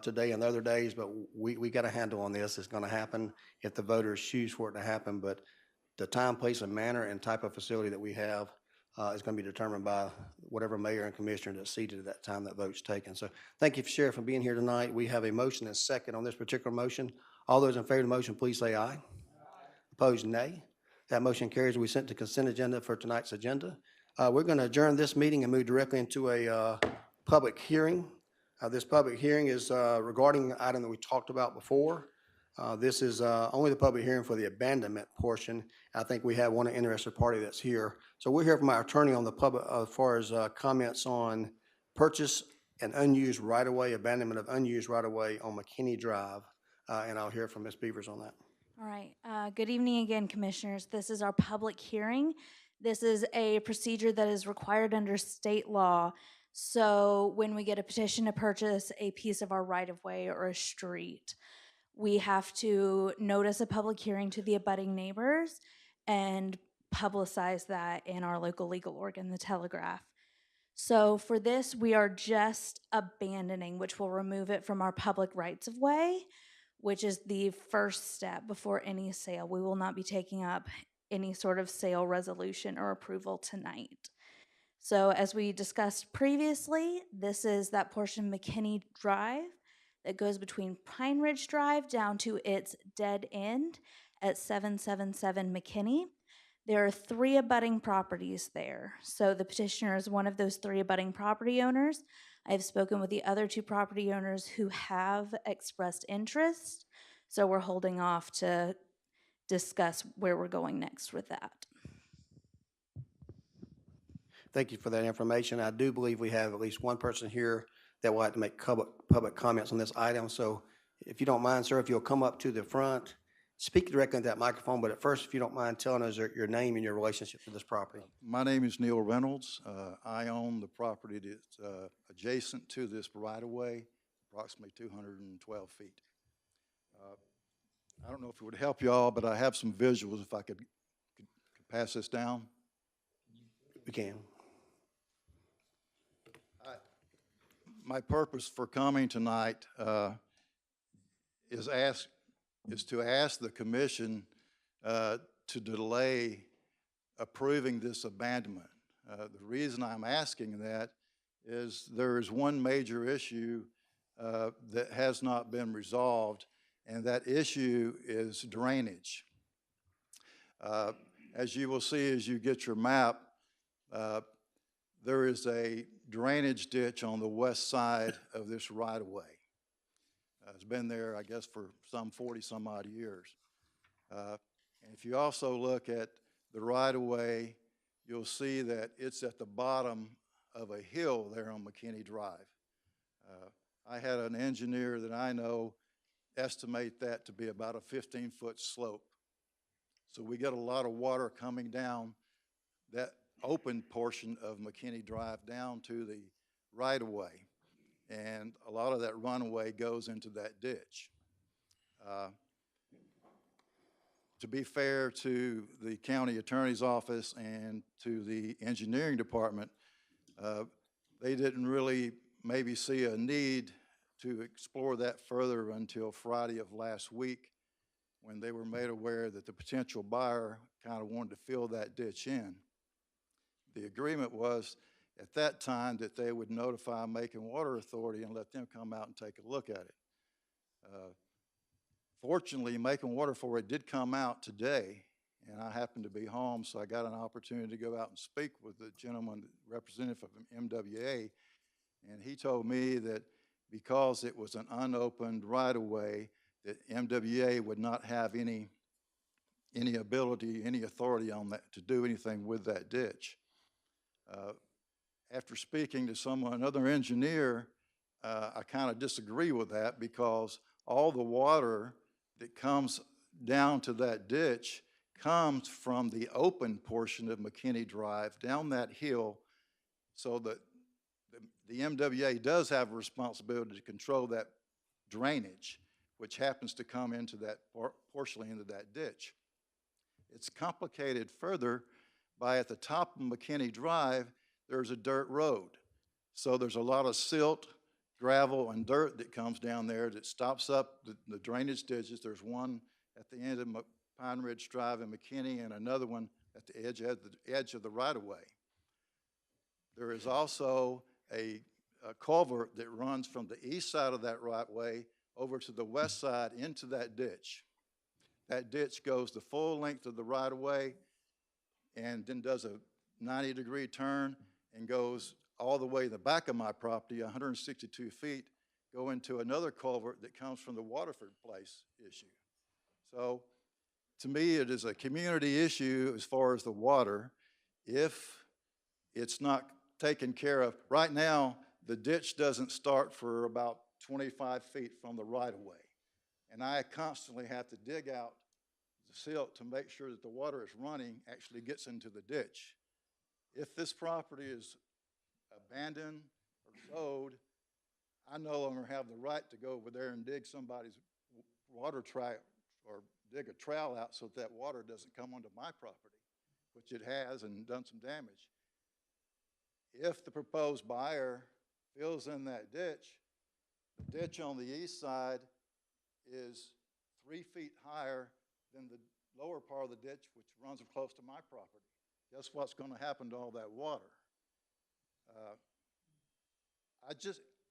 today and other days, but we got a handle on this. It's going to happen if the voters choose for it to happen. But the time, place, and manner and type of facility that we have is going to be determined by whatever mayor and commissioner that's seated at that time that vote's taken. So thank you, Sheriff, for being here tonight. We have a motion and second on this particular motion. All those in favor of the motion, please say aye. Opposed, nay. That motion carries. We sent the consent agenda for tonight's agenda. We're going to adjourn this meeting and move directly into a public hearing. This public hearing is regarding the item that we talked about before. This is only the public hearing for the abandonment portion. I think we have one interested party that's here. So we'll hear from our attorney on the public as far as comments on purchase and unused right-of-way, abandonment of unused right-of-way on McKinney Drive. And I'll hear from Ms. Beavers on that. All right. Good evening again, Commissioners. This is our public hearing. This is a procedure that is required under state law. So when we get a petition to purchase a piece of our right-of-way or a street, we have to notice a public hearing to the abutting neighbors and publicize that in our local legal organ, the Telegraph. So for this, we are just abandoning, which will remove it from our public rights-of-way, which is the first step before any sale. We will not be taking up any sort of sale resolution or approval tonight. So as we discussed previously, this is that portion of McKinney Drive that goes between Pine Ridge Drive down to its dead end at 777 McKinney. There are 3 abutting properties there. So the petitioner is one of those 3 abutting property owners. I've spoken with the other 2 property owners who have expressed interest. So we're holding off to discuss where we're going next with that. Thank you for that information. I do believe we have at least one person here that will have to make public comments on this item. So if you don't mind, sir, if you'll come up to the front, speak directly into that microphone, but at first, if you don't mind telling us your name and your relationship to this property. My name is Neil Reynolds. I own the property that's adjacent to this right-of-way, approximately 212 feet. I don't know if it would help y'all, but I have some visuals if I could pass this down. We can. My purpose for coming tonight is to ask the commission to delay approving this abandonment. The reason I'm asking that is there is one major issue that has not been resolved, and that issue is drainage. As you will see as you get your map, there is a drainage ditch on the west side of this right-of-way. It's been there, I guess, for some 40-some odd years. And if you also look at the right-of-way, you'll see that it's at the bottom of a hill there on McKinney Drive. I had an engineer that I know estimate that to be about a 15-foot slope. So we get a lot of water coming down that open portion of McKinney Drive down to the right-of-way. And a lot of that runaway goes into that ditch. To be fair to the county attorney's office and to the engineering department, they didn't really maybe see a need to explore that further until Friday of last week, when they were made aware that the potential buyer kind of wanted to fill that ditch in. The agreement was at that time that they would notify Macon Water Authority and let them come out and take a look at it. Fortunately, Macon Water Authority did come out today, and I happened to be home, so I got an opportunity to go out and speak with the gentleman, representative of MWA, and he told me that because it was an unopened right-of-way, that MWA would not have any ability, any authority on that to do anything with that ditch. After speaking to another engineer, I kind of disagree with that, because all the water that comes down to that ditch comes from the open portion of McKinney Drive down that hill, so that the MWA does have a responsibility to control that drainage, which happens to come into that partially into that ditch. It's complicated further by at the top of McKinney Drive, there's a dirt road. So there's a lot of silt, gravel, and dirt that comes down there that stops up the drainage ditches. There's one at the end of Pine Ridge Drive in McKinney and another one at the edge of the right-of-way. There is also a culvert that runs from the east side of that right-of-way over to the west side into that ditch. That ditch goes the full length of the right-of-way and then does a 90-degree turn and goes all the way to the back of my property, 162 feet, go into another culvert that comes from the Waterford Place issue. So to me, it is a community issue as far as the water. If it's not taken care of, right now, the ditch doesn't start for about 25 feet from the right-of-way. And I constantly have to dig out the silt to make sure that the water is running actually gets into the ditch. If this property is abandoned or sold, I no longer have the right to go over there and dig somebody's water track or dig a trail out so that water doesn't come onto my property, which it has and done some damage. If the proposed buyer fills in that ditch, the ditch on the east side is 3 feet higher than the lower part of the ditch, which runs close to my property. Guess what's going to happen to all that water?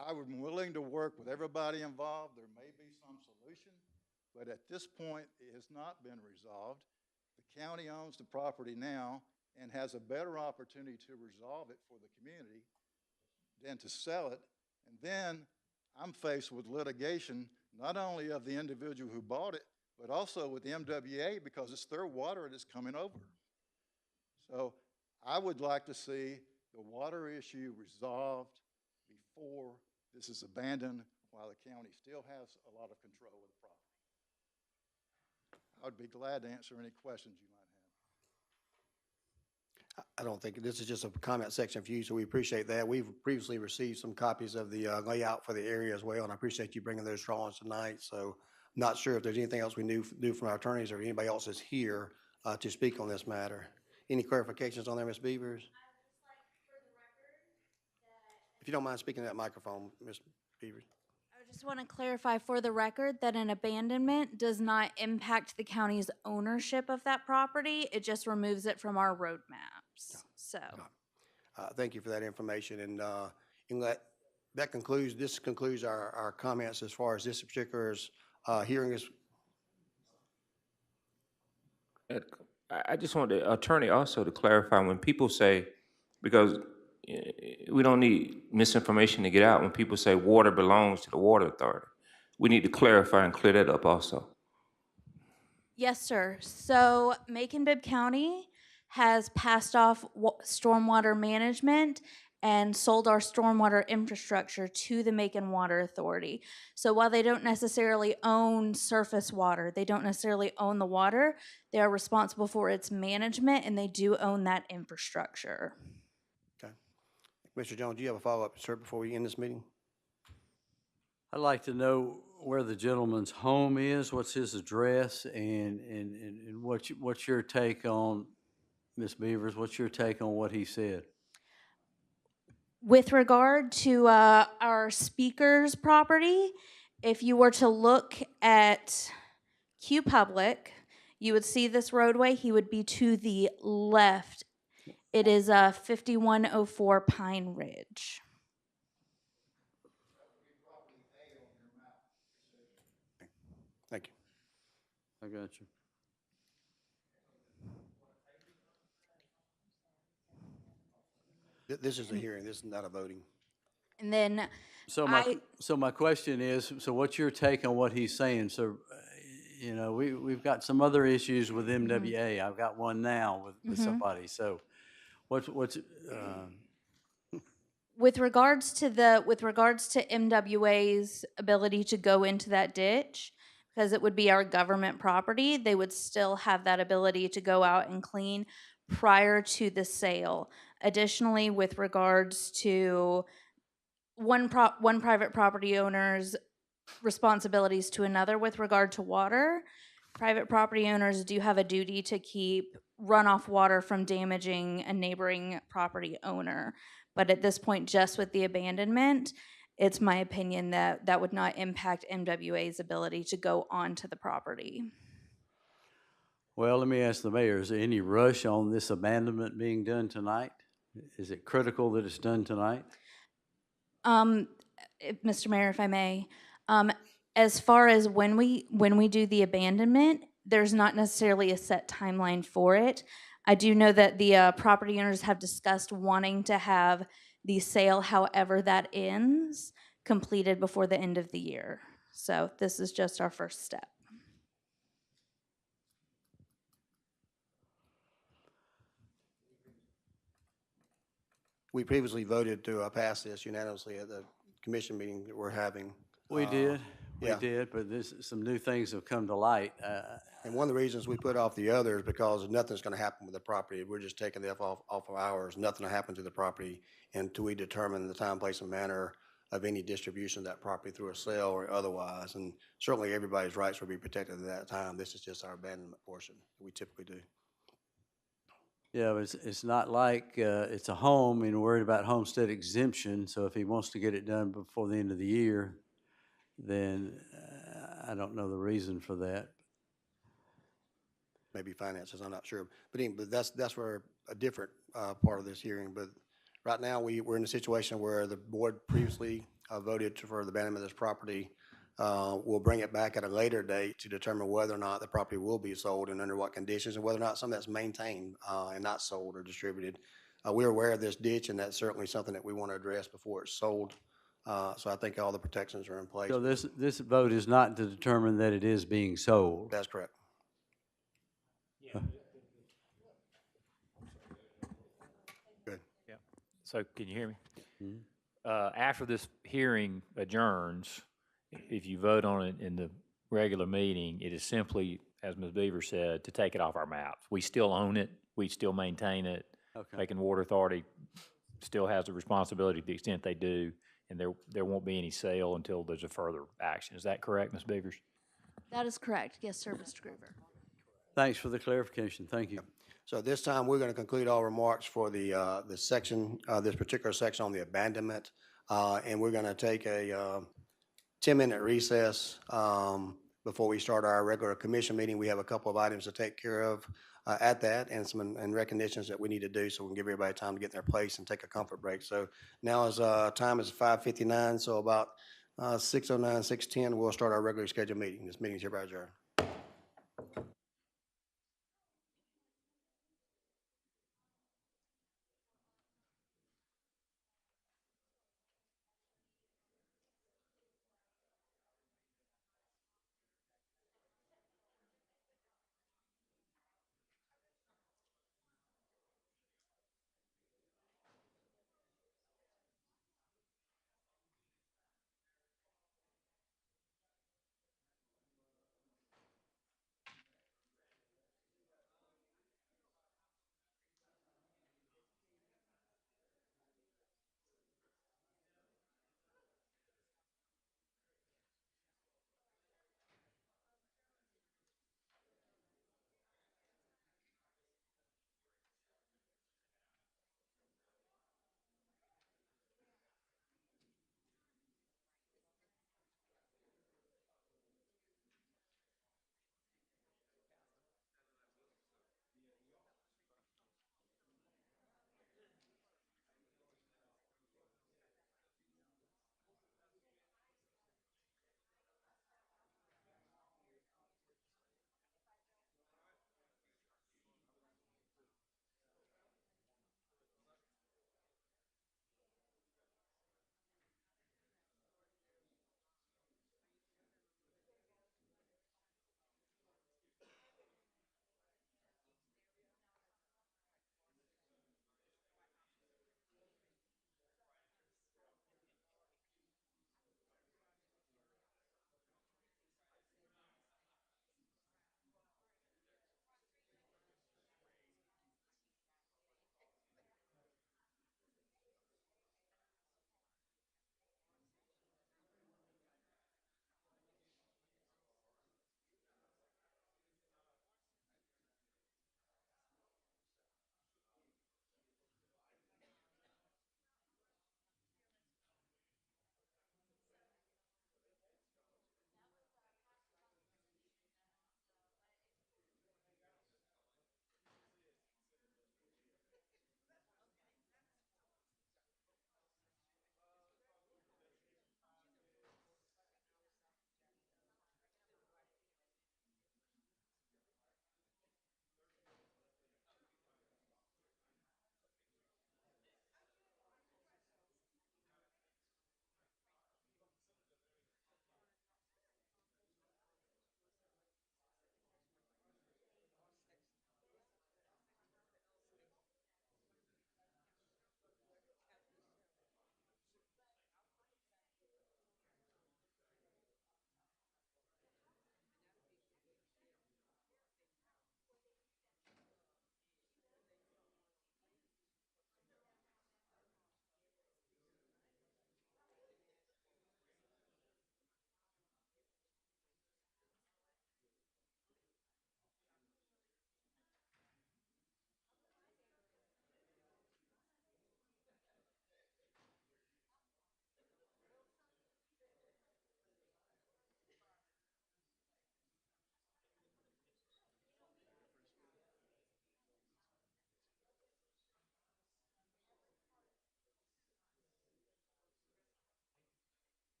I'm willing to work with everybody involved. There may be some solution, but at this point, it has not been resolved. The county owns the property now and has a better opportunity to resolve it for the community than to sell it. And then I'm faced with litigation, not only of the individual who bought it, but also with the MWA because it's their water that's coming over. So I would like to see the water issue resolved before this is abandoned while the county still has a lot of control of the property. I would be glad to answer any questions you might have. I don't think, this is just a comment section for you, so we appreciate that. We've previously received some copies of the layout for the area as well, and I appreciate you bringing those drawings tonight. So not sure if there's anything else we do from our attorneys or anybody else is here to speak on this matter. Any clarifications on there, Ms. Beavers? If you don't mind speaking to that microphone, Ms. Beavers. I just want to clarify for the record that an abandonment does not impact the county's ownership of that property. It just removes it from our road maps. So, Thank you for that information, and this concludes our comments as far as this particular hearing is. I just want the attorney also to clarify when people say, because we don't need misinformation to get out, when people say water belongs to the water authority. We need to clarify and clear that up also. yes, sir. So Macon-Bibb County has passed off stormwater management and sold our stormwater infrastructure to the Macon Water Authority. So while they don't necessarily own surface water, they don't necessarily own the water, they are responsible for its management and they do own that infrastructure. Okay. Mr. Jones, do you have a follow-up, sir, before we end this meeting? I'd like to know where the gentleman's home is, what's his address, and what's your take on, Ms. Beavers, what's your take on what he said? With regard to our speaker's property, if you were to look at Q Public, you would see this roadway. He would be to the left. It is 5104 Pine Ridge. Thank you. I got you. This is a hearing. This is not a voting. And then So my question is, so what's your take on what he's saying? So, you know, we've got some other issues with MWA. I've got one now with somebody. So what's with regards to MWA's ability to go into that ditch, because it would be our government property, they would still have that ability to go out and clean prior to the sale. Additionally, with regards to one private property owner's responsibilities to another with regard to water, private property owners do have a duty to keep runoff water from damaging a neighboring property owner. But at this point, just with the abandonment, it's my opinion that that would not impact MWA's ability to go onto the property. Well, let me ask the mayor, is there any rush on this abandonment being done tonight? Is it critical that it's done tonight? Mr. Mayor, if I may, as far as when we do the abandonment, there's not necessarily a set timeline for it. I do know that the property owners have discussed wanting to have the sale, however that ends, completed before the end of the year. So this is just our first step. We previously voted to pass this unanimously at the commission meeting that we're having. We did, yeah. but some new things have come to light. And one of the reasons we put off the other is because nothing's going to happen with the property. We're just taking the off of ours. Nothing will happen to the property until we determine the time, place, and manner of any distribution of that property through a sale or otherwise. And certainly everybody's rights will be protected at that time. This is just our abandonment portion that we typically do. Yeah, but it's not like it's a home and worried about homestead exemption. So if he wants to get it done before the end of the year, then I don't know the reason for that. maybe finances, I'm not sure. But that's where a different, part of this hearing. But right now, we're in a situation where the board previously, voted for the abandonment of this property. We'll bring it back at a later date to determine whether or not the property will be sold and under what conditions, and whether or not some that's maintained, and not sold or distributed. We're aware of this ditch, and that's certainly something that we want to address before it's sold. So I think all the protections are in place. So this vote is not to determine that it is being sold. That's correct. Good. Yeah. So can you hear me? Mhm. After this hearing adjourns, if you vote on it in the regular meeting, it is simply, as Ms. Beaver said, to take it off our maps. We still own it. We still maintain it. Okay. Macon Water Authority still has the responsibility to the extent they do, and there won't be any sale until there's a further action. Is that correct, Ms. Beavers? That is correct. Yes, sir, Mr. Groover. Thanks for the clarification. Thank you. So this time, we're going to conclude all remarks for the section, this particular section on the abandonment. And we're going to take a 10-minute recess before we start our regular commission meeting. We have a couple of items to take care of at that, and and recognitions that we need to do, so we can give everybody time to get in their place and take a comfort break. So now time is 5:59, so about 6:09, 6:10, we'll start our regularly scheduled meeting. This meeting is hereby adjourned.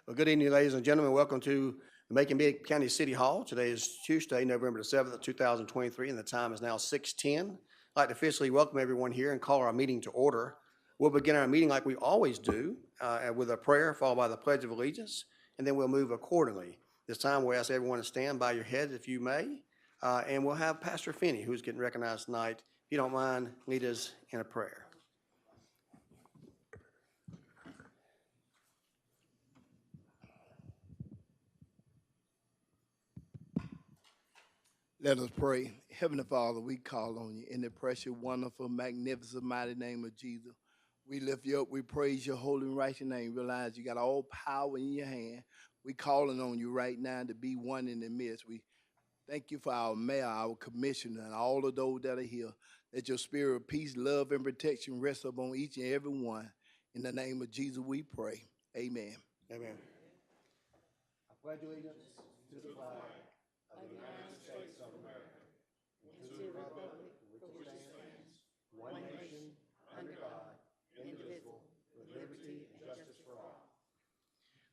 Well, good evening, ladies and gentlemen. Welcome to the Macon-Bibb County City Hall. Today is Tuesday, November the 7th, 2023, and the time is now 6:10. I'd like to officially welcome everyone here and call our meeting to order. We'll begin our meeting like we always do, with a prayer followed by the Pledge of Allegiance, and then we'll move accordingly. This time, we'll ask everyone to stand by your heads if you may, and we'll have Pastor Finney, who's getting recognized tonight. If you don't mind, lead us in a prayer. Let us pray. Heavenly Father, we call on you in the precious, wonderful, magnificent, mighty name of Jesus. We lift you up. We praise your holy and righteous name. Realize you got all power in your hand. We calling on you right now to be one in the midst. We thank you for our mayor, our commissioner, and all of those that are here. Let your spirit of peace, love, and protection rest upon each and every one. In the name of Jesus, we pray. Amen. Amen. I pledge allegiance to the flag of the United States of America, and to the republic for which it stands, one nation, under God, indivisible, with liberty and justice for all.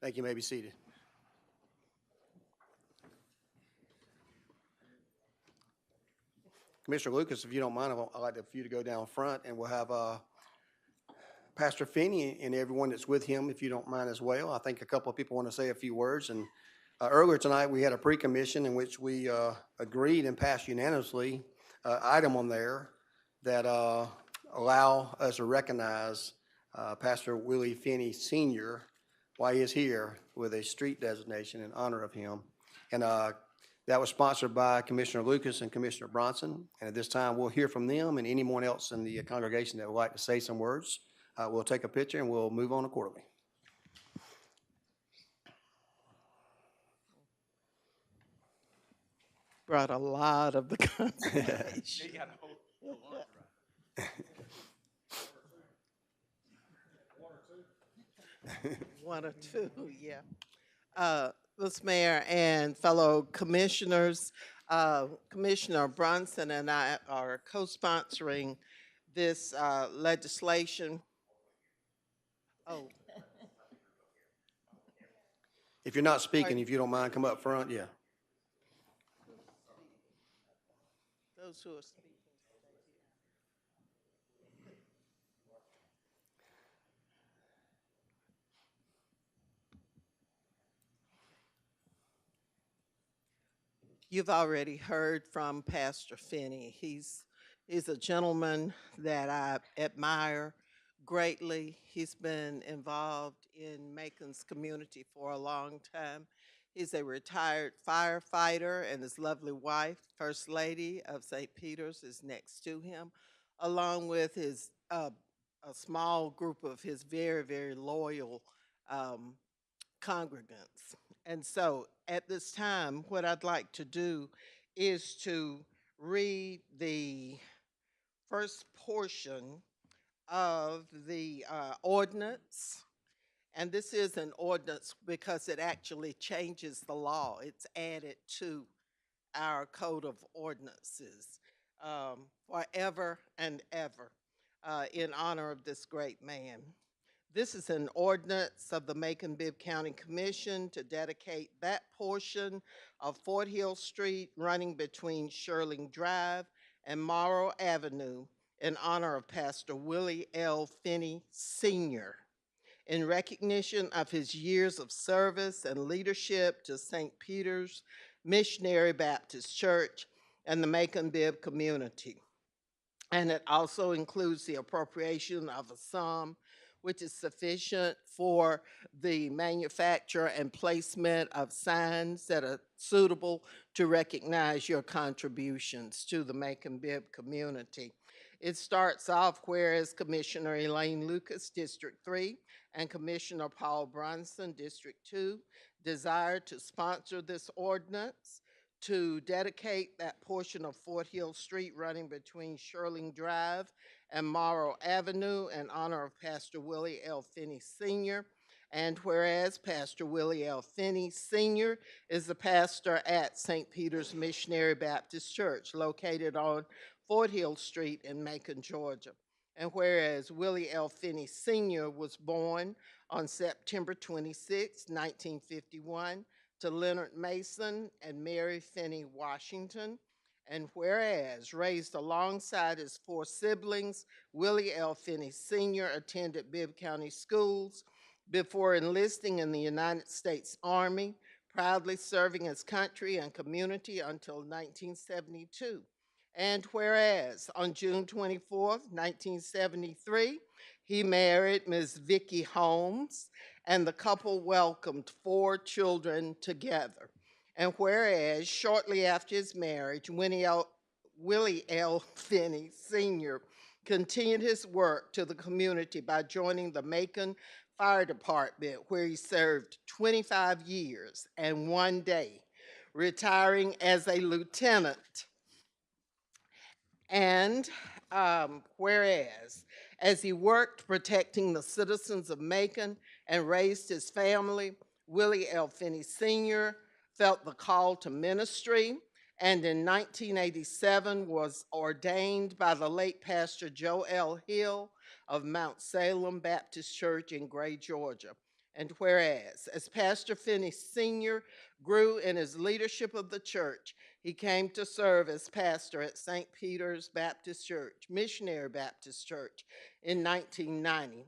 Thank you. You may be seated. Commissioner Lucas, if you don't mind, I'd like for you to go down front, and we'll have Pastor Finney and everyone that's with him, if you don't mind as well. I think a couple of people want to say a few words. And earlier tonight, we had a pre-commission in which we agreed and passed unanimously item on there that allow us to recognize Pastor Willie Finney Sr. while he is here with a street designation in honor of him. And that was sponsored by Commissioner Lucas and Commissioner Bronson. And at this time, we'll hear from them and anyone else in the congregation that would like to say some words. We'll take a picture and we'll move on accordingly. Brought a lot of the congregation. One or two, yeah. Mr. Mayor and fellow commissioners, Commissioner Brunson and I are co-sponsoring this legislation. Oh. If you're not speaking, if you don't mind, come up front, yeah. Those who are speaking. You've already heard from Pastor Finney. He's a gentleman that I admire greatly. He's been involved in Macon's community for a long time. He's a retired firefighter, and his lovely wife, First Lady of St. Peter's, is next to him, along with his a small group of his very, very loyal congregants. And so at this time, what I'd like to do is to read the first portion of the ordinance. And this is an ordinance because it actually changes the law. It's added to our code of ordinances forever and ever in honor of this great man. This is an ordinance of the Macon-Bibb County Commission to dedicate that portion of Fort Hill Street running between Shirling Drive and Morrow Avenue in honor of Pastor Willie L. Finney Sr. in recognition of his years of service and leadership to St. Peter's Missionary Baptist Church and the Macon-Bibb community. And it also includes the appropriation of a sum which is sufficient for the manufacture and placement of signs that are suitable to recognize your contributions to the Macon-Bibb community. It starts off whereas Commissioner Elaine Lucas, District 3, and Commissioner Paul Bronson, District 2, desire to sponsor this ordinance to dedicate that portion of Fort Hill Street running between Shirling Drive and Morrow Avenue in honor of Pastor Willie L. Finney Sr. And whereas Pastor Willie L. Finney Sr. is the pastor at St. Peter's Missionary Baptist Church located on Fort Hill Street in Macon, Georgia. And whereas Willie L. Finney Sr. was born on September 26, 1951, to Leonard Mason and Mary Finney Washington. And whereas raised alongside his four siblings, Willie L. Finney Sr. attended Bibb County schools before enlisting in the United States Army, proudly serving his country and community until 1972. And whereas on June 24th, 1973, he married Ms. Vicki Holmes, and the couple welcomed 4 children together. And whereas shortly after his marriage, Willie L. Finney Sr. continued his work to the community by joining the Macon Fire Department, where he served 25 years and 1 day, retiring as a lieutenant. And whereas, as he worked protecting the citizens of Macon and raised his family, Willie L. Finney Sr. felt the call to ministry, and in 1987 was ordained by the late Pastor Joe L. Hill of Mount Salem Baptist Church in Gray, Georgia. And whereas, as Pastor Finney Sr. grew in his leadership of the church, he came to serve as pastor at St. Peter's Baptist Church, Missionary Baptist Church, in 1990.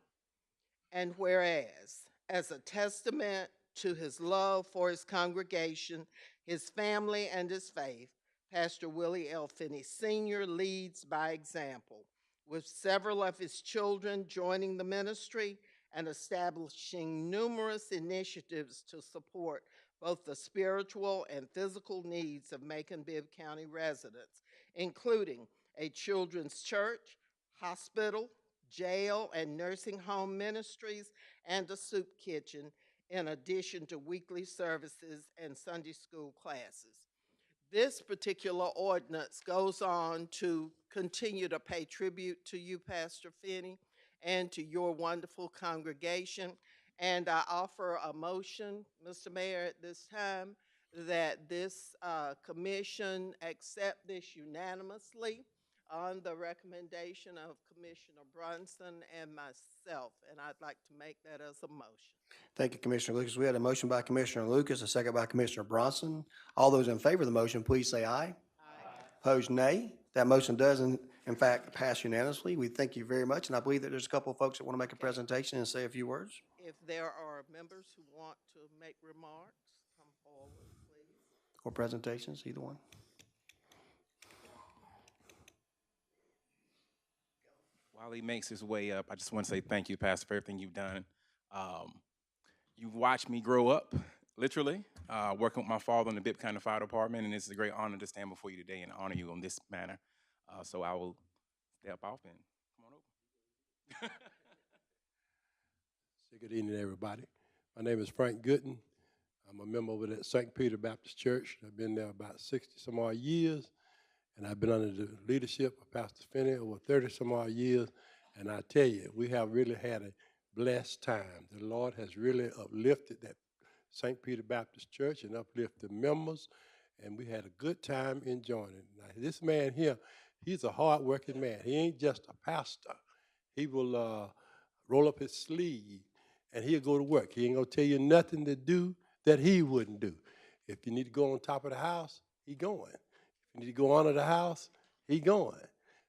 And whereas, as a testament to his love for his congregation, his family, and his faith, Pastor Willie L. Finney Sr. leads by example, with several of his children joining the ministry and establishing numerous initiatives to support both the spiritual and physical needs of Macon-Bibb County residents, including a children's church, hospital, jail, and nursing home ministries, and a soup kitchen, in addition to weekly services and Sunday school classes. This particular ordinance goes on to continue to pay tribute to you, Pastor Finney, and to your wonderful congregation. And I offer a motion, Mr. Mayor, at this time, that this commission accept this unanimously on the recommendation of Commissioner Brunson and myself. And I'd like to make that as a motion. Thank you, Commissioner Lucas. We had a motion by Commissioner Lucas, a second by Commissioner Bronson. All those in favor of the motion, please say aye. Aye. Opposed, nay. That motion does, in fact, pass unanimously. We thank you very much, and I believe that there's a couple of folks that want to make a presentation and say a few words. If there are members who want to make remarks, come forward, please. Or presentations, either one. While he makes his way up, I just want to say thank you, Pastor, for everything you've done. You've watched me grow up, literally, working with my father in the Bibb County Fire Department, and it's a great honor to stand before you today and honor you on this manner. So I will step off and come on over. Good evening, everybody. My name is Frank Gooden. I'm a member over at St. Peter Baptist Church. I've been there about 60 some odd years, and I've been under the leadership of Pastor Finney over 30 some odd years. And I tell you, we have really had a blessed time. The Lord has really uplifted that St. Peter Baptist Church and uplifted members, and we had a good time enjoying it. Now, this man here, he's a hard-working man. He ain't just a pastor. He will roll up his sleeve, and he'll go to work. He ain't gonna tell you nothing to do that he wouldn't do. If you need to go on top of the house, he going. If you need to go under the house, he going.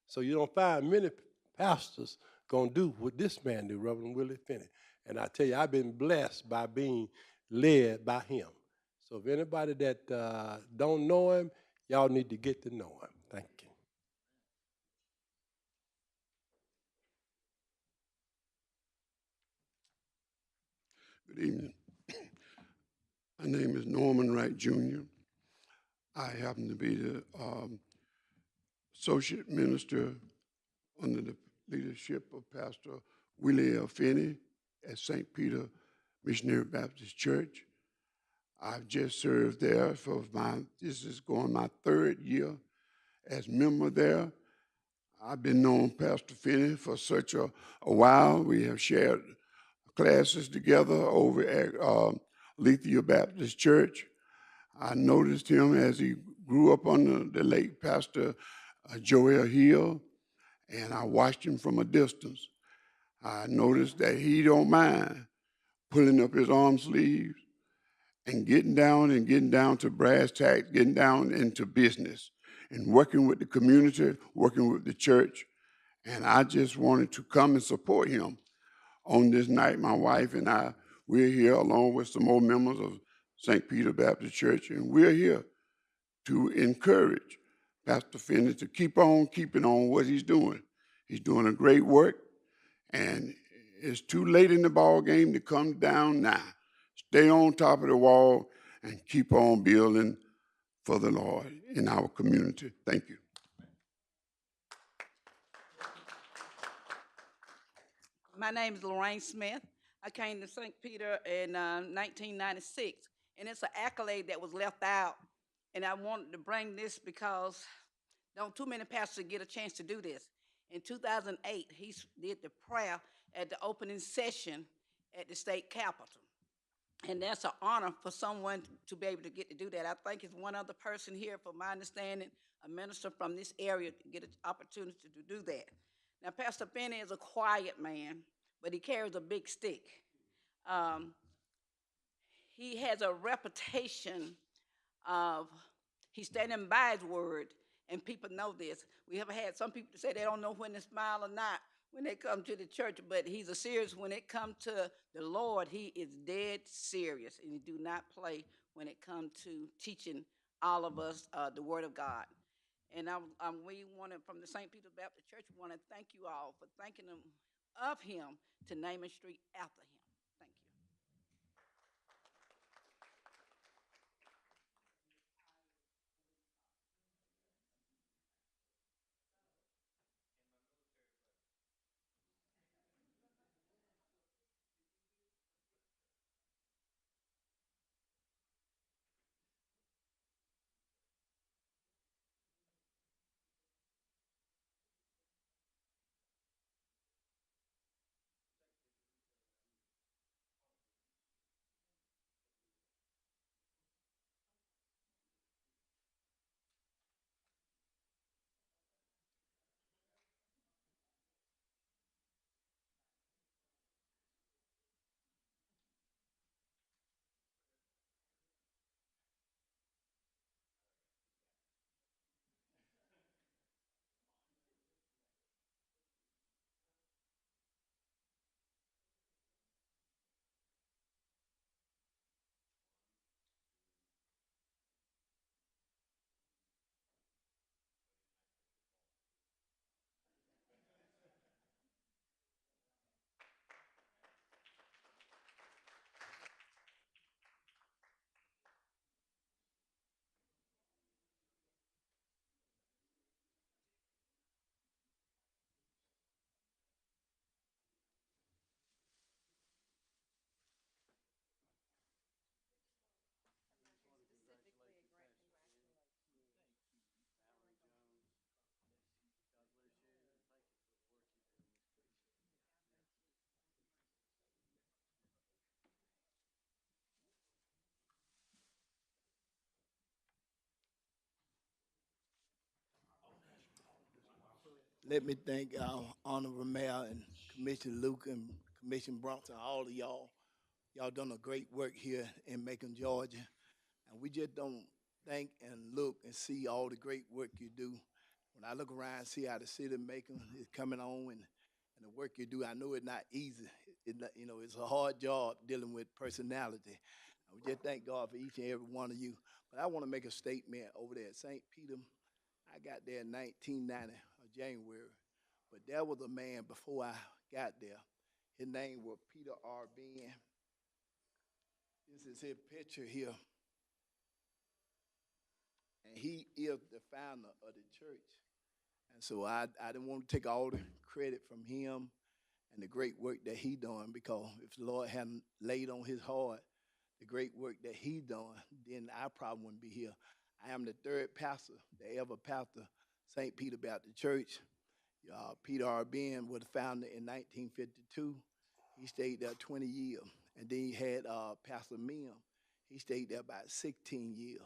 So you don't find many pastors gonna do what this man do, Reverend Willie Finney. And I tell you, I've been blessed by being led by him. So if anybody that don't know him, y'all need to get to know him. Thank you. Good evening. My name is Norman Wright Jr. I happen to be the associate minister under the leadership of Pastor Willie L. Finney at St. Peter Missionary Baptist Church. I've just served there for this is going my 3rd year as member there. I've been knowing Pastor Finney for such a while. We have shared classes together over at Lethia Baptist Church. I noticed him as he grew up under the late Pastor Joel Hill, and I watched him from a distance. I noticed that he don't mind pulling up his arm sleeves and getting down to brass tacks, getting down into business and working with the community, working with the church. And I just wanted to come and support him on this night. My wife and I, we're here along with some more members of St. Peter Baptist Church, and we're here to encourage Pastor Finney to keep on keeping on what he's doing. He's doing a great work, and it's too late in the ball game to come down now. Stay on top of the wall and keep on building for the Lord in our community. Thank you. My name is Lorraine Smith. I came to St. Peter in 1996, and it's an accolade that was left out. And I wanted to bring this because don't too many pastors get a chance to do this. In 2008, he did the prayer at the opening session at the state capitol. And that's an honor for someone to be able to get to do that. I think it's one other person here, from my understanding, a minister from this area, to get an opportunity to do that. Now, Pastor Finney is a quiet man, but he carries a big stick. He has a reputation of he's standing by his word, and people know this. We have had some people say they don't know when to smile or not when they come to the church, but he's a serious. When it comes to the Lord, he is dead serious, and he do not play when it comes to teaching all of us the word of God. And we wanted, from the St. Peter Baptist Church, we want to thank you all for thanking him of him to name a street after him. Thank you. Let me thank our honorable mayor and Commissioner Luke and Commissioner Bronson, all of y'all. Y'all done a great work here in Macon, Georgia. And we just don't think and look and see all the great work you do. When I look around and see how the city of Macon is coming on and the work you do, I know it's not easy. It's a hard job dealing with personality. And we just thank God for each and every one of you. But I want to make a statement over there at St. Peter. I got there in 1990, January. But there was a man before I got there. His name was Peter R. Ben. This is his picture here. And he is the founder of the church. And so I didn't want to take all the credit from him and the great work that he done, because if the Lord hadn't laid on his heart the great work that he done, then I probably wouldn't be here. I am the third pastor that ever pastored St. Peter Baptist Church. Peter R. Ben was founded in 1952. He stayed there 20 years. And then he had Pastor Mim. He stayed there about 16 years.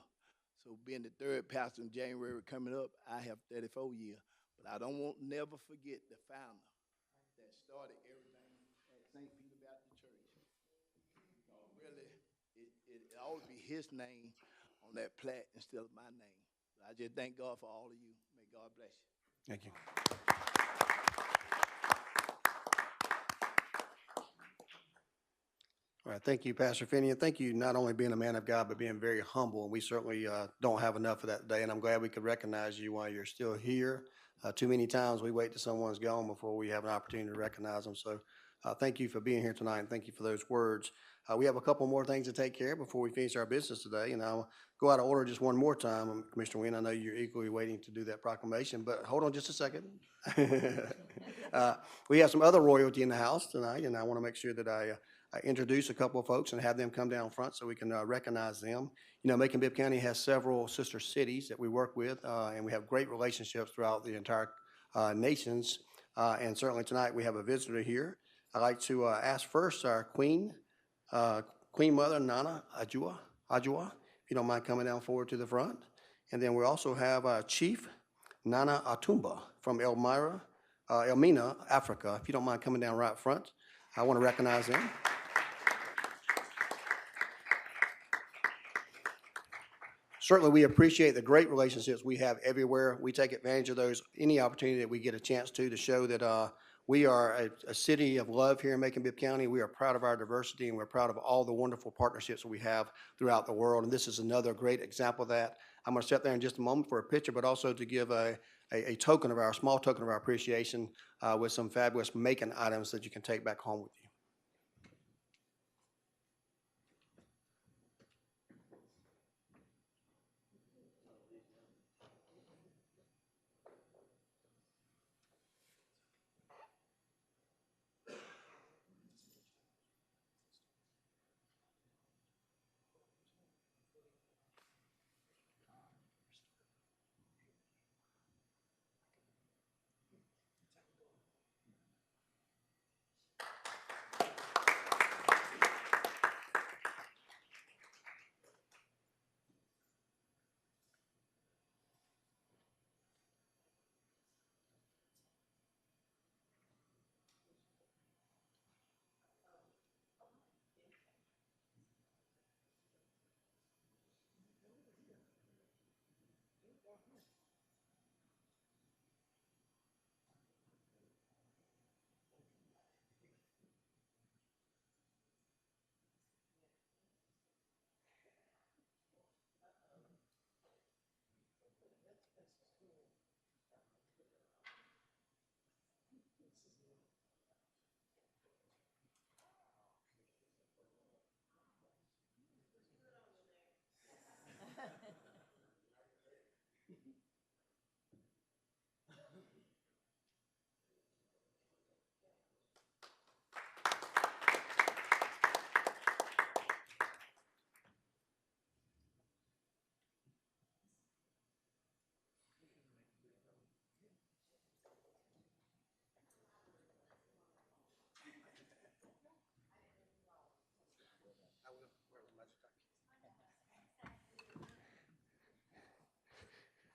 So being the third pastor in January coming up, I have 34 years. But I don't want never forget the founder that started everything at St. Peter Baptist Church. Really, it ought to be his name on that plaque instead of my name. I just thank God for all of you. May God bless you. Thank you. All right, thank you, Pastor Finney, and thank you not only being a man of God, but being very humble. And we certainly don't have enough of that today, and I'm glad we could recognize you while you're still here. Too many times we wait till someone's gone before we have an opportunity to recognize them. So thank you for being here tonight, and thank you for those words. We have a couple more things to take care of before we finish our business today, and I'll go out of order just one more time. Commissioner Wynn, I know you're equally waiting to do that proclamation, but hold on just a second. We have some other royalty in the house tonight, and I want to make sure that I introduce a couple of folks and have them come down front so we can recognize them. You know, Macon-Bibb County has several sister cities that we work with, and we have great relationships throughout the entire nations. And certainly tonight we have a visitor here. I'd like to ask first our Queen Mother Nana Ajua, if you don't mind coming down forward to the front. And then we also have Chief Nana Atumba from Elmina, Africa. If you don't mind coming down right front, I want to recognize them. Certainly, we appreciate the great relationships we have everywhere. We take advantage of those, any opportunity that we get a chance to show that we are a city of love here in Macon-Bibb County. We are proud of our diversity, and we're proud of all the wonderful partnerships that we have throughout the world. And this is another great example of that. I'm going to sit there in just a moment for a picture, but also to give a small token of our appreciation with some fabulous Macon items that you can take back home with you.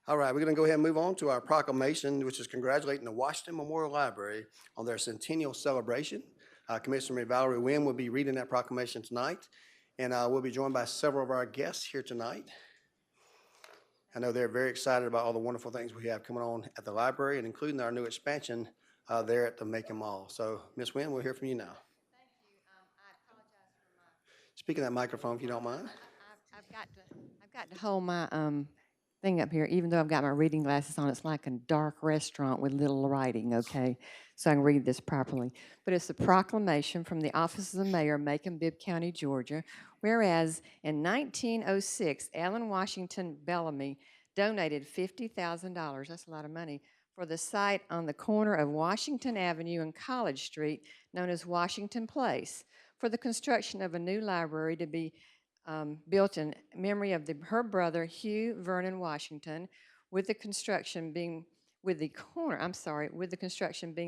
All right, we're going to go ahead and move on to our proclamation, which is congratulating the Washington Memorial Library on their centennial celebration. Commissioner Valerie Wynn will be reading that proclamation tonight, and we'll be joined by several of our guests here tonight. I know they're very excited about all the wonderful things we have coming on at the library, and including our new expansion there at the Macon Mall. So, Ms. Wynn, we'll hear from you now. Thank you. I apologize for my. Speak in that microphone if you don't mind. I've got to hold my thing up here, even though I've got my reading glasses on. It's like a dark restaurant with little writing, okay? So I can read this properly. But it's a proclamation from the Office of the Mayor, Macon-Bibb County, Georgia. Whereas in 1906, Alan Washington Bellamy donated $50,000, that's a lot of money, for the site on the corner of Washington Avenue and College Street, known as Washington Place, for the construction of a new library to be built in memory of her brother Hugh Vernon Washington, with the construction being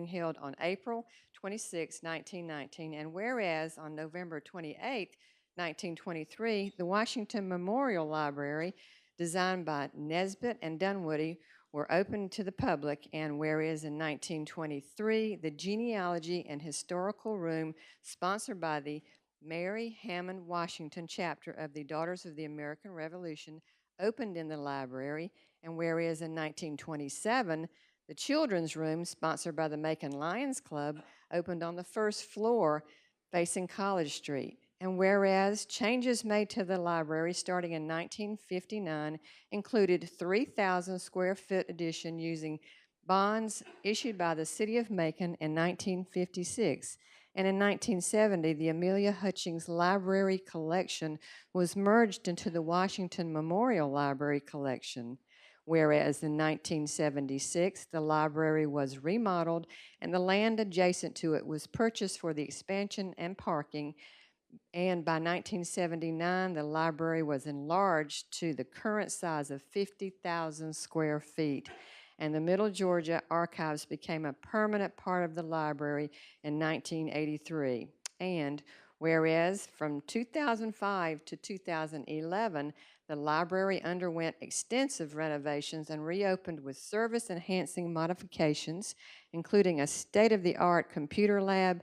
held on April 26, 1919, and whereas on November 28, 1923, the Washington Memorial Library, designed by Nesbitt and Dunwoody, were opened to the public, and whereas in 1923, the Genealogy and Historical Room, sponsored by the Mary Hammond Washington chapter of the Daughters of the American Revolution, opened in the library, and whereas in 1927, the Children's Room, sponsored by the Macon Lions Club, opened on the first floor facing College Street. And whereas changes made to the library starting in 1959 included 3,000 square foot addition using bonds issued by the City of Macon in 1956. And in 1970, the Amelia Hutchings Library Collection was merged into the Washington Memorial Library Collection. Whereas in 1976, the library was remodeled and the land adjacent to it was purchased for the expansion and parking. And by 1979, the library was enlarged to the current size of 50,000 square feet. And the Middle Georgia Archives became a permanent part of the library in 1983. And whereas from 2005 to 2011, the library underwent extensive renovations and reopened with service-enhancing modifications, including a state-of-the-art computer lab,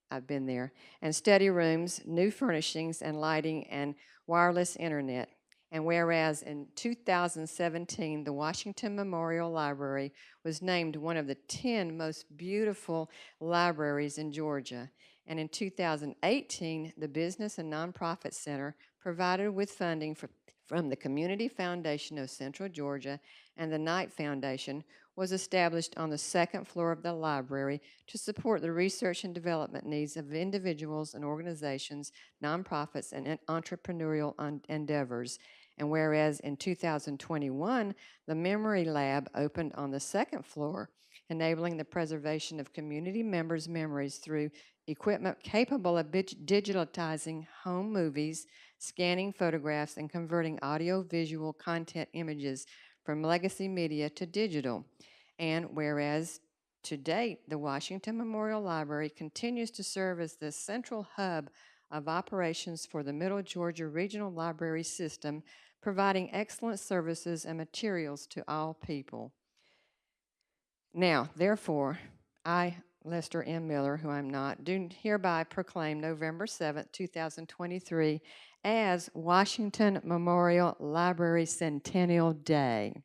I've been there, and study rooms, new furnishings and lighting, and wireless internet. And whereas in 2017, the Washington Memorial Library was named one of the 10 most beautiful libraries in Georgia. And in 2018, the Business and Nonprofit Center, provided with funding from the Community Foundation of Central Georgia and the Knight Foundation, was established on the second floor of the library to support the research and development needs of individuals and organizations, nonprofits, and entrepreneurial endeavors. And whereas in 2021, the Memory Lab opened on the second floor, enabling the preservation of community members' memories through equipment capable of digitalizing home movies, scanning photographs, and converting audio-visual content images from legacy media to digital. And whereas to date, the Washington Memorial Library continues to serve as the central hub of operations for the Middle Georgia Regional Library System, providing excellent services and materials to all people. Now, therefore, I, Lester M. Miller, who I'm not, do hereby proclaim November 7th, 2023 as Washington Memorial Library Centennial Day.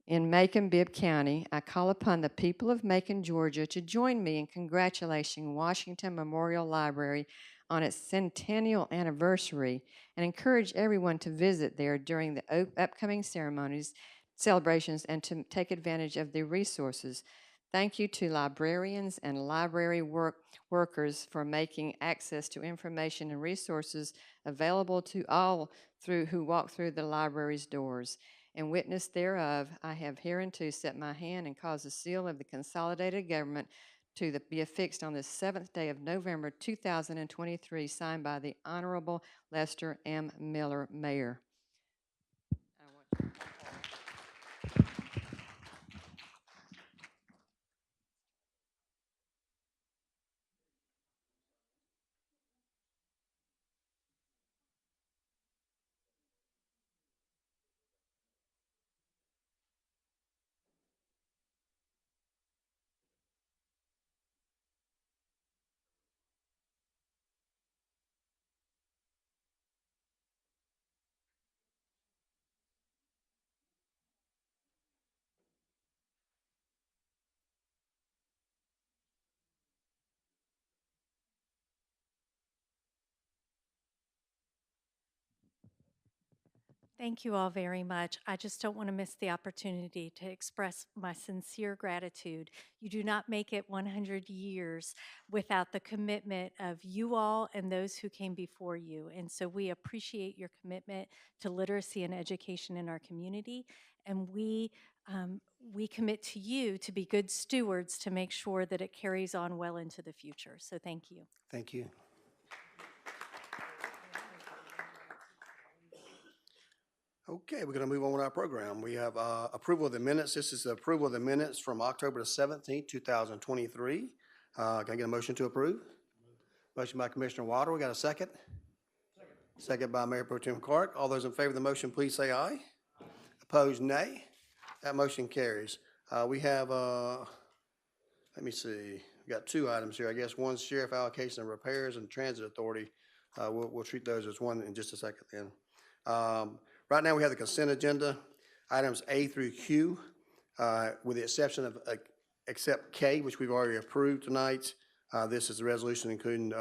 In Macon-Bibb County, I call upon the people of Macon, Georgia to join me in congratulating Washington Memorial Library on its centennial anniversary and encourage everyone to visit there during the upcoming celebrations, and to take advantage of the resources. Thank you to librarians and library workers for making access to information and resources available to all who walk through the library's doors. In witness thereof, I have hereunto set my hand and caused the seal of the consolidated government to be affixed on the 7th day of November 2023, signed by the Honorable Lester M. Miller, Mayor. Thank you all very much. I just don't want to miss the opportunity to express my sincere gratitude. You do not make it 100 years without the commitment of you all and those who came before you. And so we appreciate your commitment to literacy and education in our community. And we commit to you to be good stewards to make sure that it carries on well into the future. So thank you. Thank you. Okay, we're going to move on with our program. We have approval of the minutes. This is the approval of the minutes from October the 17th, 2023. Can I get a motion to approve? Motion by Commissioner Water. We got a second? Second by Mayor Pro Tem Clark. All those in favor of the motion, please say aye. Opposed, nay. That motion carries. We have, let me see, we got two items here. I guess one's sheriff allocation and repairs and transit authority. We'll treat those as one in just a second then. Right now, we have the consent agenda, items A through Q, with the exception of, except K, which we've already approved tonight. This is the resolution including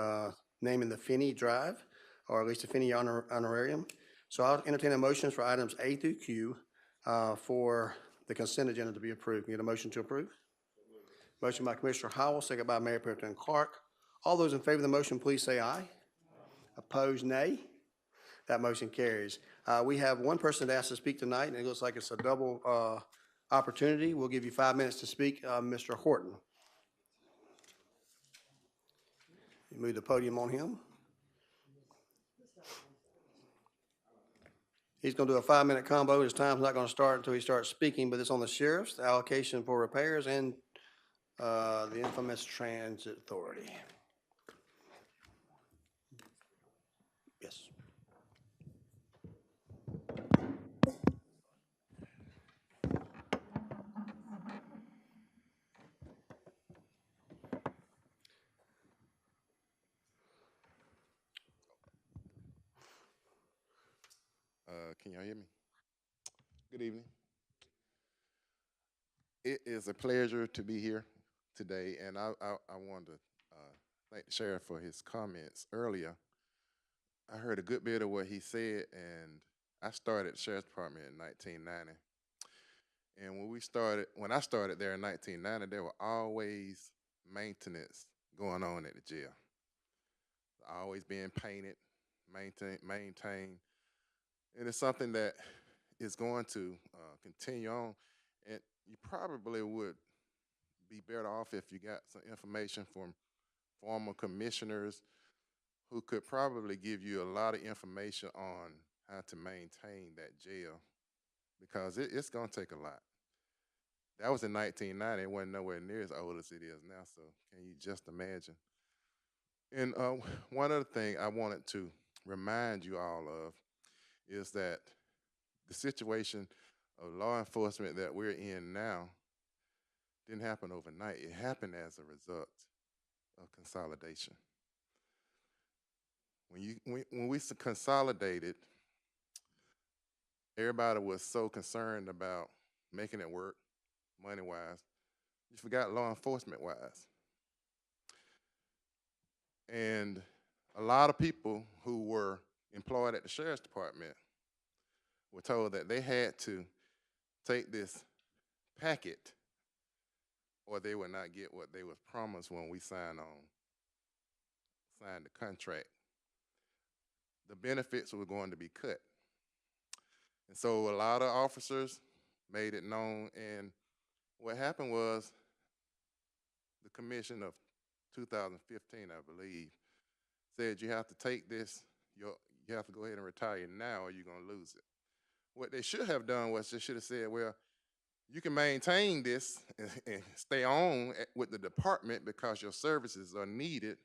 naming the Finney Drive, or at least the Finney honorarium. So I'll entertain a motion for items A through Q for the consent agenda to be approved. Can I get a motion to approve? Motion by Commissioner Howell, second by Mayor Pro Tem Clark. All those in favor of the motion, please say aye. Opposed, nay. That motion carries. We have one person that asked to speak tonight, and it looks like it's a double opportunity. We'll give you 5 minutes to speak. Mr. Horton. You move the podium on him. He's going to do a 5-minute combo. His time's not going to start until he starts speaking, but it's on the sheriff's, the allocation for repairs, and the infamous transit authority. Yes. Can y'all hear me? Good evening. It is a pleasure to be here today, and I wanted to thank the sheriff for his comments earlier. I heard a good bit of what he said, and I started the sheriff's department in 1990. And when I started there in 1990, there were always maintenance going on at the jail. Always being painted, maintained. And it's something that is going to continue on. And you probably would be better off if you got some information from former commissioners who could probably give you a lot of information on how to maintain that jail, because it's going to take a lot. That was in 1990. It wasn't nowhere near as old as it is now, so can you just imagine? And one other thing I wanted to remind you all of is that the situation of law enforcement that we're in now didn't happen overnight. It happened as a result of consolidation. When we consolidated, everybody was so concerned about making it work money-wise, you forgot law enforcement-wise. And a lot of people who were employed at the sheriff's department were told that they had to take this packet or they would not get what they was promised when we signed the contract. The benefits were going to be cut. And so a lot of officers made it known, and what happened was the commission of 2015, I believe, said you have to take this, you have to go ahead and retire now or you're going to lose it. What they should have done was they should have said, well, you can maintain this and stay on with the department because your services are needed,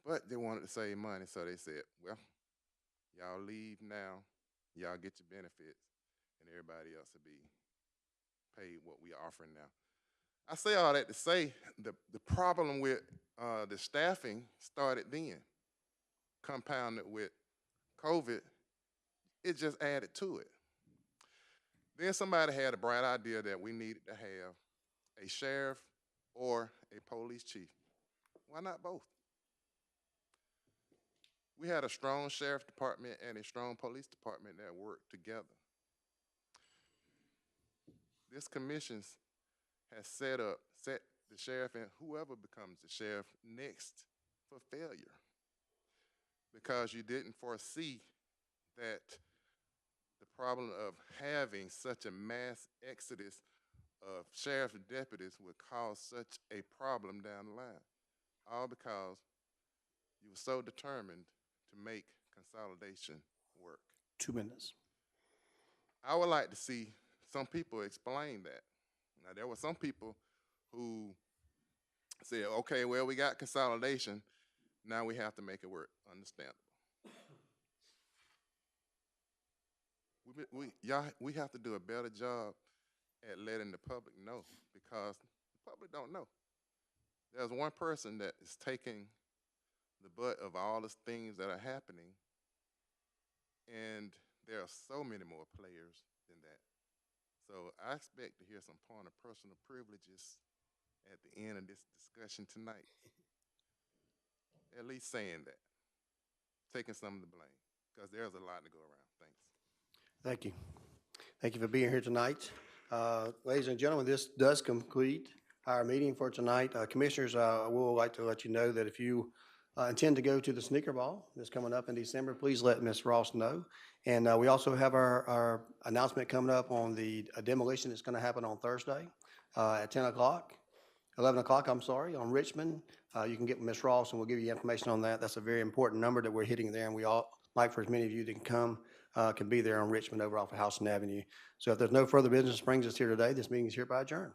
but they wanted to save money, so they said, well, y'all leave now, y'all get your benefits, and everybody else will be paid what we are offering now. I say all that to say the problem with the staffing started then, compounded with COVID. It just added to it. Then somebody had a bright idea that we needed to have a sheriff or a police chief. Why not both? We had a strong sheriff department and a strong police department that worked together. This commission has set the sheriff and whoever becomes the sheriff next for failure, because you didn't foresee that the problem of having such a mass exodus of sheriff deputies would cause such a problem down the line, all because you were so determined to make consolidation work. 2 minutes. I would like to see some people explain that. Now, there were some people who said, okay, well, we got consolidation, now we have to make it work. Understandable. we have to do a better job at letting the public know, because the public don't know. There's one person that is taking the butt of all the things that are happening, and there are so many more players than that. So I expect to hear some point of personal privileges at the end of this discussion tonight. At least saying that, taking some of the blame, because there's a lot to go around. Thanks. Thank you. Thank you for being here tonight. Ladies and gentlemen, this does complete our meeting for tonight. Commissioners, I would like to let you know that if you intend to go to the sneaker ball that's coming up in December, please let Ms. Ross know. And we also have our announcement coming up on the demolition that's going to happen on Thursday at 10 o'clock. 11 o'clock, I'm sorry, on Richmond. You can get with Ms. Ross and we'll give you information on that. That's a very important number that we're hitting there, and we all like for as many of you that can come, can be there on Richmond over off of Houston Avenue. So if there's no further business that brings us here today, this meeting is hereby adjourned.